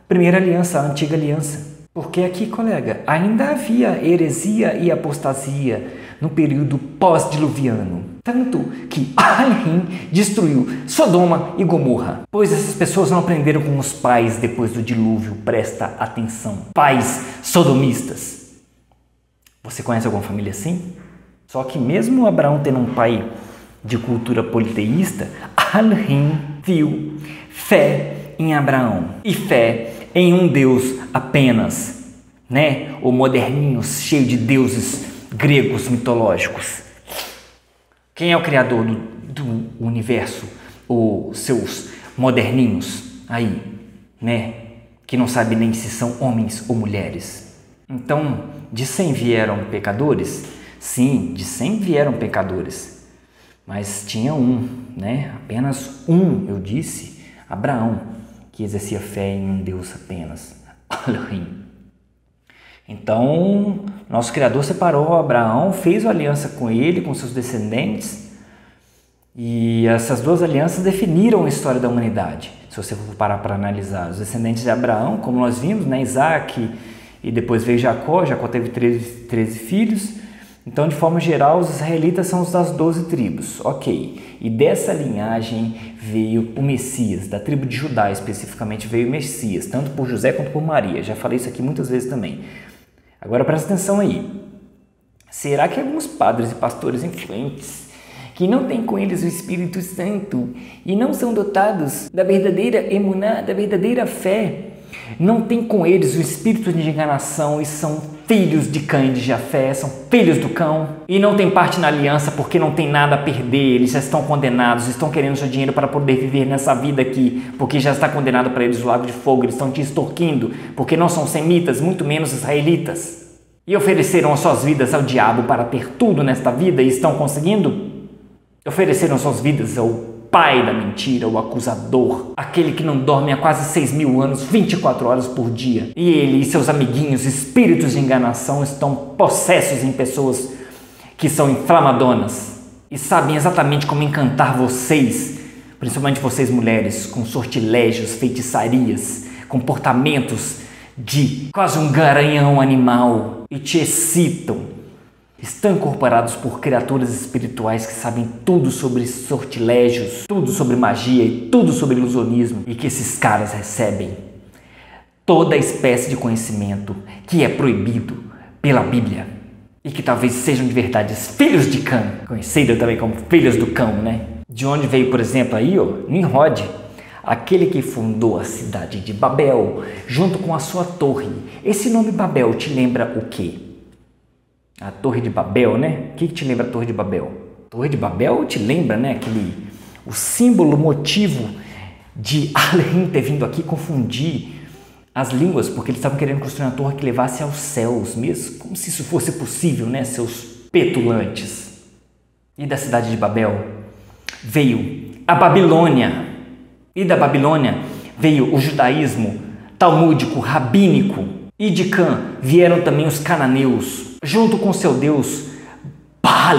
Speaker 1: primeira aliança, a antiga aliança. Porque aqui, colega, ainda havia heresia e apostasia no período pós-diluviano. Tanto que Elohim destruiu Sodoma e Gomorra. Pois essas pessoas não aprenderam com os pais depois do dilúvio. Presta atenção. Pais sodomistas. Você conhece alguma família assim? Só que mesmo Abraão tendo um pai de cultura politeísta, Elohim viu fé em Abraão e fé em um Deus apenas, né? O moderninho cheio de deuses gregos mitológicos. Quem é o criador do universo? Os seus moderninhos aí, né? Que não sabe nem se são homens ou mulheres. Então, de 100 vieram pecadores? Sim, de 100 vieram pecadores. Mas tinha um, né? Apenas um, eu disse, Abraão, que exercia fé em um Deus apenas, Elohim. Então, nosso Criador separou Abraão, fez uma aliança com ele, com seus descendentes, e essas duas alianças definiram a história da humanidade. Se você for parar para analisar, os descendentes de Abraão, como nós vimos, né, Isaac, e depois veio Jacó teve 13 filhos. Então, de forma geral, os israelitas são os das 12 tribos, ok. E dessa linhagem veio o Messias, da tribo de Judá especificamente veio o Messias, tanto por José quanto por Maria. Já falei isso aqui muitas vezes também. Agora presta atenção aí. Será que alguns padres e pastores influentes, que não têm com eles o Espírito Santo e não são dotados da verdadeira emuná, da verdadeira fé, não têm com eles o espírito de enganação e são filhos de Cã e de Jafé, são filhos do cão e não têm parte na aliança porque não tem nada a perder, eles já estão condenados, estão querendo seu dinheiro para poder viver nessa vida aqui, porque já está condenado para eles o lago de fogo, eles estão te extorquindo, porque não são semitas, muito menos israelitas, e ofereceram as suas vidas ao diabo para ter tudo nesta vida e estão conseguindo? Ofereceram suas vidas ao pai da mentira, o acusador, aquele que não dorme há quase 6.000 anos, 24 horas por dia. E ele e seus amiguinhos, espíritos de enganação, estão possessos em pessoas que são inflamadonas e sabem exatamente como encantar vocês, principalmente vocês mulheres, com sortilégios, feitiçarias, comportamentos de quase um garanhão animal e te excitam. Estão incorporados por criaturas espirituais que sabem tudo sobre sortilégios, tudo sobre magia e tudo sobre ilusionismo, e que esses caras recebem toda espécie de conhecimento que é proibido pela Bíblia e que talvez sejam de verdade filhos de Cã, conhecido também como filhos do cão, né? De onde veio, por exemplo, aí, Nimrod, aquele que fundou a cidade de Babel, junto com a sua torre. Esse nome Babel te lembra o quê? A Torre de Babel, né? O que te lembra a Torre de Babel? Torre de Babel te lembra, né? O símbolo, o motivo de Elohim ter vindo aqui confundir as línguas, porque eles estavam querendo construir uma torre que levasse aos céus, mesmo como se isso fosse possível, né? Seus petulantes. E da cidade de Babel veio a Babilônia. E da Babilônia veio o judaísmo talmúdico, rabínico. E de Cã vieram também os cananeus, junto com seu deus Baal,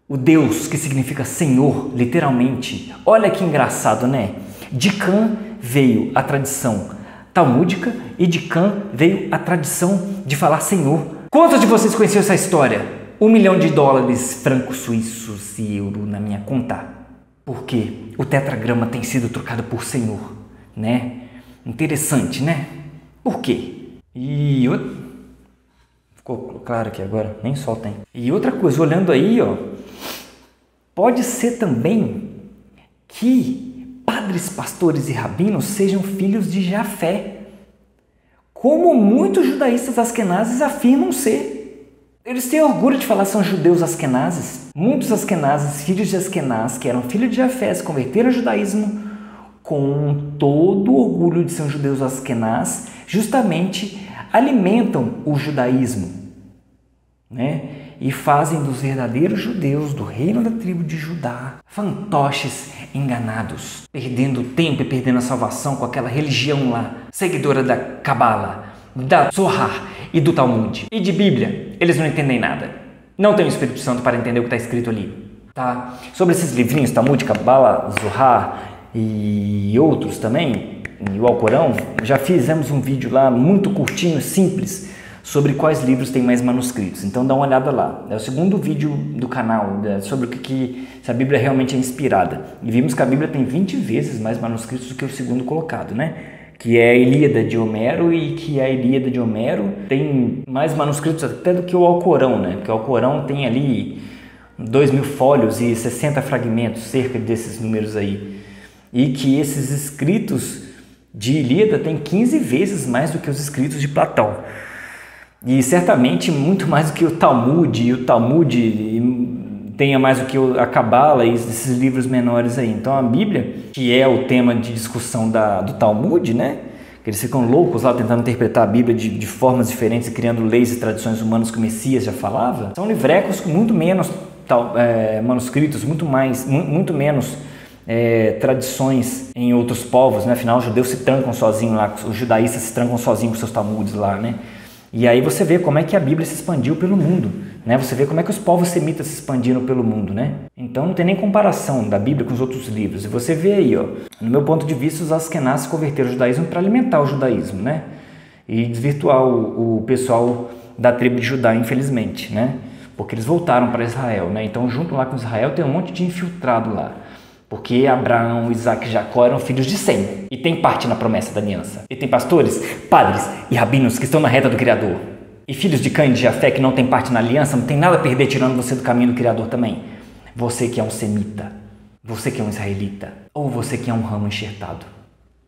Speaker 1: o deus que significa Senhor, literalmente. Olha que engraçado, né? De Cã veio a tradição talmúdica e de Cã veio a tradição de falar Senhor. Quantos de vocês conheciam essa história? $1 milhão, francos suíços e euro na minha conta. Porque o tetragrama tem sido trocado por Senhor, né? Interessante, né? Por quê? E ficou claro aqui agora, nem sol tem. E outra coisa, olhando aí, pode ser também que padres, pastores e rabinos sejam filhos de Jafé, como muitos judaístas askenazes afirmam ser. Eles têm orgulho de falar que são judeus askenazes. Muitos askenazes, filhos de Askenaz, que eram filhos de Jafé, se converteram ao judaísmo com todo o orgulho de ser judeus askenaz, justamente alimentam o judaísmo, né? E fazem dos verdadeiros judeus do reino da tribo de Judá fantoches enganados, perdendo tempo e perdendo a salvação com aquela religião lá, seguidora da Cabala, da Zohar e do Talmud. E de Bíblia, eles não entendem nada. Não tem o Espírito Santo para entender o que está escrito ali, tá? Sobre esses livrinhos, Talmud, Cabala, Zohar e outros também, e o Alcorão, já fizemos um vídeo lá muito curtinho, simples, sobre quais livros tem mais manuscritos. Então dá uma olhada lá. É o segundo vídeo do canal sobre se a Bíblia realmente é inspirada. E vimos que a Bíblia tem 20 vezes mais manuscritos do que o segundo colocado, né? Que é a Ilíada de Homero, e que a Ilíada de Homero tem mais manuscritos até do que o Alcorão, né? Porque o Alcorão tem ali 2.000 folhos e 60 fragmentos, cerca desses números aí. E que esses escritos de Ilíada têm 15 vezes mais do que os escritos de Platão. E certamente muito mais do que o Talmud, e o Talmud tenha mais do que a Cabala e esses livros menores aí. Então a Bíblia, que é o tema de discussão do Talmud, né? Que eles ficam loucos lá tentando interpretar a Bíblia de formas diferentes e criando leis e tradições humanas que o Messias já falava, são livrecos com muito menos manuscritos, muito menos tradições em outros povos, né? Afinal, os judeus se trancam sozinhos lá, os judaístas se trancam sozinhos com seus Talmudes lá, né? E aí você vê como é que a Bíblia se expandiu pelo mundo, né? Você vê como é que os povos semitas se expandiram pelo mundo, né? Então não tem nem comparação da Bíblia com os outros livros. E você vê aí, ó, no meu ponto de vista, os Askenazes converteram o judaísmo para alimentar o judaísmo, né? E desvirtuar o pessoal da tribo de Judá, infelizmente, né? Porque eles voltaram para Israel, né? Então junto lá com Israel tem um monte de infiltrado lá. Porque Abraão, Isaac e Jacó eram filhos de Sem e tem parte na promessa da aliança. E tem pastores, padres e rabinos que estão na reta do Criador. E filhos de Cã e de Jafé que não tem parte na aliança, não tem nada a perder tirando você do caminho do Criador também. Você que é um semita, você que é um israelita, ou você que é um ramo enxertado.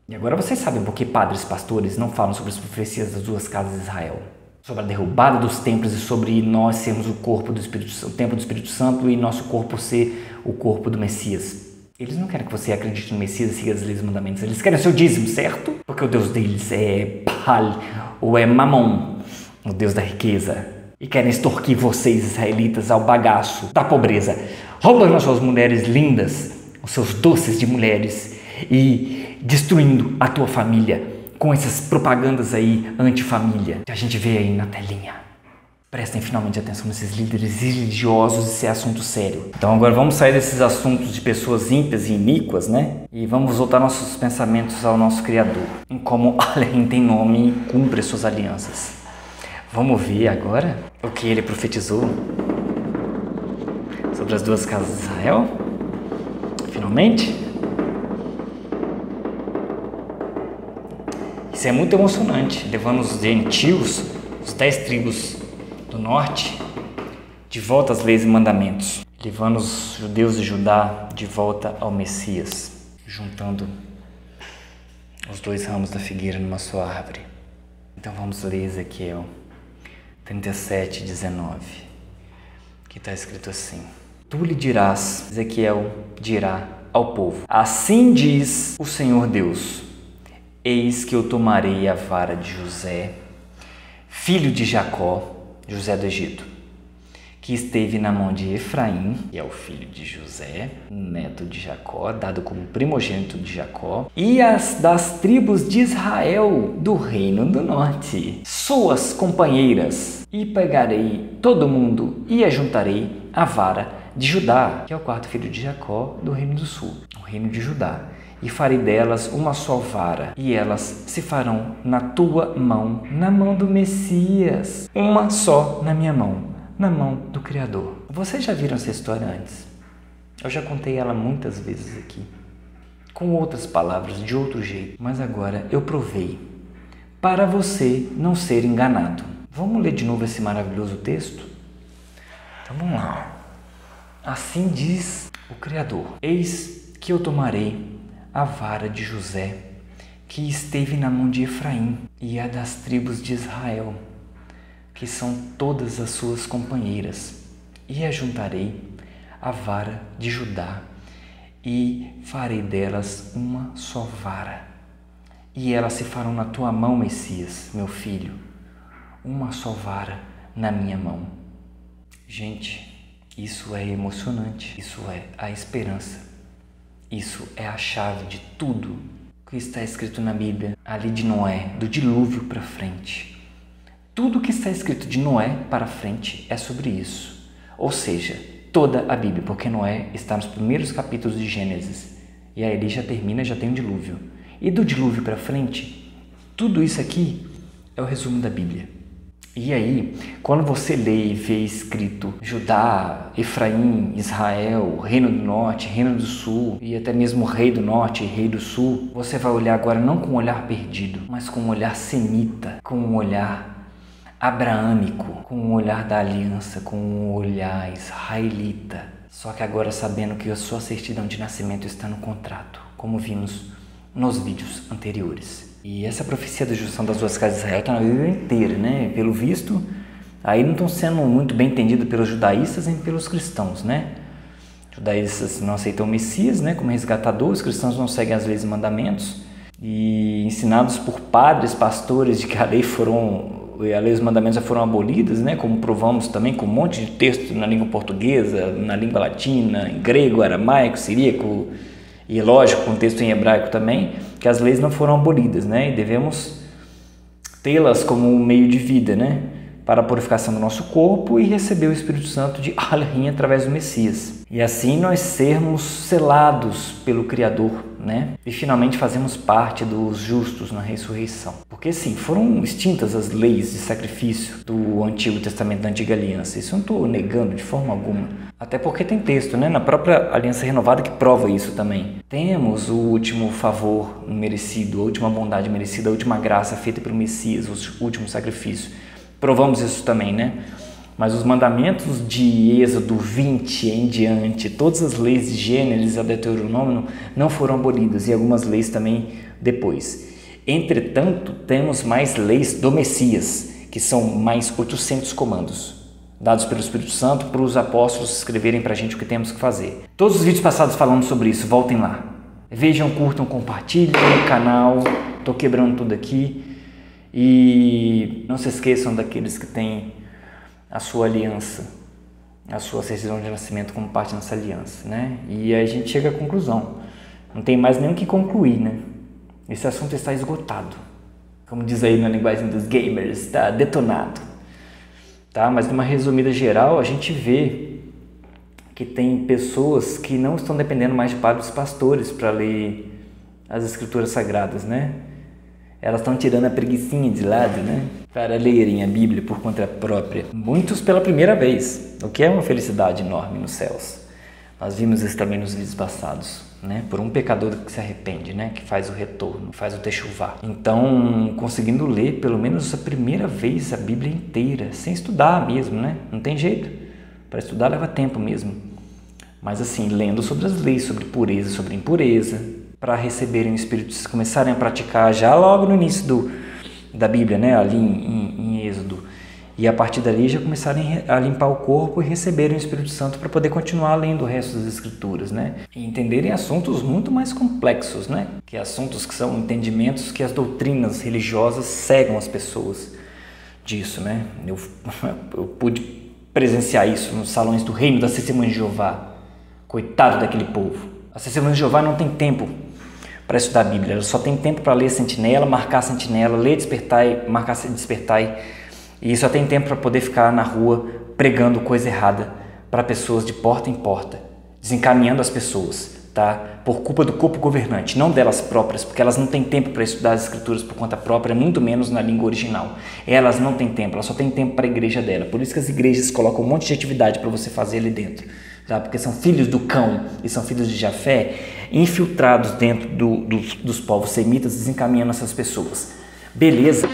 Speaker 1: E agora vocês sabem por que padres e pastores não falam sobre as profecias das duas casas de Israel. Sobre a derrubada dos templos e sobre nós sermos o corpo do Espírito Santo, o templo do Espírito Santo e nosso corpo ser o corpo do Messias. Eles não querem que você acredite no Messias e siga as leis e mandamentos. Eles querem o seu dízimo, certo? Porque o Deus deles é Baal ou é Mamon, o Deus da riqueza. E querem extorquir vocês, israelitas, ao bagaço da pobreza. Roubando as suas mulheres lindas, os seus doces de mulheres e destruindo a tua família com essas propagandas aí anti-família que a gente vê aí na telinha. Prestem finalmente atenção nesses líderes religiosos, esse é assunto sério. Então agora vamos sair desses assuntos de pessoas ímpias e iníquas, né? E vamos voltar nossos pensamentos ao nosso Criador, em como Elohim tem nome e cumpre as suas alianças. Vamos ver agora o que ele profetizou sobre as duas casas de Israel? Finalmente? Isso é muito emocionante, levando os gentios, os 10 tribos do norte, de volta às leis e mandamentos, levando os judeus de Judá de volta ao Messias, juntando os dois ramos da figueira numa só árvore. Então vamos ler Ezequiel 37:19, que está escrito assim: Tu lhe dirás, Ezequiel dirá ao povo, assim diz o Senhor Deus, eis que eu tomarei a vara de José, filho de Jacó, José do Egito, que esteve na mão de Efraim, que é o filho de José, neto de Jacó, dado como primogênito de Jacó, e as das tribos de Israel, do reino do norte, suas companheiras, e pegarei todo mundo e ajuntarei a vara de Judá, que é o quarto filho de Jacó, do reino do sul, o reino de Judá. E farei delas uma só vara, e elas se farão na tua mão, na mão do Messias, uma só na minha mão, na mão do Criador. Vocês já viram essa história antes? Eu já contei ela muitas vezes aqui, com outras palavras, de outro jeito, mas agora eu provei, para você não ser enganado. Vamos ler de novo esse maravilhoso texto? Então vamos lá. Assim diz o Criador: eis que eu tomarei a vara de José, que esteve na mão de Efraim, e a das tribos de Israel, que são todas as suas companheiras, e ajuntarei a vara de Judá, e farei delas uma só vara, e elas se farão na tua mão, Messias, meu filho, uma só vara na minha mão. Gente, isso é emocionante, isso é a esperança. Isso é a chave de tudo que está escrito na Bíblia, ali de Noé, do dilúvio para frente. Tudo que está escrito de Noé para frente é sobre isso. Ou seja, toda a Bíblia, porque Noé está nos primeiros capítulos de Gênesis. E aí ele já termina, já tem um dilúvio. E do dilúvio para frente, tudo isso aqui é o resumo da Bíblia. E aí, quando você lê e vê escrito Judá, Efraim, Israel, Reino do Norte, Reino do Sul e até mesmo Rei do Norte e Rei do Sul, você vai olhar agora não com um olhar perdido, mas com um olhar semita, com um olhar abraâmico, com um olhar da aliança, com um olhar israelita. Só que agora sabendo que a sua certidão de nascimento está no contrato, como vimos nos vídeos anteriores. E essa profecia da junção das duas casas de Israel está na Bíblia inteira, né? Pelo visto, aí não estão sendo muito bem entendidos pelos judaístas nem pelos cristãos, né? Os judaístas não aceitam o Messias, né, como resgatador, os cristãos não seguem as leis e mandamentos, e ensinados por padres, pastores, de que a lei e os mandamentos já foram abolidos, né, como provamos também com um monte de texto na língua portuguesa, na língua latina, em grego, aramaico, siríaco, e lógico, com texto em hebraico também, que as leis não foram abolidas, né? E devemos tê-las como um meio de vida, né? Para a purificação do nosso corpo e receber o Espírito Santo de Elohim através do Messias. E assim nós sermos selados pelo Criador, né? E finalmente fazemos parte dos justos na ressurreição. Porque sim, foram extintas as leis de sacrifício do Antigo Testamento, da Antiga Aliança. Isso eu não estou negando de forma alguma. Até porque tem texto, né, na própria Aliança Renovada que prova isso também. Temos o último favor merecido, a última bondade merecida, a última graça feita pelo Messias, o último sacrifício. Provamos isso também, né? Mas os mandamentos de Êxodo 20 em diante, todas as leis de Gênesis a Deuteronômio não foram abolidas e algumas leis também depois. Entretanto, temos mais leis do Messias, que são mais 800 comandos, dados pelo Espírito Santo para os apóstolos escreverem para a gente o que temos que fazer. Todos os vídeos passados falando sobre isso, voltem lá. Vejam, curtam, compartilhem no canal, estou quebrando tudo aqui. E não se esqueçam daqueles que têm a sua aliança, a sua certidão de nascimento como parte dessa aliança, né? E aí a gente chega à conclusão, não tem mais nem o que concluir, né? Esse assunto está esgotado, como diz aí na linguagem dos gamers, está detonado, tá? Mas numa resumida geral, a gente vê que tem pessoas que não estão dependendo mais de padres e pastores para ler as escrituras sagradas, né? Elas estão tirando a preguicinha de lado, né? Para lerem a Bíblia por conta própria. Muitos pela primeira vez, o que é uma felicidade enorme nos céus. Nós vimos isso também nos vídeos passados, né? Por um pecador que se arrepende, né? Que faz o retorno, faz o techuvá. Então, conseguindo ler pelo menos a primeira vez a Bíblia inteira, sem estudar mesmo, né? Não tem jeito. Para estudar leva tempo mesmo. Mas assim, lendo sobre as leis, sobre pureza, sobre impureza, para receberem o Espírito, começarem a praticar já logo no início da Bíblia, né? Ali em Êxodo. E a partir dali já começarem a limpar o corpo e receberem o Espírito Santo para poder continuar lendo o resto das Escrituras, né? E entenderem assuntos muito mais complexos, né? Que assuntos que são entendimentos que as doutrinas religiosas cegam as pessoas disso, né? Eu pude presenciar isso nos salões do reino das Testemunhas de Jeová. Coitado daquele povo. As Testemunhas de Jeová não tem tempo para estudar a Bíblia, ela só tem tempo para ler sentinela, marcar sentinela, ler despertai, marcar despertai, e só tem tempo para poder ficar na rua pregando coisa errada para pessoas de porta em porta, desencaminhando as pessoas, tá? Por culpa do corpo governante, não delas próprias, porque elas não têm tempo para estudar as escrituras por conta própria, muito menos na língua original. Elas não têm tempo, elas só têm tempo para a igreja dela. Por isso que as igrejas colocam um monte de atividade para você fazer ali dentro. Tá? Porque são filhos do cão e são filhos de Jafé, infiltrados dentro dos povos semitas, desencaminhando essas pessoas. Beleza?